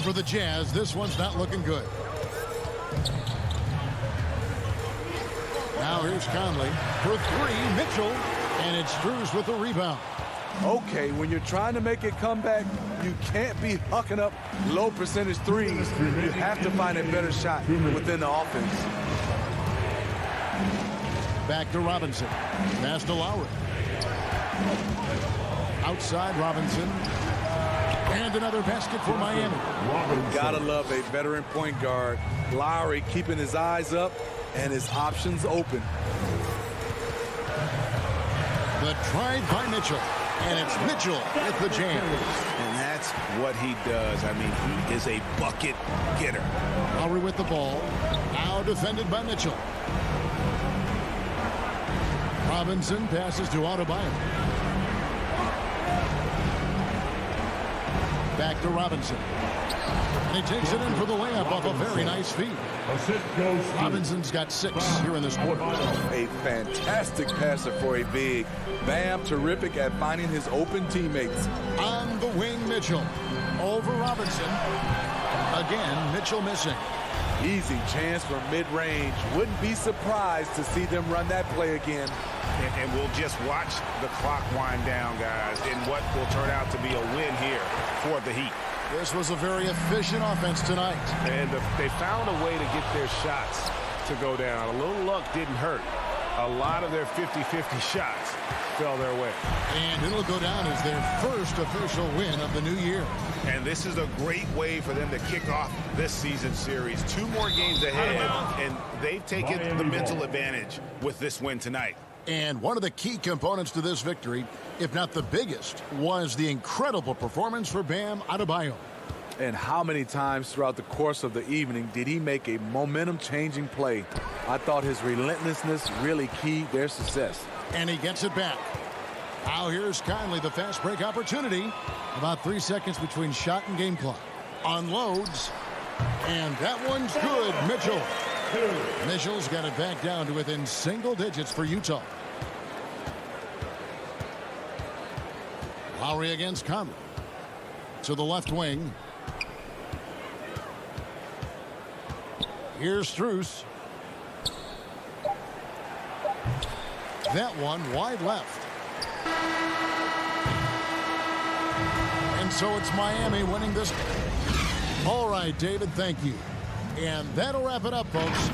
[SPEAKER 7] For the Jazz, this one's not looking good. Now here's Conley for 3. Mitchell, and it's Strus with the rebound.
[SPEAKER 3] Okay, when you're trying to make a comeback, you can't be hucking up low percentage threes. You have to find a better shot within the offense.
[SPEAKER 7] Back to Robinson. Pass to Lowry. Outside Robinson. And another basket for Miami.
[SPEAKER 3] Gotta love a veteran point guard. Lowry keeping his eyes up and his options open.
[SPEAKER 7] The drive by Mitchell. And it's Mitchell with the jam.
[SPEAKER 5] And that's what he does. I mean, he is a bucket getter.
[SPEAKER 7] Lowry with the ball. Now defended by Mitchell. Robinson passes to Adebayo. Back to Robinson. And he takes it in for the layup off a very nice feed. Robinson's got 6 here in this quarter.
[SPEAKER 3] A fantastic passer for a big. Bam, terrific at finding his open teammates.
[SPEAKER 7] On the wing, Mitchell. Over Robinson. Again, Mitchell missing.
[SPEAKER 3] Easy chance for mid-range. Wouldn't be surprised to see them run that play again.
[SPEAKER 5] And we'll just watch the clock wind down, guys, in what will turn out to be a win here for the Heat.
[SPEAKER 7] This was a very efficient offense tonight.
[SPEAKER 5] And they found a way to get their shots to go down. A little luck didn't hurt. A lot of their 50-50 shots fell their way.
[SPEAKER 7] And it'll go down as their first official win of the new year.
[SPEAKER 5] And this is a great way for them to kick off this season series. 2 more games ahead, and they've taken the mental advantage with this win tonight.
[SPEAKER 7] And one of the key components to this victory, if not the biggest, was the incredible performance for Bam Adebayo.
[SPEAKER 3] And how many times throughout the course of the evening did he make a momentum-changing play? I thought his relentlessness really keyed their success.
[SPEAKER 7] And he gets it back. Now here's Conley, the fast break opportunity. About 3 seconds between shot and game clock. Unloads. And that one's good, Mitchell. Mitchell's got it back down to within single digits for Utah. Lowry against Conley. To the left wing. Here's Strus. That one wide left. And so it's Miami winning this. All right, David, thank you. And that'll wrap it up, folks.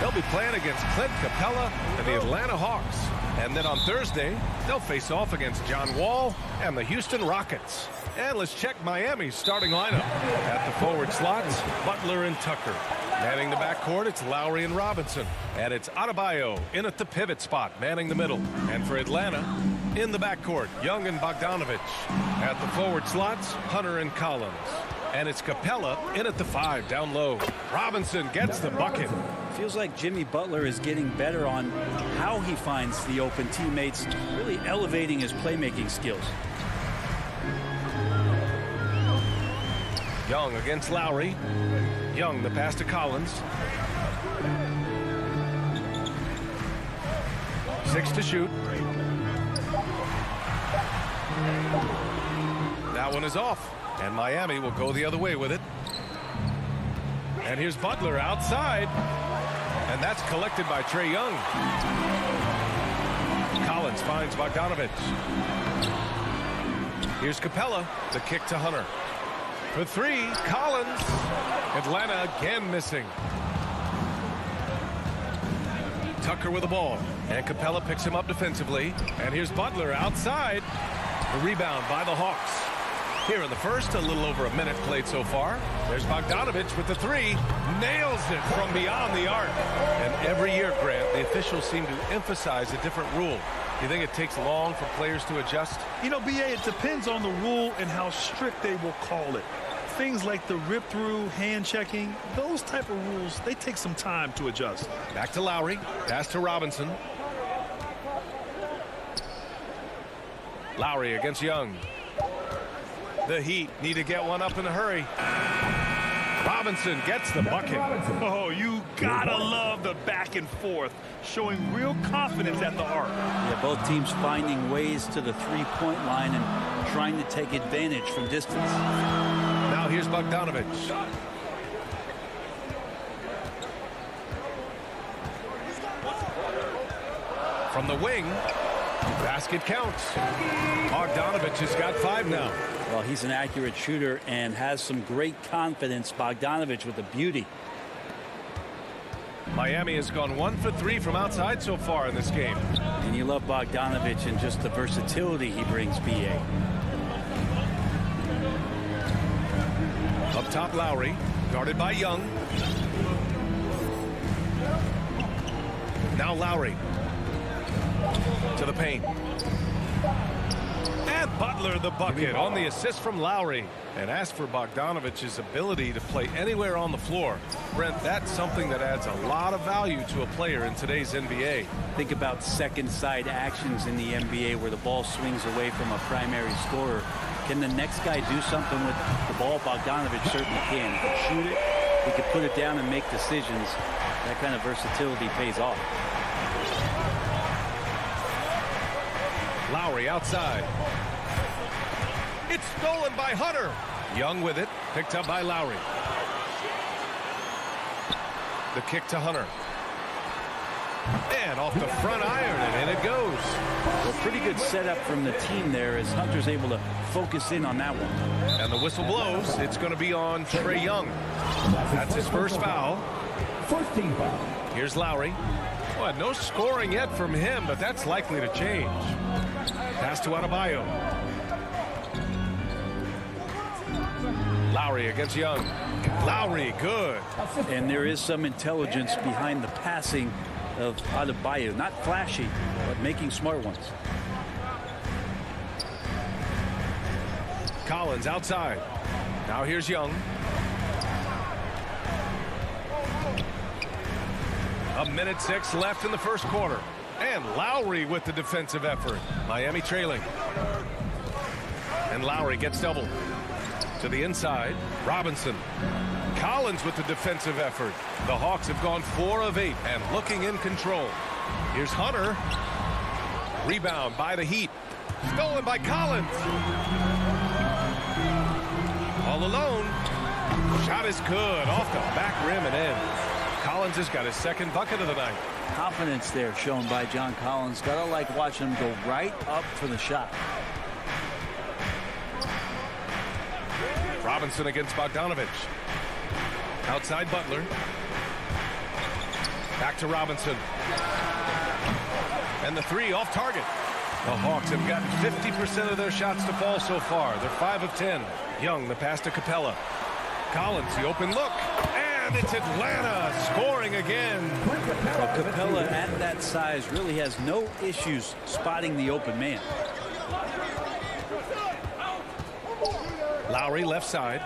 [SPEAKER 1] They'll be playing against Clint Capella and the Atlanta Hawks. And then on Thursday, they'll face off against John Wall and the Houston Rockets. And let's check Miami's starting lineup. At the forward slots, Butler and Tucker. Manning the backcourt, it's Lowry and Robinson. And it's Adebayo in at the pivot spot, manning the middle. And for Atlanta, in the backcourt, Young and Bogdanovich. At the forward slots, Hunter and Collins. And it's Capella in at the 5 down low. Robinson gets the bucket.
[SPEAKER 8] Feels like Jimmy Butler is getting better on how he finds the open teammates, really elevating his playmaking skills.
[SPEAKER 1] Young against Lowry. Young, the pass to Collins. 6 to shoot. That one is off. And Miami will go the other way with it. And here's Butler outside. And that's collected by Trae Young. Collins finds Bogdanovich. Here's Capella, the kick to Hunter. For three, Collins. Atlanta again missing. Tucker with the ball, and Capella picks him up defensively. And here's Butler outside. The rebound by the Hawks. Here in the first, a little over a minute played so far. There's Bogdanovich with the three. Nails it from beyond the arc. And every year, Grant, the officials seem to emphasize a different rule. Do you think it takes long for players to adjust?
[SPEAKER 2] You know, BA, it depends on the rule and how strict they will call it. Things like the rip-through, hand-checking, those type of rules, they take some time to adjust.
[SPEAKER 1] Back to Lowry. Pass to Robinson. Lowry against Young. The Heat need to get one up in a hurry. Robinson gets the bucket.
[SPEAKER 2] Oh, you gotta love the back and forth, showing real confidence at the arc.
[SPEAKER 8] Yeah, both teams finding ways to the three-point line and trying to take advantage from distance.
[SPEAKER 1] Now here's Bogdanovich. From the wing, basket counts. Bogdanovich has got 5 now.
[SPEAKER 8] Well, he's an accurate shooter and has some great confidence. Bogdanovich with the beauty.
[SPEAKER 1] Miami has gone 1 for 3 from outside so far in this game.
[SPEAKER 8] And you love Bogdanovich and just the versatility he brings, BA.
[SPEAKER 1] Up top, Lowry, guarded by Young. Now Lowry. To the paint. And Butler the bucket on the assist from Lowry. And as for Bogdanovich's ability to play anywhere on the floor, Brent, that's something that adds a lot of value to a player in today's NBA.
[SPEAKER 8] Think about second side actions in the NBA where the ball swings away from a primary scorer. Can the next guy do something with the ball? Bogdanovich certainly can. He can shoot it, he can put it down and make decisions. That kind of versatility pays off.
[SPEAKER 1] Lowry outside. It's stolen by Hunter. Young with it, picked up by Lowry. The kick to Hunter. And off the front iron, and in it goes.
[SPEAKER 8] Well, pretty good setup from the team there as Hunter's able to focus in on that one.
[SPEAKER 1] And the whistle blows. It's going to be on Trae Young. That's his first foul.
[SPEAKER 6] First team foul.
[SPEAKER 1] Here's Lowry. Well, no scoring yet from him, but that's likely to change. Pass to Adebayo. Lowry against Young. Lowry, good.
[SPEAKER 8] And there is some intelligence behind the passing of Adebayo. Not flashy, but making smart ones.
[SPEAKER 1] Collins outside. Now here's Young. A minute 6 left in the first quarter. And Lowry with the defensive effort. Miami trailing. And Lowry gets doubled. To the inside, Robinson. Collins with the defensive effort. The Hawks have gone 4 of 8 and looking in control. Here's Hunter. Rebound by the Heat. Stolen by Collins. All alone. Shot is good. Off the back rim and in. Collins has got his second bucket of the night.
[SPEAKER 8] Confidence there shown by John Collins. Gotta like watching him go right up for the shot.
[SPEAKER 1] Robinson against Bogdanovich. Outside Butler. Back to Robinson. And the 3 off target. The Hawks have gotten 50% of their shots to fall so far. They're 5 of 10. Young, the pass to Capella. Collins, the open look. And it's Atlanta scoring again.
[SPEAKER 8] Well, Capella at that size really has no issues spotting the open man.
[SPEAKER 1] Lowry left side.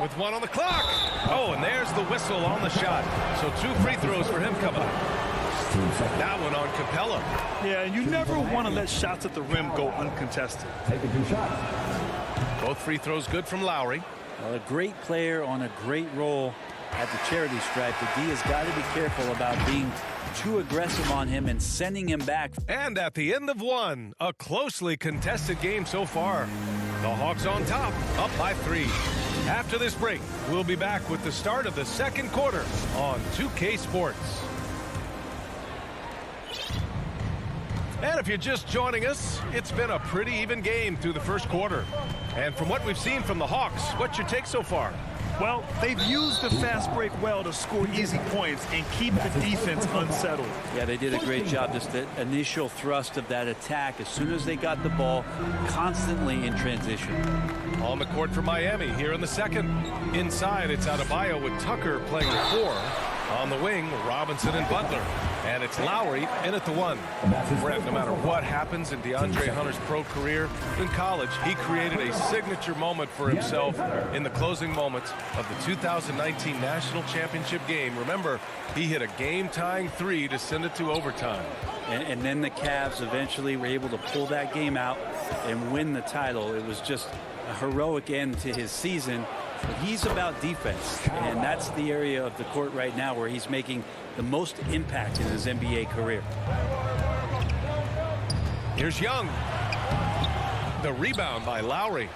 [SPEAKER 1] With 1 on the clock. Oh, and there's the whistle on the shot. So 2 free throws for him coming up. That one on Capella.
[SPEAKER 2] Yeah, and you never want to let shots at the rim go uncontested.
[SPEAKER 6] Taking 2 shots.
[SPEAKER 1] Both free throws good from Lowry.
[SPEAKER 8] Well, a great player on a great role at the charity stripe. The D has got to be careful about being too aggressive on him and sending him back.
[SPEAKER 1] And at the end of 1, a closely contested game so far. The Hawks on top, up by 3. After this break, we'll be back with the start of the second quarter on 2K Sports. And if you're just joining us, it's been a pretty even game through the first quarter. And from what we've seen from the Hawks, what's your take so far?
[SPEAKER 2] Well, they've used the fast break well to score easy points and keep the defense unsettled.
[SPEAKER 8] Yeah, they did a great job. Just the initial thrust of that attack, as soon as they got the ball, constantly in transition.
[SPEAKER 1] On the court for Miami here in the second. Inside, it's Adebayo with Tucker playing the 4. On the wing, Robinson and Butler. And it's Lowry in at the 1. Brett, no matter what happens in DeAndre Hunter's pro career, in college, he created a signature moment for himself in the closing moments of the 2019 National Championship game. Remember, he hit a game-tying 3 to send it to overtime.
[SPEAKER 8] And then the Cavs eventually were able to pull that game out and win the title. It was just a heroic end to his season. He's about defense, and that's the area of the court right now where he's making the most impact in his NBA career.
[SPEAKER 1] Here's Young. The rebound by Lowry.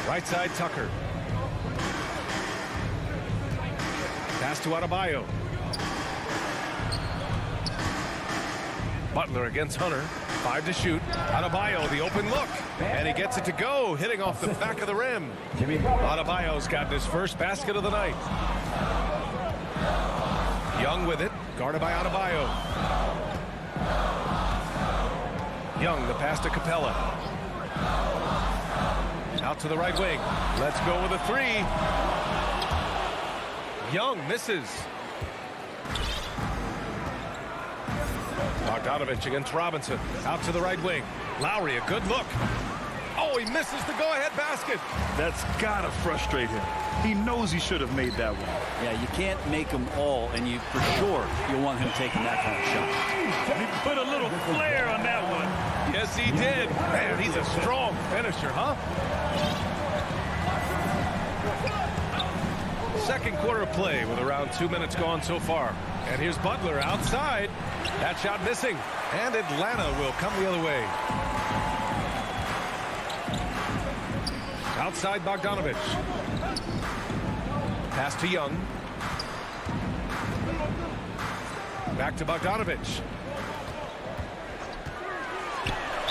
[SPEAKER 1] Right side, Tucker. Pass to Adebayo. Butler against Hunter. 5 to shoot. Adebayo, the open look. And he gets it to go, hitting off the back of the rim. Adebayo's got his first basket of the night. Young with it, guarded by Adebayo. Young, the pass to Capella. Out to the right wing. Let's go with a 3. Young misses. Bogdanovich against Robinson. Out to the right wing. Lowry, a good look. Oh, he misses the go-ahead basket.
[SPEAKER 2] That's got to frustrate him. He knows he should have made that one.
[SPEAKER 8] Yeah, you can't make them all, and you for sure you'll want him taking that kind of shot.
[SPEAKER 2] He put a little flair on that one.
[SPEAKER 1] Yes, he did. Man, he's a strong finisher, huh? Second quarter of play with around 2 minutes gone so far. And here's Butler outside. That shot missing. And Atlanta will come the other way. Outside Bogdanovich. Pass to Young. Back to Bogdanovich.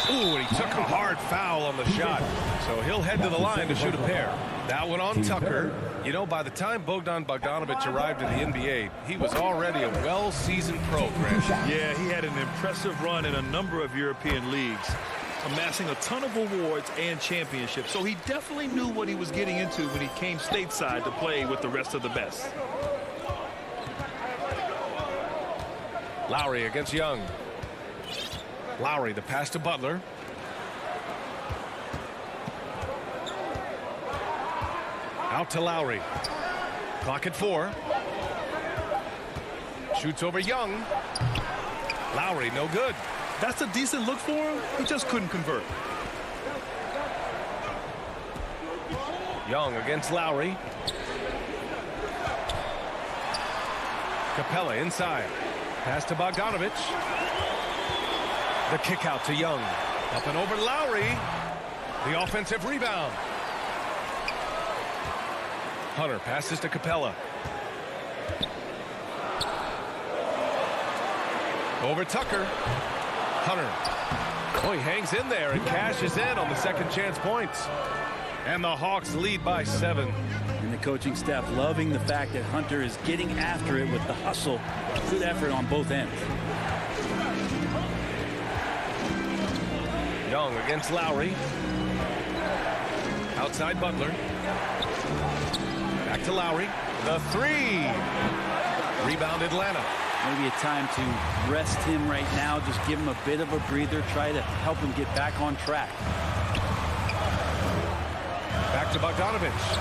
[SPEAKER 1] Ooh, and he took a hard foul on the shot. So he'll head to the line to shoot a pair. That one on Tucker. You know, by the time Bogdan Bogdanovich arrived in the NBA, he was already a well-seasoned pro, Grant.
[SPEAKER 2] Yeah, he had an impressive run in a number of European leagues, amassing a ton of awards and championships. So he definitely knew what he was getting into when he came stateside to play with the rest of the best.
[SPEAKER 1] Lowry against Young. Lowry, the pass to Butler. Out to Lowry. Clock at 4. Shoots over Young. Lowry, no good.
[SPEAKER 2] That's a decent look for him. He just couldn't convert.
[SPEAKER 1] Young against Lowry. Capella inside. Pass to Bogdanovich. The kick out to Young. Up and over Lowry. The offensive rebound. Hunter passes to Capella. Over Tucker. Hunter. Oh, he hangs in there and cashes in on the second chance points. And the Hawks lead by 7.
[SPEAKER 8] And the coaching staff loving the fact that Hunter is getting after it with the hustle. Good effort on both ends.
[SPEAKER 1] Young against Lowry. Outside Butler. Back to Lowry. The 3. Rebound Atlanta.
[SPEAKER 8] Maybe a time to rest him right now. Just give him a bit of a breather. Try to help him get back on track.
[SPEAKER 1] Back to Bogdanovich.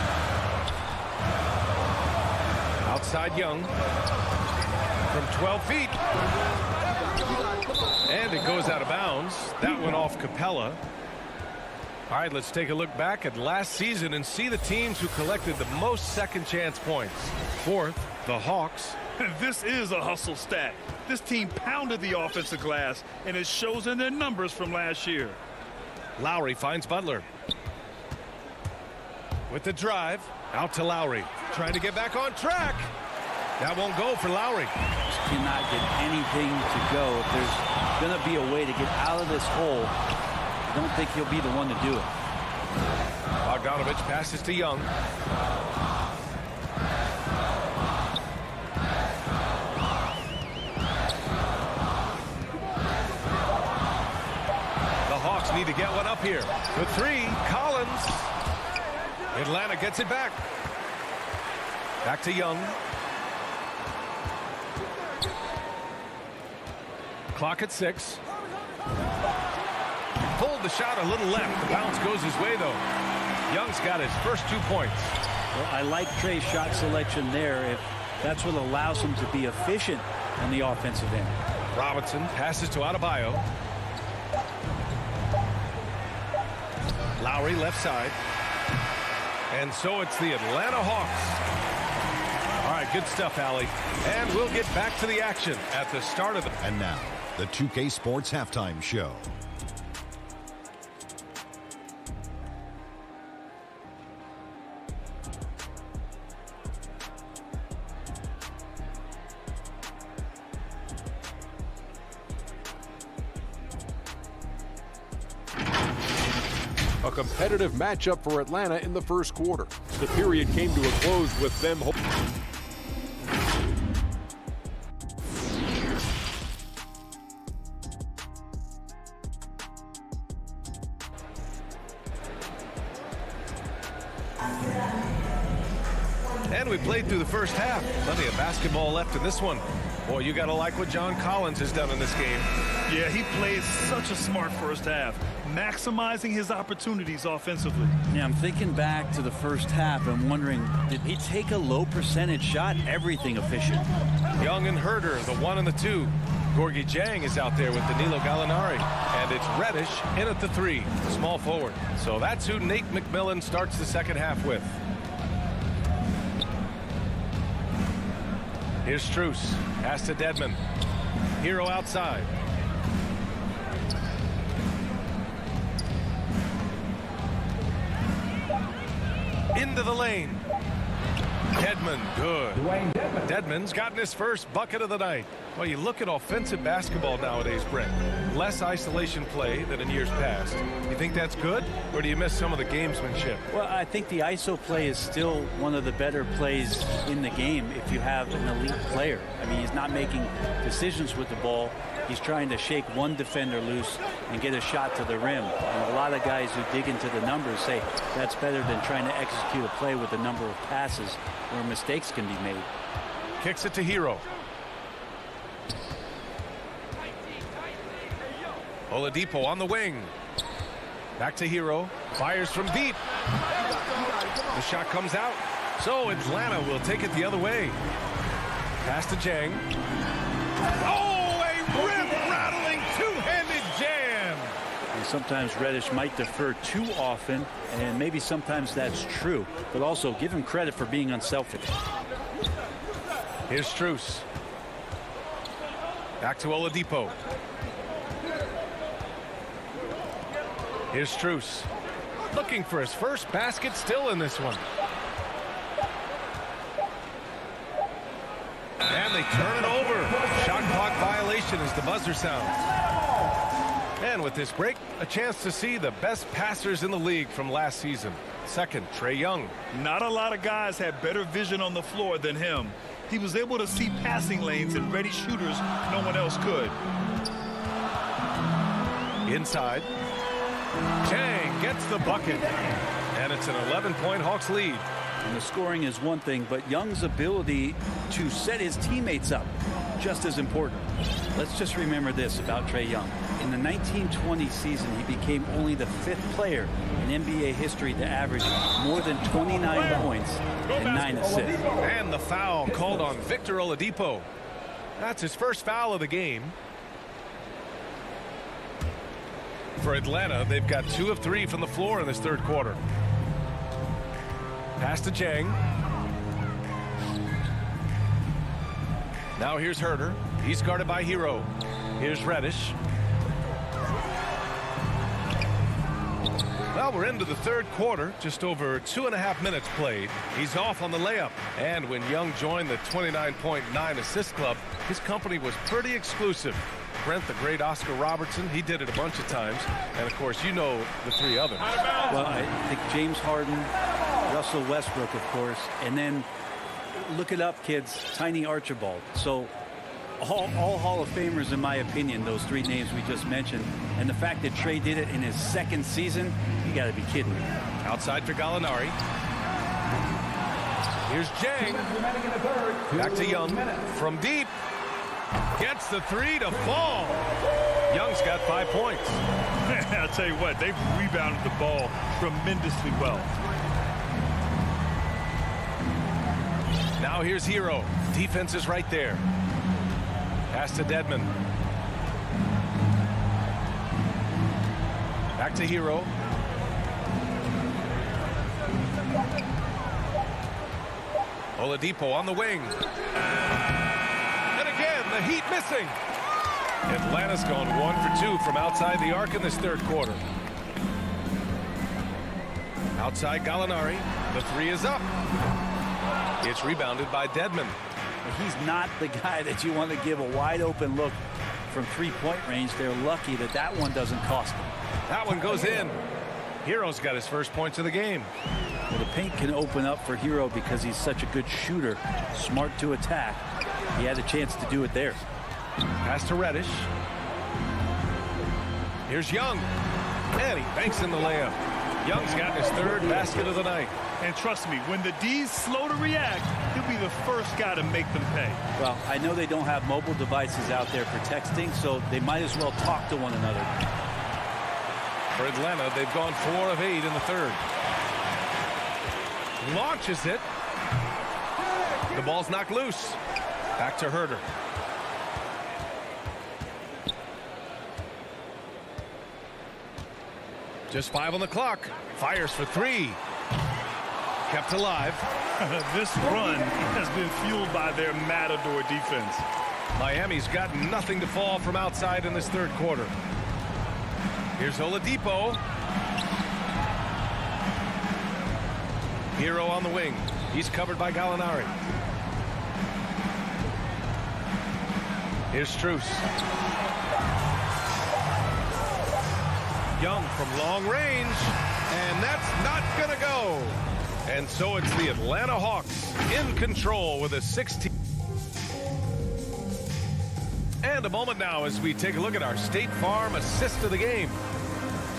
[SPEAKER 1] Outside Young. From 12 feet. And it goes out of bounds. That went off Capella. All right, let's take a look back at last season and see the teams who collected the most second chance points. Fourth, the Hawks.
[SPEAKER 2] This is a hustle stat. This team pounded the offensive glass, and it shows in their numbers from last year.
[SPEAKER 1] Lowry finds Butler. with the drive. Out to Lowry. Trying to get back on track. That won't go for Lowry.
[SPEAKER 8] Just cannot get anything to go. If there's going to be a way to get out of this hole, I don't think he'll be the one to do it.
[SPEAKER 1] Bogdanovich passes to Young. The Hawks need to get one up here. The three, Collins. Atlanta gets it back. Back to Young. Clock at 6. Pulled the shot a little left. The bounce goes his way, though. Young's got his first 2 points.
[SPEAKER 8] Well, I like Trey's shot selection there if that's what allows him to be efficient on the offensive end.
[SPEAKER 1] Robinson passes to Adebayo. Lowry left side. And so it's the Atlanta Hawks. All right, good stuff, Allie. And we'll get back to the action at the start of the...
[SPEAKER 4] And now, the 2K Sports Halftime Show.
[SPEAKER 11] A competitive matchup for Atlanta in the first quarter. The period came to a close with them.
[SPEAKER 1] And we played through the first half. Plenty of basketball left in this one. Boy, you got to like what John Collins has done in this game.
[SPEAKER 2] Yeah, he played such a smart first half, maximizing his opportunities offensively.
[SPEAKER 8] Yeah, I'm thinking back to the first half and wondering, did he take a low percentage shot? Everything efficient.
[SPEAKER 1] Young and Herder, the 1 and the 2. Gorgie Jang is out there with Danilo Gallinari. And it's Reddish in at the 3, small forward. So that's who Nate McMillan starts the second half with. Here's Strus. Pass to Dedmon. Hero outside. Into the lane. Dedmon, good. Dedmon's gotten his first bucket of the night. Well, you look at offensive basketball nowadays, Brent. Less isolation play than in years past. You think that's good, or do you miss some of the gamesmanship?
[SPEAKER 8] Well, I think the ISO play is still one of the better plays in the game if you have an elite player. I mean, he's not making decisions with the ball. He's trying to shake one defender loose and get a shot to the rim. And a lot of guys who dig into the numbers say that's better than trying to execute a play with a number of passes where mistakes can be made.
[SPEAKER 1] Kicks it to Hero. Oladipo on the wing. Back to Hero. Fires from deep. The shot comes out. So Atlanta will take it the other way. Pass to Jang. Oh, a rim-rattling two-handed jam.
[SPEAKER 8] And sometimes Reddish might defer too often, and maybe sometimes that's true. But also give him credit for being unselfish.
[SPEAKER 1] Here's Strus. Back to Oladipo. Here's Strus. Looking for his first basket still in this one. And they turn it over. Shot clock violation as the buzzer sounds. And with this break, a chance to see the best passers in the league from last season. Second, Trae Young.
[SPEAKER 2] Not a lot of guys had better vision on the floor than him. He was able to see passing lanes and ready shooters no one else could.
[SPEAKER 1] Inside. Jang gets the bucket. And it's an 11-point Hawks lead.
[SPEAKER 8] And the scoring is one thing, but Young's ability to set his teammates up, just as important. Let's just remember this about Trae Young. In the 1920 season, he became only the 5th player in NBA history to average more than 29 points and 9 assists.
[SPEAKER 1] And the foul called on Victor Oladipo. That's his first foul of the game. For Atlanta, they've got 2 of 3 from the floor in this third quarter. Pass to Jang. Now here's Herder. He's guarded by Hero. Here's Reddish. Well, Well, we're into the third quarter, just over 2.5 minutes played. He's off on the layup. And when Young joined the 29.9 assist club, his company was pretty exclusive. Brent, the great Oscar Robertson, he did it a bunch of times. And, of course, you know the three others.
[SPEAKER 8] Well, I think James Harden, Russell Westbrook, of course, and then look it up, kids, Tiny Archibald. So all Hall of Famers, in my opinion, those three names we just mentioned. And the fact that Trey did it in his second season, you got to be kidding me.
[SPEAKER 1] Outside for Gallinari. Here's Jang. Back to Young. From deep. Gets the three to fall. Young's got 5 points.
[SPEAKER 2] I'll tell you what, they've rebounded the ball tremendously well.
[SPEAKER 1] Now here's Hero. Defense is right there. Pass to Dedmon. Back to Hero. Oladipo on the wing. And again, the Heat missing. Atlanta's gone 1 for 2 from outside the arc in this third quarter. Outside Gallinari. The three is up. It's rebounded by Dedmon.
[SPEAKER 8] He's not the guy that you want to give a wide open look from three-point range. They're lucky that that one doesn't cost them.
[SPEAKER 1] That one goes in. Hero's got his first points of the game.
[SPEAKER 8] Well, the paint can open up for Hero because he's such a good shooter, smart to attack. He had a chance to do it there.
[SPEAKER 1] Pass to Reddish. Here's Young. And he banks in the layup. Young's got his third basket of the night.
[SPEAKER 2] And trust me, when the D's slow to react, he'll be the first guy to make them pay.
[SPEAKER 8] Well, I know they don't have mobile devices out there for texting, so they might as well talk to one another.
[SPEAKER 1] For Atlanta, they've gone 4 of 8 in the third. Launches it. The ball's knocked loose. Back to Herter. Just 5 on the clock. Fires for 3. Kept alive.
[SPEAKER 2] This run has been fueled by their matador defense.
[SPEAKER 1] Miami's got nothing to fall from outside in this third quarter. Here's Oladipo. Hero on the wing. He's covered by Gallinari. Here's Strus. Young from long range. And that's not going to go. And so it's the Atlanta Hawks in control with a 16. And a moment now as we take a look at our State Farm assist of the game.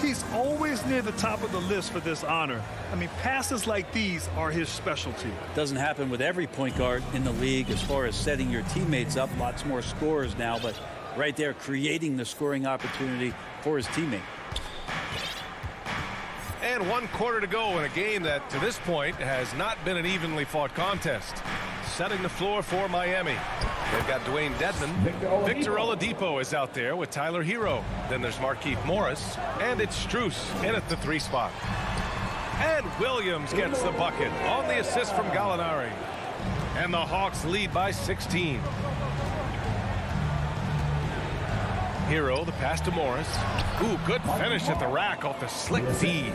[SPEAKER 2] He's always near the top of the list for this honor. I mean, passes like these are his specialty.
[SPEAKER 8] Doesn't happen with every point guard in the league as far as setting your teammates up. Lots more scorers now, but right there creating the scoring opportunity for his teammate.
[SPEAKER 1] And 1 quarter to go in a game that, to this point, has not been an evenly fought contest. Setting the floor for Miami. They've got Dwayne Dedmon. Victor Oladipo is out there with Tyler Hero. Then there's Markieff Morris. And it's Strus in at the 3 spot. And Williams gets the bucket on the assist from Gallinari. And the Hawks lead by 16. Hero, the pass to Morris. Ooh, good finish at the rack off the slick feed.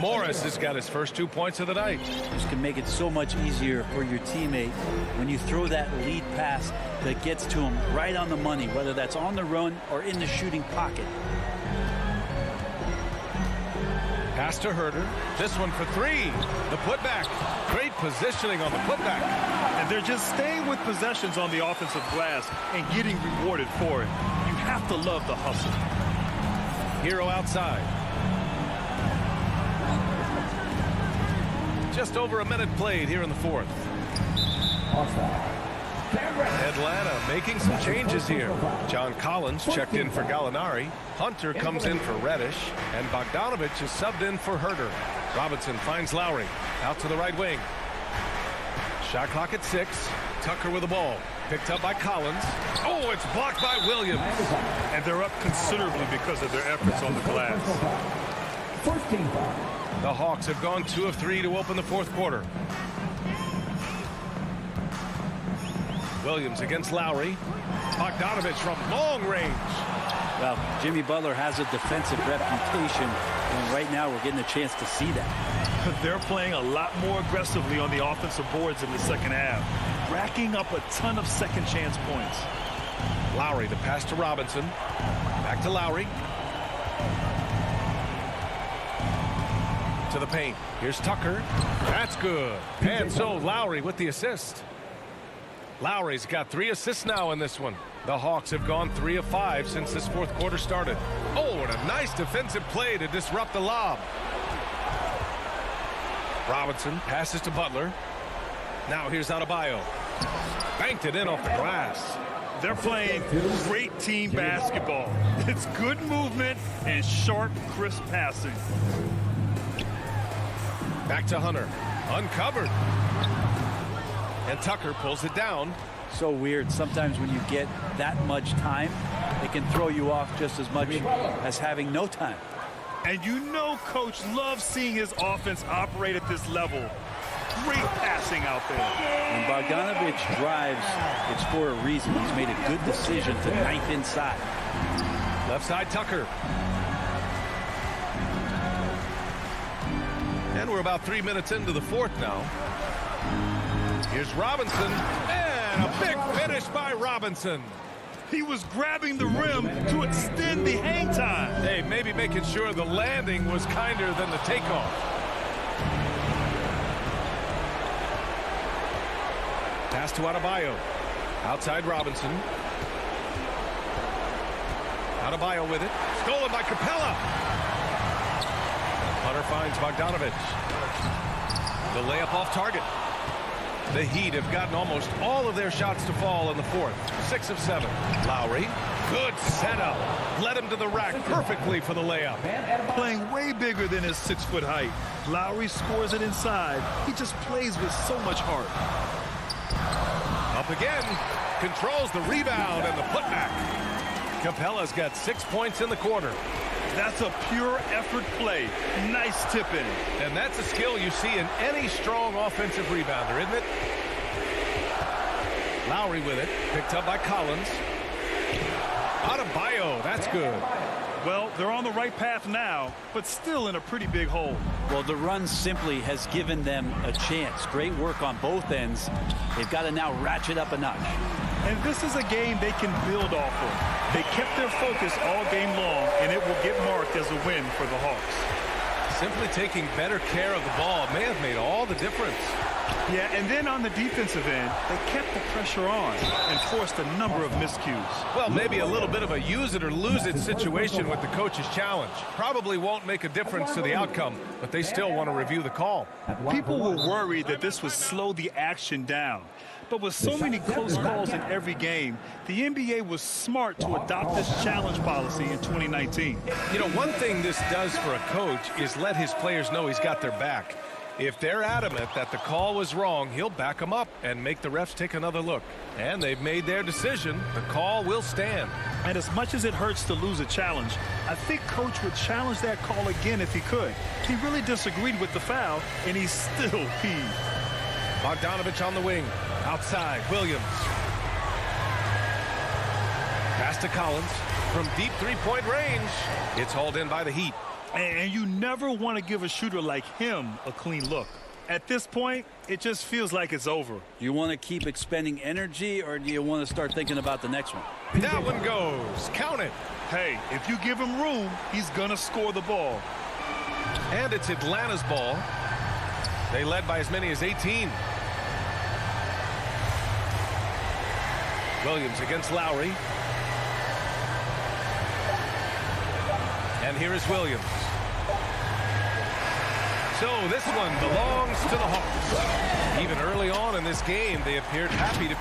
[SPEAKER 1] Morris has got his first 2 points of the night.
[SPEAKER 8] This can make it so much easier for your teammate when you throw that lead pass that gets to him right on the money, whether that's on the run or in the shooting pocket.
[SPEAKER 1] Pass to Herter. This one for 3. The putback. Great positioning on the putback.
[SPEAKER 2] And they're just staying with possessions on the offensive glass and getting rewarded for it. You have to love the hustle.
[SPEAKER 1] Hero outside. Just over a minute played here in the fourth. Atlanta making some changes here. John Collins checked in for Gallinari. Hunter comes in for Reddish. And Bogdanovich is subbed in for Herter. Robinson finds Lowry. Out to the right wing. Shot clock at 6. Tucker with the ball. Picked up by Collins. Oh, it's blocked by Williams.
[SPEAKER 2] And they're up considerably because of their efforts on the glass.
[SPEAKER 1] The Hawks have gone 2 of 3 to open the fourth quarter. Williams against Lowry. Bogdanovich from long range.
[SPEAKER 8] Well, Jimmy Butler has a defensive reputation, And right now we're getting a chance to see that.
[SPEAKER 2] They're playing a lot more aggressively on the offensive boards in the second half, racking up a ton of second chance points.
[SPEAKER 1] Lowry, the pass to Robinson. Back to Lowry. To the paint. Here's Tucker. That's good. And so Lowry with the assist. Lowry's got 3 assists now in this one. The Hawks have gone 3 of 5 since this fourth quarter started. Oh, and a nice defensive play to disrupt the lob. Robinson passes to Butler. Now here's Adebayo. Banked it in off the glass.
[SPEAKER 2] They're playing great team basketball. It's good movement and sharp, crisp passing.
[SPEAKER 1] Back to Hunter. Uncovered. And Tucker pulls it down.
[SPEAKER 8] So weird. Sometimes when you get that much time, it can throw you off just as much as having no time.
[SPEAKER 2] And you know Coach loves seeing his offense operate at this level. Great passing out there.
[SPEAKER 8] When Bogdanovich drives, it's for a reason. He's made a good decision to knife inside.
[SPEAKER 1] Left side Tucker. And we're about 3 minutes into the fourth now. Here's Robinson. And a big finish by Robinson.
[SPEAKER 2] He was grabbing the rim to extend the hang time.
[SPEAKER 1] Hey, maybe making sure the landing was kinder than the takeoff. Pass to Adebayo. Outside Robinson. Adebayo with it. Stolen by Capella. Hunter finds Bogdanovich. The layup off target. The Heat have gotten almost all of their shots to fall in the fourth. 6 of 7. Lowry. Good setup. Led him to the rack perfectly for the layup.
[SPEAKER 2] Playing way bigger than his 6-foot height. Lowry scores it inside. He just plays with so much heart.
[SPEAKER 1] Up again. Controls the rebound and the putback. Capella's got 6 points in the quarter.
[SPEAKER 2] That's a pure effort play. Nice tip in.
[SPEAKER 1] And that's a skill you see in any strong offensive rebounder, isn't it? Lowry with it. Picked up by Collins. Adebayo. That's good.
[SPEAKER 2] Well, they're on the right path now, but still in a pretty big hole.
[SPEAKER 8] Well, the run simply has given them a chance. Great work on both ends. They've got to now ratchet up a notch.
[SPEAKER 2] And this is a game they can build off of. They kept their focus all game long, and it will get marked as a win for the Hawks.
[SPEAKER 1] Simply taking better care of the ball may have made all the difference.
[SPEAKER 2] Yeah, and then on the defensive end, they kept the pressure on and forced a number of miscues.
[SPEAKER 1] Well, maybe a little bit of a use it or lose it situation with the coach's challenge. Probably won't make a difference to the outcome, but they still want to review the call.
[SPEAKER 2] People were worried that this would slow the action down. But with so many close calls in every game, the NBA was smart to adopt this challenge policy in 2019.
[SPEAKER 1] You know, one thing this does for a coach is let his players know he's got their back. If they're adamant that the call was wrong, he'll back them up and make the refs take another look. And they've made their decision. The call will stand.
[SPEAKER 2] And as much as it hurts to lose a challenge, I think Coach would challenge that call again if he could. He really disagreed with the foul, and he's still peeved.
[SPEAKER 1] Bogdanovich on the wing. Outside, Williams. Pass to Collins. From deep three-point range. It's hauled in by the Heat.
[SPEAKER 2] And you never want to give a shooter like him a clean look. At this point, it just feels like it's over.
[SPEAKER 8] Do you want to keep expending energy, or do you want to start thinking about the next one?
[SPEAKER 1] That one goes. Count it.
[SPEAKER 2] Hey, if you give him room, he's going to score the ball.
[SPEAKER 1] And it's Atlanta's ball. They led by as many as 18. Williams against Lowry. And here is Williams. So this one belongs to the Hawks. Even early on in this game, they appeared happy to...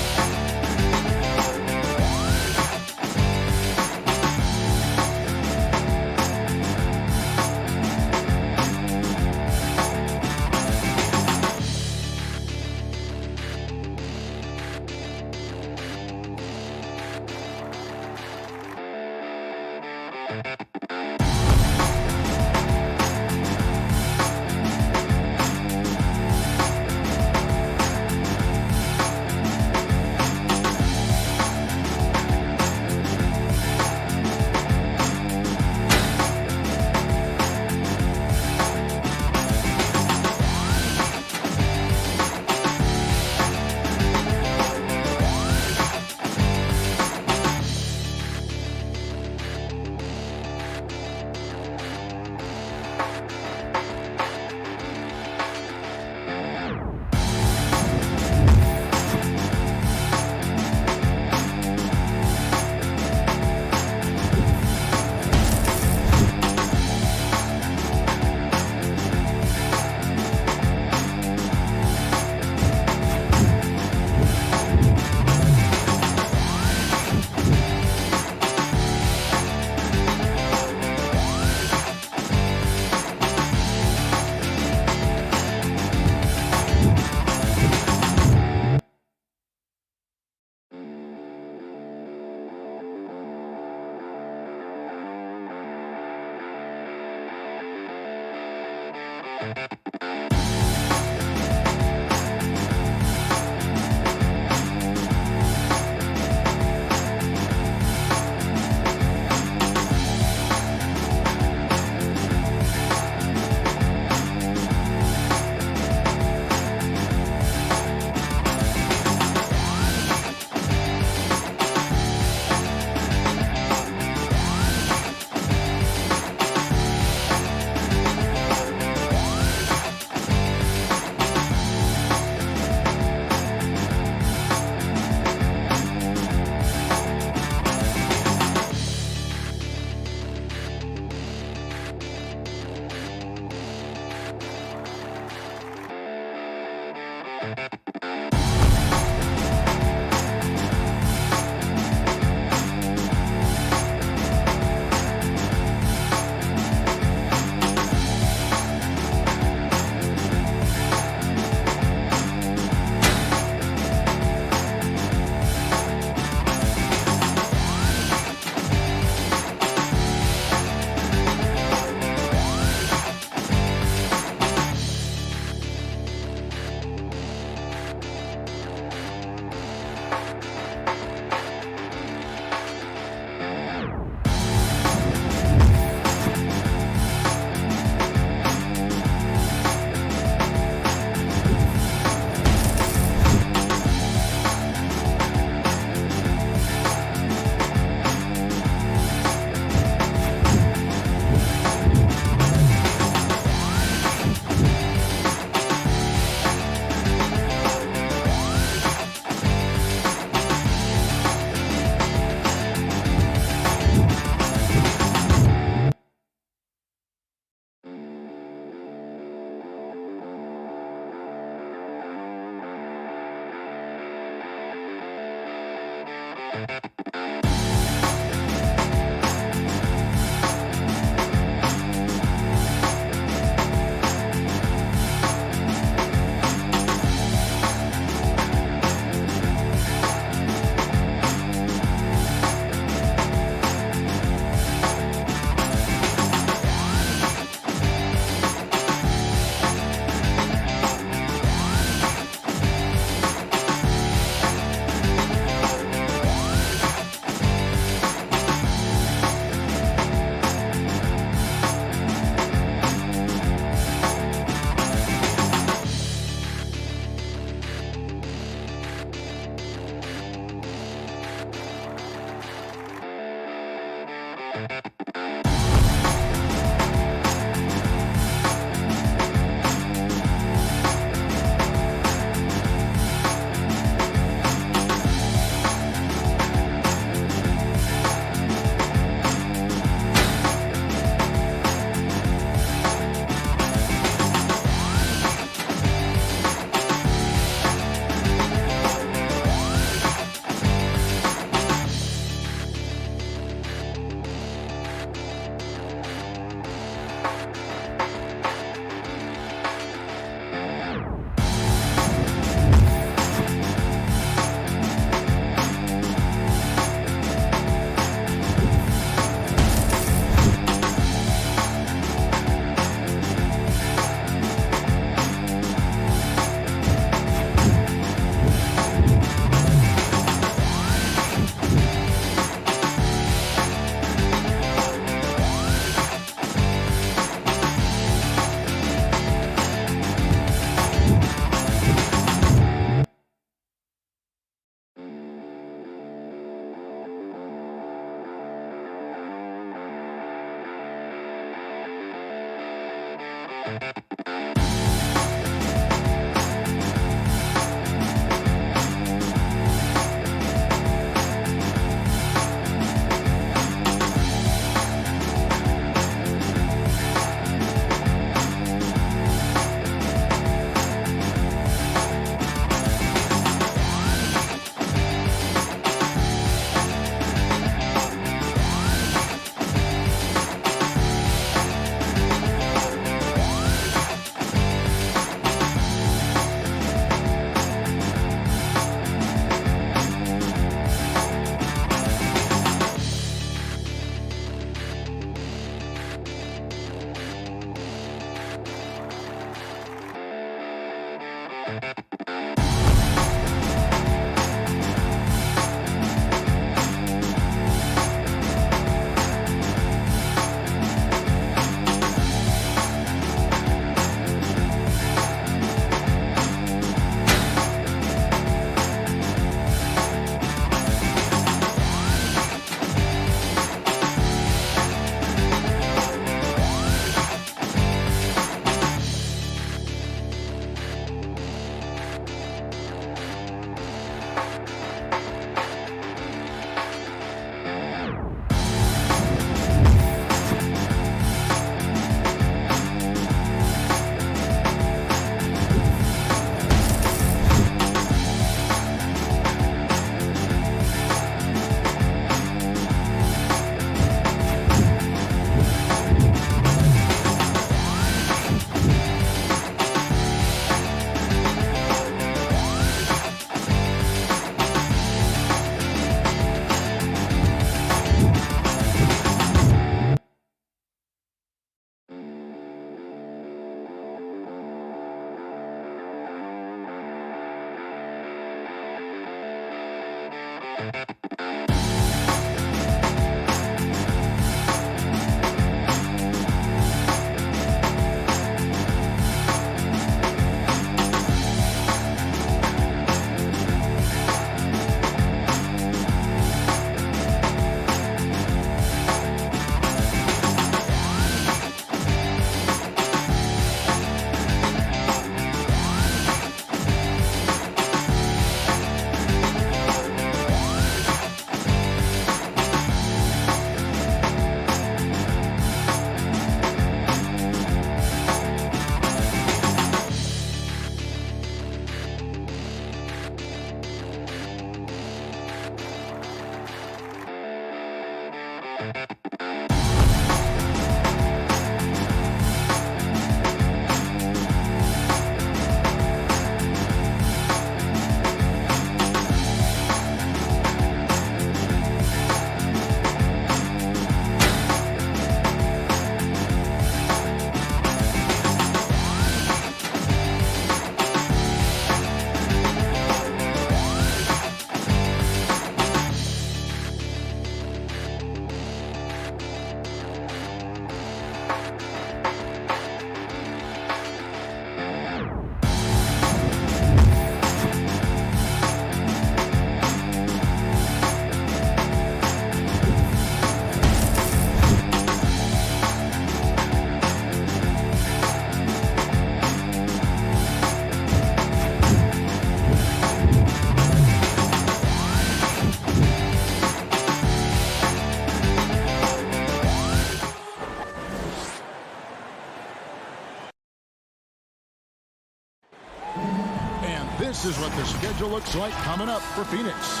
[SPEAKER 7] This is what the schedule looks like coming up for Phoenix.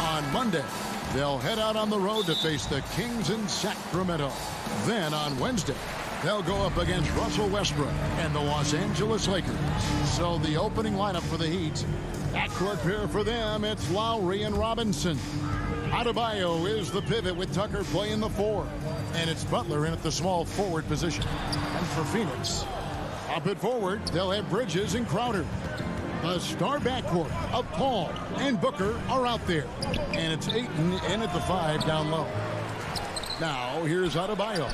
[SPEAKER 7] On Monday, they'll head out on the road to face the Kings in Sacramento. Then on Wednesday, they'll go up against Russell Westbrook and the Los Angeles Lakers. So the opening lineup for the Heat, backcourt pair for them, it's Lowry and Robinson. Adebayo is the pivot with Tucker playing the 4. And it's Butler in at the small forward position. And for Phoenix, up at forward, they'll have Bridges and Crowder. The star backcourt of Paul and Booker are out there. And it's Ayton in at the 5 down low. Now, here's Adebayo.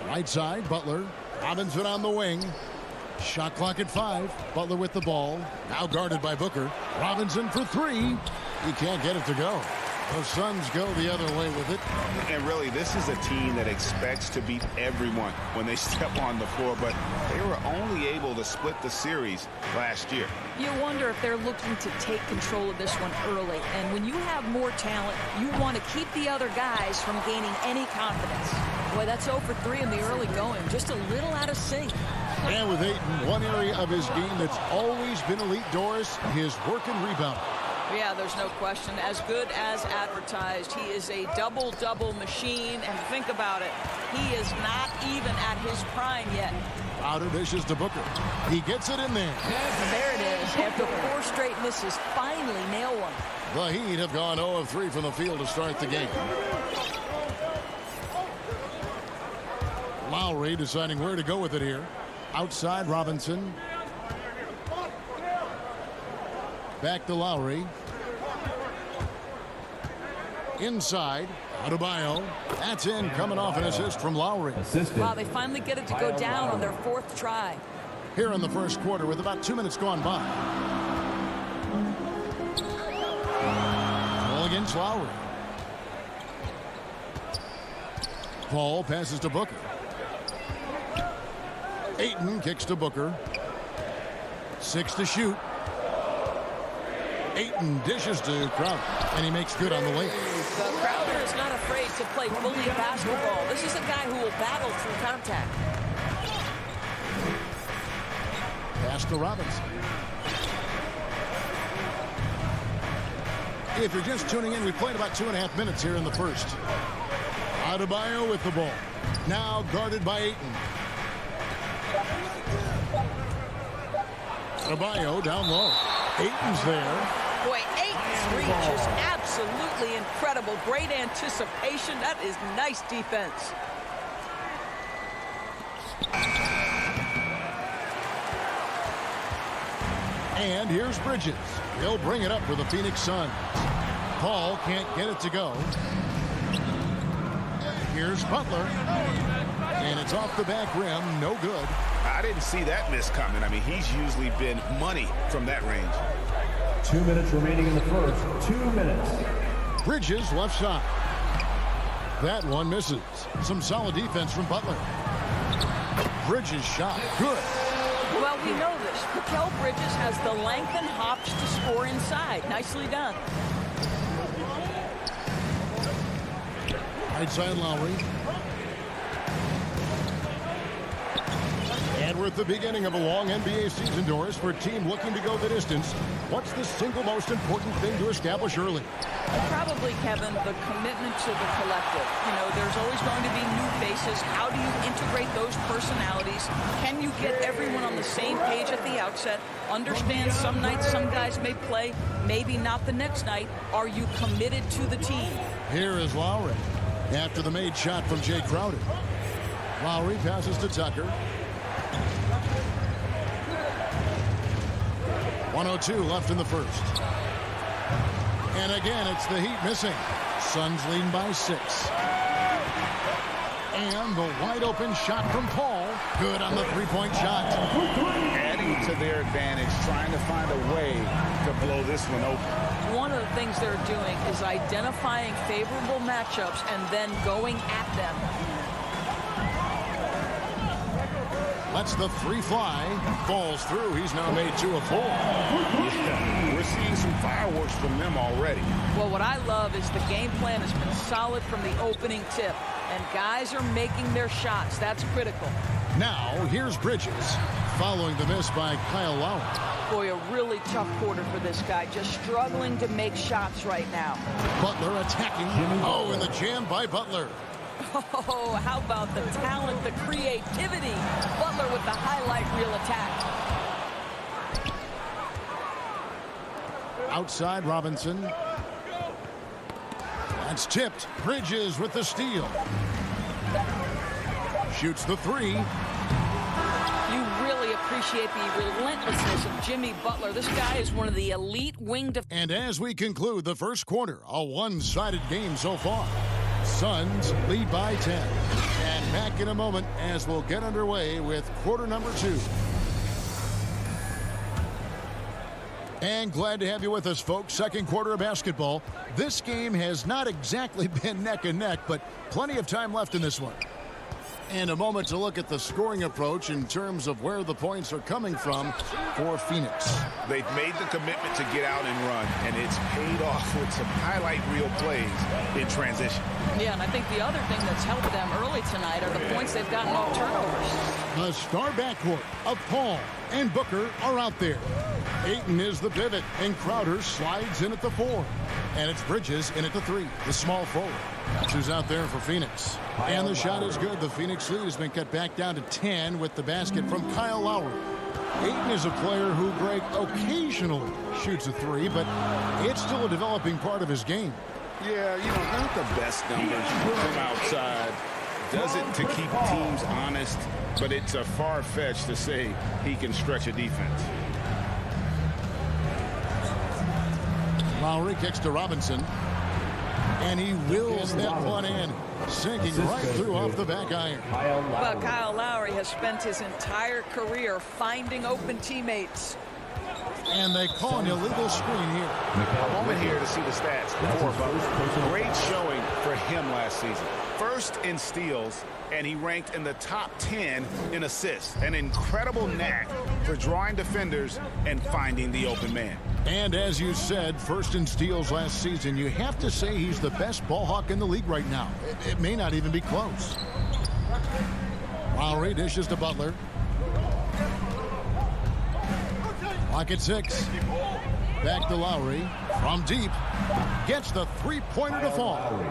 [SPEAKER 7] Right side, Butler. Robinson on the wing. Shot clock at 5. Butler with the ball. Now guarded by Booker. Robinson for 3. He can't get it to go. The Suns go the other way with it.
[SPEAKER 9] And really, this is a team that expects to beat everyone when they step on the floor, but they were only able to split the series last year.
[SPEAKER 12] You wonder if they're looking to take control of this one early. And when you have more talent, you want to keep the other guys from gaining any confidence. Boy, that's 0 for 3 in the early going. Just a little out of sync.
[SPEAKER 7] And with Ayton, one area of his game that's always been elite, Doris, his work and rebound.
[SPEAKER 12] Yeah, there's no question. As good as advertised. He is a double-double machine. And think about it. He is not even at his prime yet.
[SPEAKER 7] Crowder dishes to Booker. He gets it in there.
[SPEAKER 12] There it is. After 4 straight misses, finally nail one.
[SPEAKER 7] The Heat have gone 0 of 3 from the field to start the game. Lowry deciding where to go with it here. Outside Robinson. Back to Lowry. Inside, Adebayo. That's in, coming off an assist from Lowry.
[SPEAKER 12] Wow, they finally get it to go down on their 4th try.
[SPEAKER 7] Here in the first quarter with about 2 minutes gone by. Ball against Lowry. Paul passes to Booker. Ayton kicks to Booker. 6 to shoot. Ayton dishes to Crowder, and he makes good on the layup.
[SPEAKER 12] Crowder is not afraid to play bully basketball. This is a guy who will battle through contact.
[SPEAKER 7] Pass to Robinson. If you're just tuning in, we played about 2.5 minutes here in the first. Adebayo with the ball. Now guarded by Ayton. Adebayo down low. Ayton's there.
[SPEAKER 12] Boy, Ayton's reach is absolutely incredible. Great anticipation. That is nice defense.
[SPEAKER 7] And here's Bridges. He'll bring it up for the Phoenix Suns. Paul can't get it to go. Here's Butler. And it's off the back rim. No good.
[SPEAKER 9] I didn't see that miss coming. I mean, he's usually been money from that range.
[SPEAKER 6] 2 minutes remaining in the first. 2 minutes.
[SPEAKER 7] Bridges left side. That one misses. Some solid defense from Butler. Bridges shot. Good.
[SPEAKER 12] Well, we know this. Mikal Bridges has the length and hops to score inside. Nicely done.
[SPEAKER 7] Right side Lowry. And we're at the beginning of a long NBA season, Doris, for a team looking to go the distance. What's the single most important thing to establish early?
[SPEAKER 12] Probably, Kevin, the commitment to the collective. You know, there's always going to be new faces. How do you integrate those personalities? Can you get everyone on the same page at the outset? Understand some nights some guys may play, maybe not the next night. Are you committed to the team?
[SPEAKER 7] Here is Lowry after the made shot from Jay Crowder. Lowry passes to Tucker. 1:02 left in the first. And again, it's the Heat missing. Suns leading by 6. And the wide open shot from Paul. Good on the three-point shot.
[SPEAKER 9] Adding to their advantage, trying to find a way to blow this one open.
[SPEAKER 12] One of the things they're doing is identifying favorable matchups and then going at them.
[SPEAKER 7] Lets the three fly. Falls through. He's now made 2 of 4.
[SPEAKER 9] Yeah, we're seeing some fireworks from them already.
[SPEAKER 12] Well, what I love is the game plan has been solid from the opening tip. And guys are making their shots. That's critical.
[SPEAKER 7] Now, here's Bridges. Following the miss by Kyle Lowry.
[SPEAKER 12] Boy, a really tough quarter for this guy. Just struggling to make shots right now.
[SPEAKER 7] Butler attacking. Oh, and the jam by Butler.
[SPEAKER 12] Oh, how about the talent, the creativity? Butler with the highlight reel attack.
[SPEAKER 7] Outside Robinson. That's tipped. Bridges with the steal. Shoots the 3.
[SPEAKER 12] You really appreciate the relentlessness of Jimmy Butler. This guy is one of the elite wing defenders.
[SPEAKER 7] And as we conclude the first quarter, a one-sided game so far. Suns lead by 10. And back in a moment as we'll get underway with quarter number 2. And glad to have you with us, folks. Second quarter of basketball. This game has not exactly been neck and neck, but plenty of time left in this one. And a moment to look at the scoring approach in terms of where the points are coming from for Phoenix.
[SPEAKER 9] They've made the commitment to get out and run, and it's paid off with some highlight reel plays in transition.
[SPEAKER 12] Yeah, and I think the other thing that's helped them early tonight are the points they've gotten off turnovers.
[SPEAKER 7] The star backcourt of Paul and Booker are out there. Ayton is the pivot, and Crowder slides in at the 4. And it's Bridges in at the 3, the small forward. That's who's out there for Phoenix. And the shot is good. The Phoenix lead has been cut back down to 10 with the basket from Kyle Lowry. Ayton is a player who, Greg, occasionally shoots a 3, but it's still a developing part of his game.
[SPEAKER 9] Yeah, you know, not the best numbers from outside.
[SPEAKER 5] does it to keep teams honest, but it's a far-fetched to say he can stretch a defense.
[SPEAKER 7] Lowry kicks to Robinson. And he wills that one in, sinking right through off the back iron.
[SPEAKER 12] Well, Kyle Lowry has spent his entire career finding open teammates.
[SPEAKER 7] And they call an illegal screen here.
[SPEAKER 5] A moment here to see the stats for Butler. Great showing for him last season. First in steals, and he ranked in the top 10 in assists. An incredible knack for drawing defenders and finding the open man.
[SPEAKER 7] And as you said, first in steals last season, you have to say he's the best ball hawk in the league right now. It may not even be close. Lowry dishes to Butler. Clock at 6. Back to Lowry from deep. Gets the three-pointer to fall.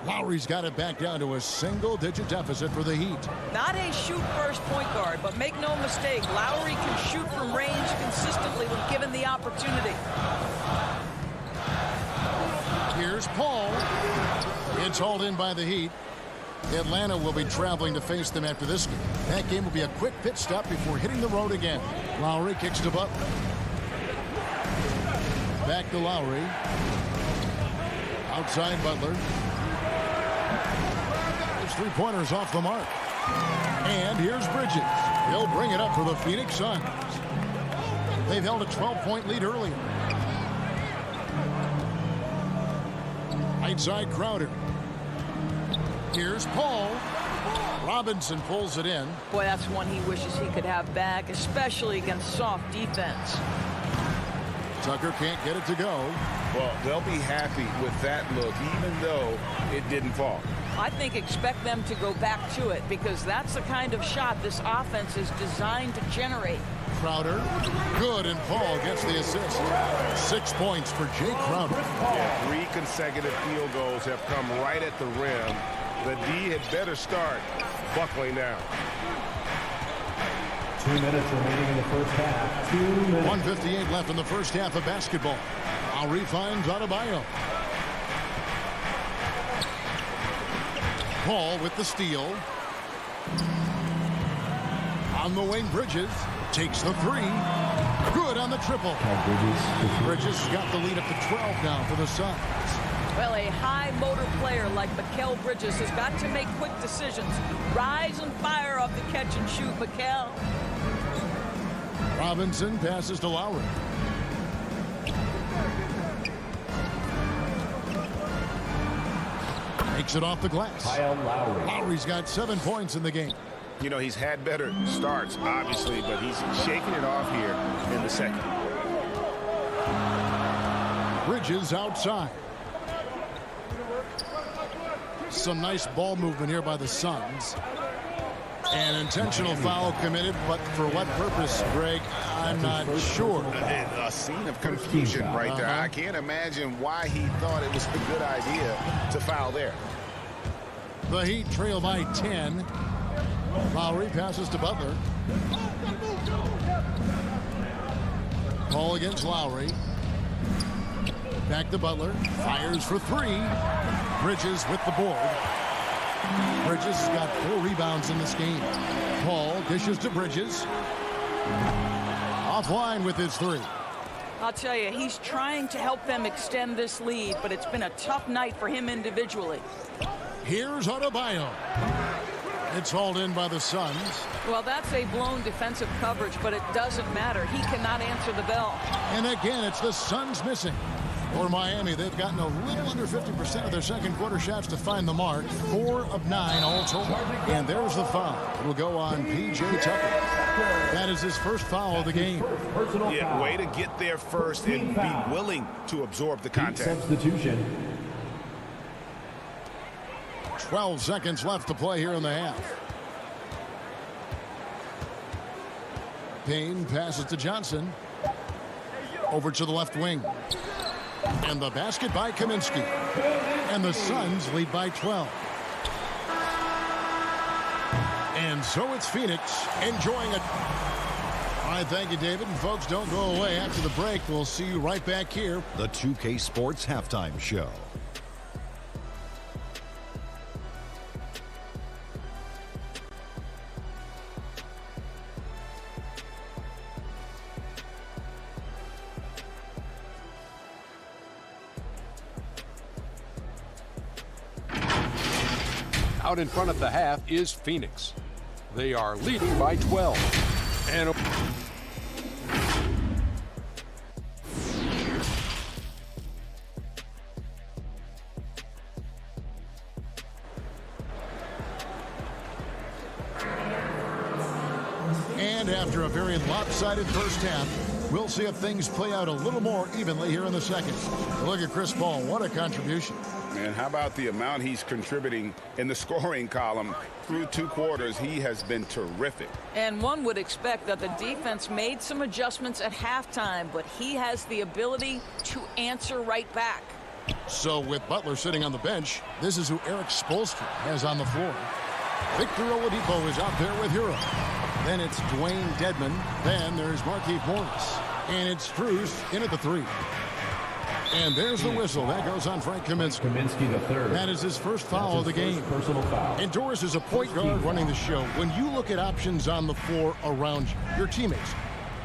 [SPEAKER 7] Lowry's got it back down to a single-digit deficit for the Heat.
[SPEAKER 12] Not a shoot-first point guard, but make no mistake, Lowry can shoot from range consistently when given the opportunity.
[SPEAKER 7] Here's Paul. It's hauled in by the Heat. Atlanta will be traveling to face them after this game. That game will be a quick pit stop before hitting the road again. Lowry kicks to Butler. Back to Lowry. Outside Butler. His three-pointers off the mark. And here's Bridges. He'll bring it up for the Phoenix Suns. They've held a 12-point lead earlier. Right side Crowder. Here's Paul. Robinson pulls it in.
[SPEAKER 12] Boy, that's one he wishes he could have back, especially against soft defense.
[SPEAKER 7] Tucker can't get it to go.
[SPEAKER 5] Well, they'll be happy with that look, even though it didn't fall.
[SPEAKER 12] I think expect them to go back to it because that's the kind of shot this offense is designed to generate.
[SPEAKER 7] Crowder, good, and Paul gets the assist. 6 points for Jay Crowder.
[SPEAKER 5] Yeah, 3 consecutive field goals have come right at the rim. The D had better start buckling down.
[SPEAKER 6] 2 minutes remaining in the first half. 2 minutes.
[SPEAKER 7] 1:58 left in the first half of basketball. Lowry finds Adebayo. Paul with the steal. On the wing, Bridges takes the 3. Good on the triple. Bridges has got the lead up to 12 now for the Suns.
[SPEAKER 12] Well, a high motor player like Mikal Bridges has got to make quick decisions. Rise and fire off the catch and shoot, Mikal.
[SPEAKER 7] Robinson passes to Lowry. Takes it off the glass.
[SPEAKER 6] Kyle Lowry.
[SPEAKER 7] Lowry's got 7 points in the game.
[SPEAKER 5] You know, he's had better starts, obviously, but he's shaking it off here in the second.
[SPEAKER 7] Bridges outside. Some nice ball movement here by the Suns. An intentional foul committed, but for what purpose, Greg, I'm not sure.
[SPEAKER 5] A scene of confusion right there. I can't imagine why he thought it was a good idea to foul there.
[SPEAKER 7] The Heat trail by 10. Lowry passes to Butler. Ball against Lowry. Back to Butler. Fires for 3. Bridges with the board. Bridges has got 4 rebounds in this game. Paul dishes to Bridges. Offline with his 3.
[SPEAKER 12] I'll tell you, he's trying to help them extend this lead, but it's been a tough night for him individually.
[SPEAKER 7] Here's Adebayo. It's hauled in by the Suns.
[SPEAKER 12] Well, that's a blown defensive coverage, but it doesn't matter. He cannot answer the bell.
[SPEAKER 7] And again, it's the Suns missing. For Miami, they've gotten a little under 50% of their second quarter shots to find the mark. 4 of 9 all told. And there's the foul. It will go on P.J. Tucker. That is his first foul of the game.
[SPEAKER 5] Yeah, way to get there first and be willing to absorb the contact.
[SPEAKER 6] Substitution.
[SPEAKER 7] 12 seconds left to play here in the half. Payne passes to Johnson. Over to the left wing. And the basket by Kaminsky. And the Suns lead by 12. And so it's Phoenix enjoying it. All right, thank you, David. And folks, don't go away. After the break, we'll see you right back here.
[SPEAKER 4] The 2K Sports Halftime Show.
[SPEAKER 11] Out in front at the half is Phoenix. They are leading by 12. And
[SPEAKER 7] after a very lopsided first half, we'll see if things play out a little more evenly here in the second. Look at Chris Paul. What a contribution.
[SPEAKER 9] And how about the amount he's contributing in the scoring column through 2 quarters? He has been terrific.
[SPEAKER 12] And one would expect that the defense made some adjustments at halftime, but he has the ability to answer right back.
[SPEAKER 7] So with Butler sitting on the bench, this is who Eric Spoelstra has on the floor. Victor Oladipo is out there with Hero. Then it's Dwayne Dedmon. Then there's Markieff Morris. And it's Strus in at the 3. And there's the whistle. That goes on Frank Kaminsky.
[SPEAKER 6] Kaminsky the third.
[SPEAKER 7] That is his first foul of the game.
[SPEAKER 6] Personal foul.
[SPEAKER 7] And Doris is a point guard running the show. When you look at options on the floor around you, your teammates,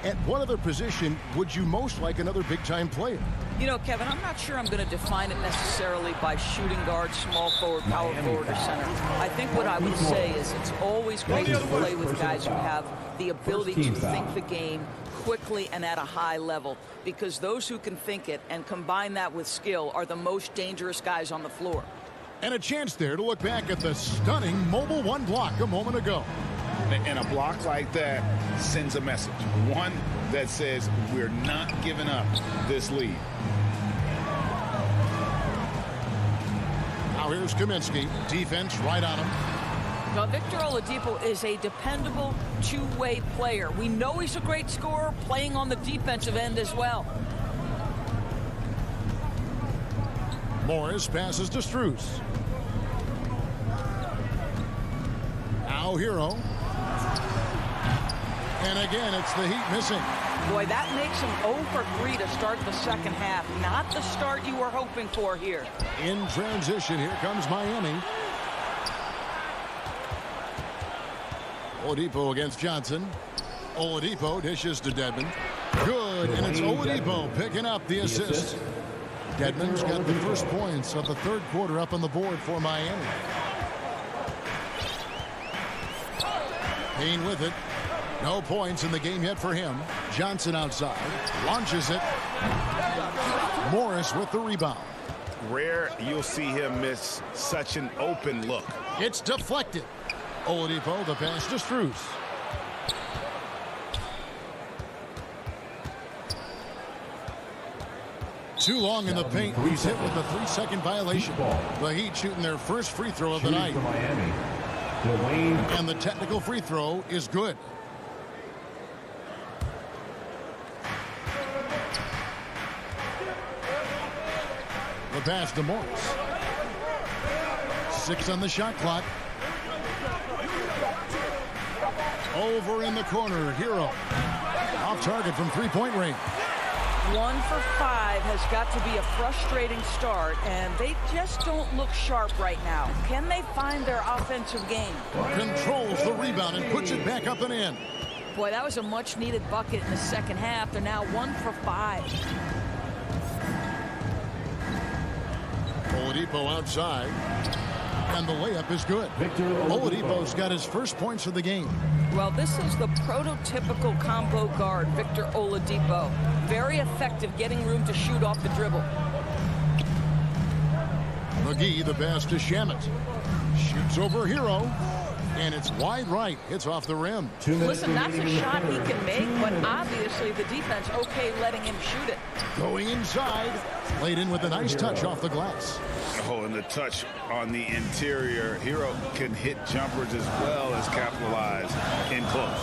[SPEAKER 7] at what other position would you most like another big-time player?
[SPEAKER 12] You know, Kevin, I'm not sure I'm going to define it necessarily by shooting guard, small forward, power forward, or center. I think what I would say is it's always great to play with guys who have the ability to think the game quickly and at a high level, because those who can think it and combine that with skill are the most dangerous guys on the floor.
[SPEAKER 7] And a chance there to look back at the stunning Mobile One block a moment ago.
[SPEAKER 9] And a block like that sends a message. One that says we're not giving up this lead.
[SPEAKER 7] Now here's Kaminsky. Defense right on him.
[SPEAKER 12] Now, Victor Oladipo is a dependable two-way player. We know he's a great scorer, playing on the defensive end as well.
[SPEAKER 7] Morris passes to Strus. Now Hero. And again, it's the Heat missing.
[SPEAKER 12] Boy, that makes him 0 for 3 to start the second half. Not the start you were hoping for here.
[SPEAKER 7] In transition, here comes Miami. Oladipo against Johnson. Oladipo dishes to Dedmon. Good, and it's Oladipo picking up the assist. Dedmon's got the first points of the third quarter up on the board for Miami. Payne with it. No points in the game yet for him. Johnson outside. Launches it. Morris with the rebound.
[SPEAKER 9] Rare you'll see him miss such an open look.
[SPEAKER 7] It's deflected. Oladipo, the pass to Strus. Too long in the paint. He's hit with a 3-second violation. The Heat shooting their first free throw of the night. And the technical free throw is good. The pass to Morris. 6 on the shot clock. Over in the corner, Hero. Off target from three-point range.
[SPEAKER 12] 1 for 5 has got to be a frustrating start, and they just don't look sharp right now. Can they find their offensive game?
[SPEAKER 7] Controls the rebound and puts it back up and in.
[SPEAKER 12] Boy, that was a much-needed bucket in the second half. They're now 1 for 5.
[SPEAKER 7] Oladipo outside. And the layup is good. Oladipo's got his first points of the game.
[SPEAKER 12] Well, this is the prototypical combo guard, Victor Oladipo. Very effective getting room to shoot off the dribble.
[SPEAKER 7] McGee, the pass to Shamet. Shoots over Hero. And it's wide right. It's off the rim.
[SPEAKER 12] Listen, that's a shot he can make, but obviously the defense okay letting him shoot it.
[SPEAKER 7] Going inside. Laid in with a nice touch off the glass.
[SPEAKER 9] Oh, and the touch on the interior. Hero can hit jumpers as well as capitalize in close.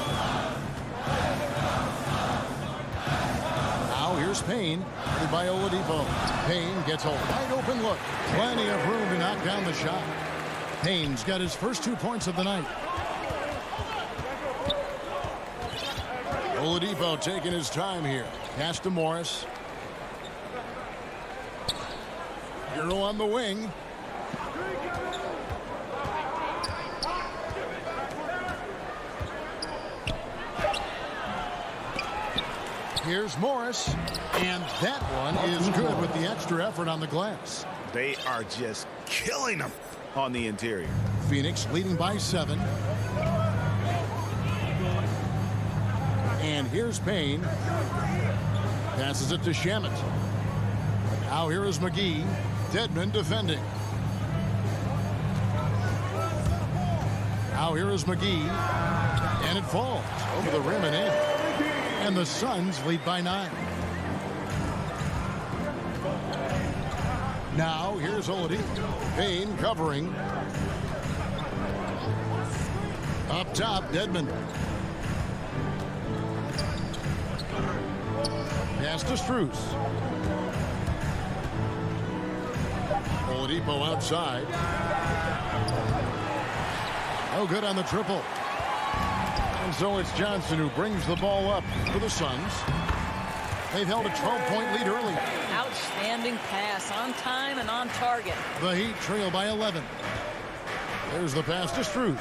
[SPEAKER 7] Now here's Payne. By Oladipo. Payne gets a wide open look. Plenty of room to knock down the shot. Payne's got his first 2 points of the night. Oladipo taking his time here. Pass to Morris. Hero on the wing. Here's Morris. And that one is good with the extra effort on the glass.
[SPEAKER 9] They are just killing them on the interior.
[SPEAKER 7] Phoenix leading by 7. And here's Payne. Passes it to Shamet. Now here is McGee. Dedmon defending. Now here is McGee. And it falls over the rim and in. And the Suns lead by 9. Now here's Oladipo. Payne covering. Up top, Dedmon. Pass to Strus. Oladipo outside. No good on the triple. And so it's Johnson who brings the ball up for the Suns. They've held a 12-point lead early.
[SPEAKER 12] Outstanding pass, on time and on target.
[SPEAKER 7] The Heat trail by 11. There's the pass to Strus.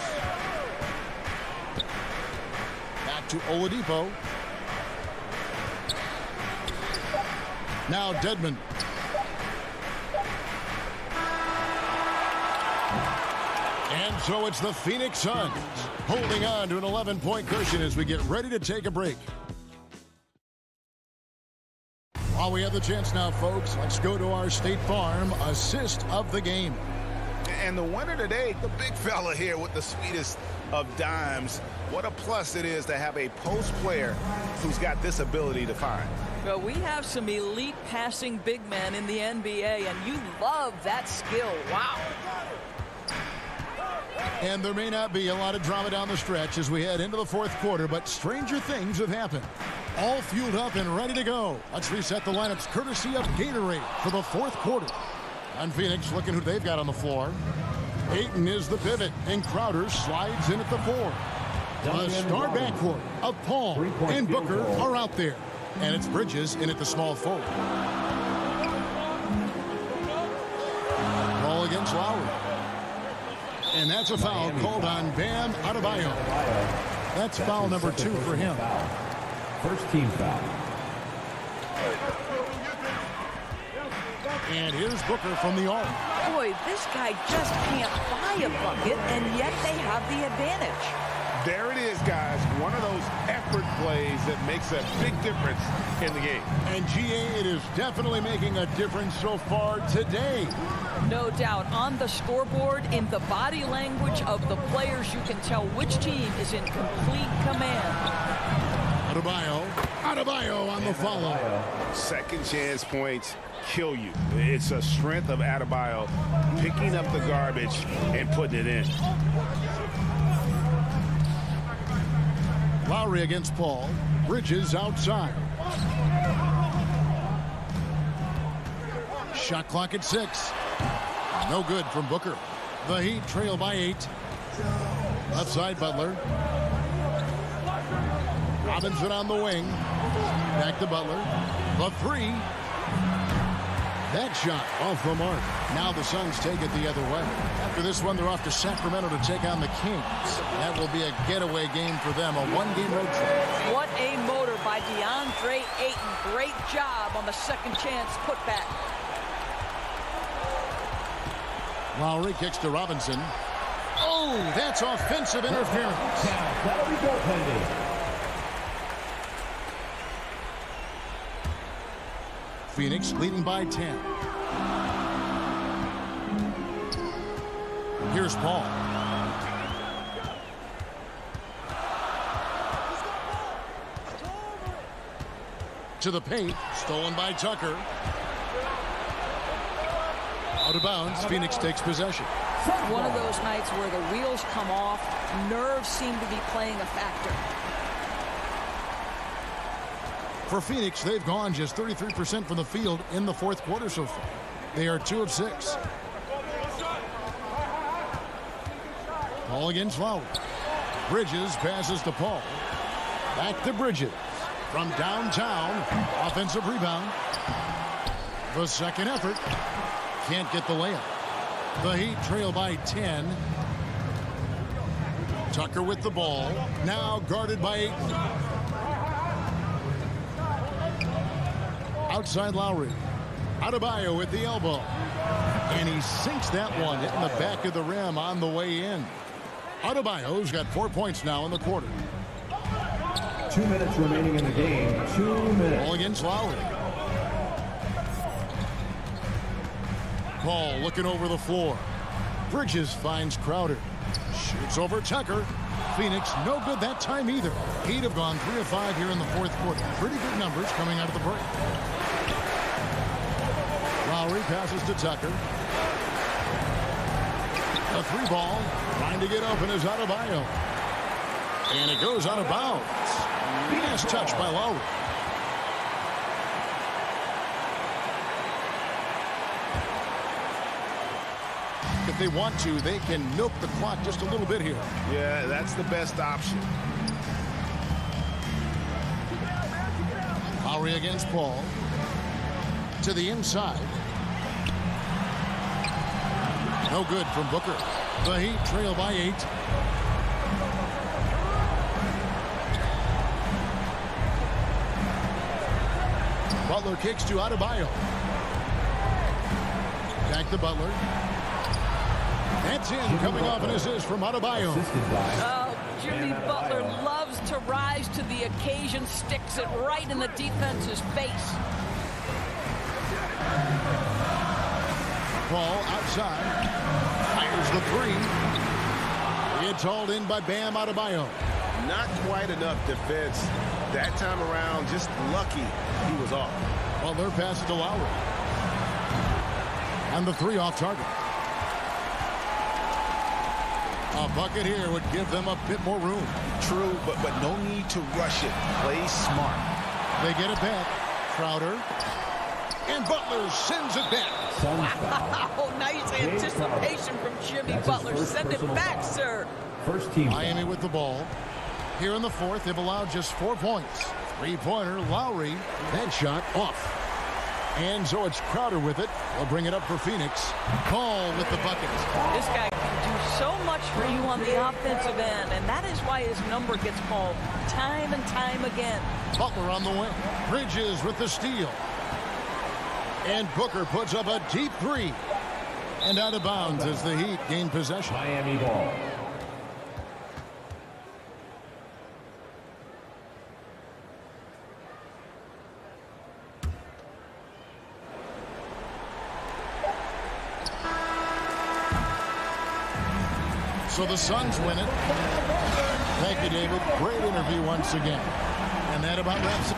[SPEAKER 7] Back to Oladipo. Now Dedmon. And so it's the Phoenix Suns holding on to an 11-point cushion as we get ready to take a break. While we have the chance now, folks, let's go to our State Farm assist of the game.
[SPEAKER 9] And the winner today, the big fella here with the sweetest of dimes. What a plus it is to have a post player who's got this ability to find.
[SPEAKER 12] Well, we have some elite passing big men in the NBA, and you love that skill. Wow.
[SPEAKER 7] And there may not be a lot of drama down the stretch as we head into the fourth quarter, but stranger things have happened. All fueled up and ready to go. Let's reset the lineups courtesy of Gatorade for the fourth quarter. On Phoenix, looking who they've got on the floor. Ayton is the pivot, and Crowder slides in at the 4. The star backcourt of Paul and Booker are out there. And it's Bridges in at the small forward. Ball against Lowry. And that's a foul called on Bam Adebayo. That's foul number 2 for him.
[SPEAKER 6] First team foul.
[SPEAKER 7] And here's Booker from the arc.
[SPEAKER 12] Boy, this guy just can't buy a bucket, and yet they have the advantage.
[SPEAKER 5] There it is, guys. One of those effort plays that makes a big difference in the game.
[SPEAKER 7] And GA, it is definitely making a difference so far today.
[SPEAKER 12] No doubt. On the scoreboard, in the body language of the players, you can tell which team is in complete command.
[SPEAKER 7] Adebayo on the follow.
[SPEAKER 5] Second chance points kill you. It's a strength of Adebayo picking up the garbage and putting it in.
[SPEAKER 7] Lowry against Paul. Bridges outside. Shot clock at 6. No good from Booker. The Heat trail by 8. Left side, Butler. Robinson on the wing. Back to Butler. The 3. That shot off the mark. Now the Suns take it the other way. After this one, they're off to Sacramento to take on the Kings. That will be a getaway game for them, a one-game road trip.
[SPEAKER 12] What a motor by DeAndre Ayton. Great job on the second chance putback.
[SPEAKER 7] Lowry kicks to Robinson. Oh, that's offensive interference.
[SPEAKER 6] That'll be goaltending.
[SPEAKER 7] Phoenix leading by 10. Here's Paul. To the paint, stolen by Tucker. Out of bounds, Phoenix takes possession.
[SPEAKER 12] One of those nights where the wheels come off, nerves seem to be playing a factor.
[SPEAKER 7] For Phoenix, they've gone just 33% from the field in the fourth quarter so far. They are 2 of 6. Paul against Lowry. Bridges passes to Paul. Back to Bridges. From downtown, offensive rebound. The second effort. Can't get the layup. The Heat trail by 10. Tucker with the ball. Now guarded by Ayton. Outside Lowry. Adebayo with the elbow. And he sinks that one, hitting the back of the rim on the way in. Adebayo's got 4 points now in the quarter.
[SPEAKER 6] 2 minutes remaining in the game. 2 minutes.
[SPEAKER 7] Ball against Lowry. Paul looking over the floor. Bridges finds Crowder. Shoots over Tucker. Phoenix no good that time either. He'd have gone 3 of 5 here in the fourth quarter. Pretty good numbers coming out of the break. Lowry passes to Tucker. A 3-ball. Trying to get open is Adebayo. And it goes out of bounds. Nice touch by Lowry. If they want to, they can milk the clock just a little bit here.
[SPEAKER 9] Yeah, that's the best option.
[SPEAKER 7] Lowry against Paul. To the inside. No good from Booker. The Heat trail by 8. Butler kicks to Adebayo. Back to Butler. That's in, coming off an assist from Adebayo.
[SPEAKER 12] Oh, Jimmy Butler loves to rise to the occasion, sticks it right in the defense's face.
[SPEAKER 7] Paul outside. Fires the 3. It's hauled in by Bam Adebayo.
[SPEAKER 9] Not quite enough defense that time around. Just lucky he was off.
[SPEAKER 7] Butler passes to Lowry. And the 3 off target. A bucket here would give them a bit more room.
[SPEAKER 9] True, but no need to rush it. Play smart.
[SPEAKER 7] They get it back. Crowder. And Butler sends it back.
[SPEAKER 12] Wow, nice anticipation from Jimmy Butler. Send it back, sir.
[SPEAKER 6] First team.
[SPEAKER 7] Miami with the ball. Here in the fourth, they've allowed just 4 points. 3-pointer, Lowry. That shot off. And so it's Crowder with it. They'll bring it up for Phoenix. Paul with the bucket.
[SPEAKER 12] This guy can do so much for you on the offensive end, and that is why his number gets called time and time again.
[SPEAKER 7] Butler on the wing. Bridges with the steal. And Booker puts up a deep 3. And out of bounds as the Heat gain possession.
[SPEAKER 6] Miami ball.
[SPEAKER 7] So the Suns win it. Thank you, David. Great interview once again. And that about wraps it.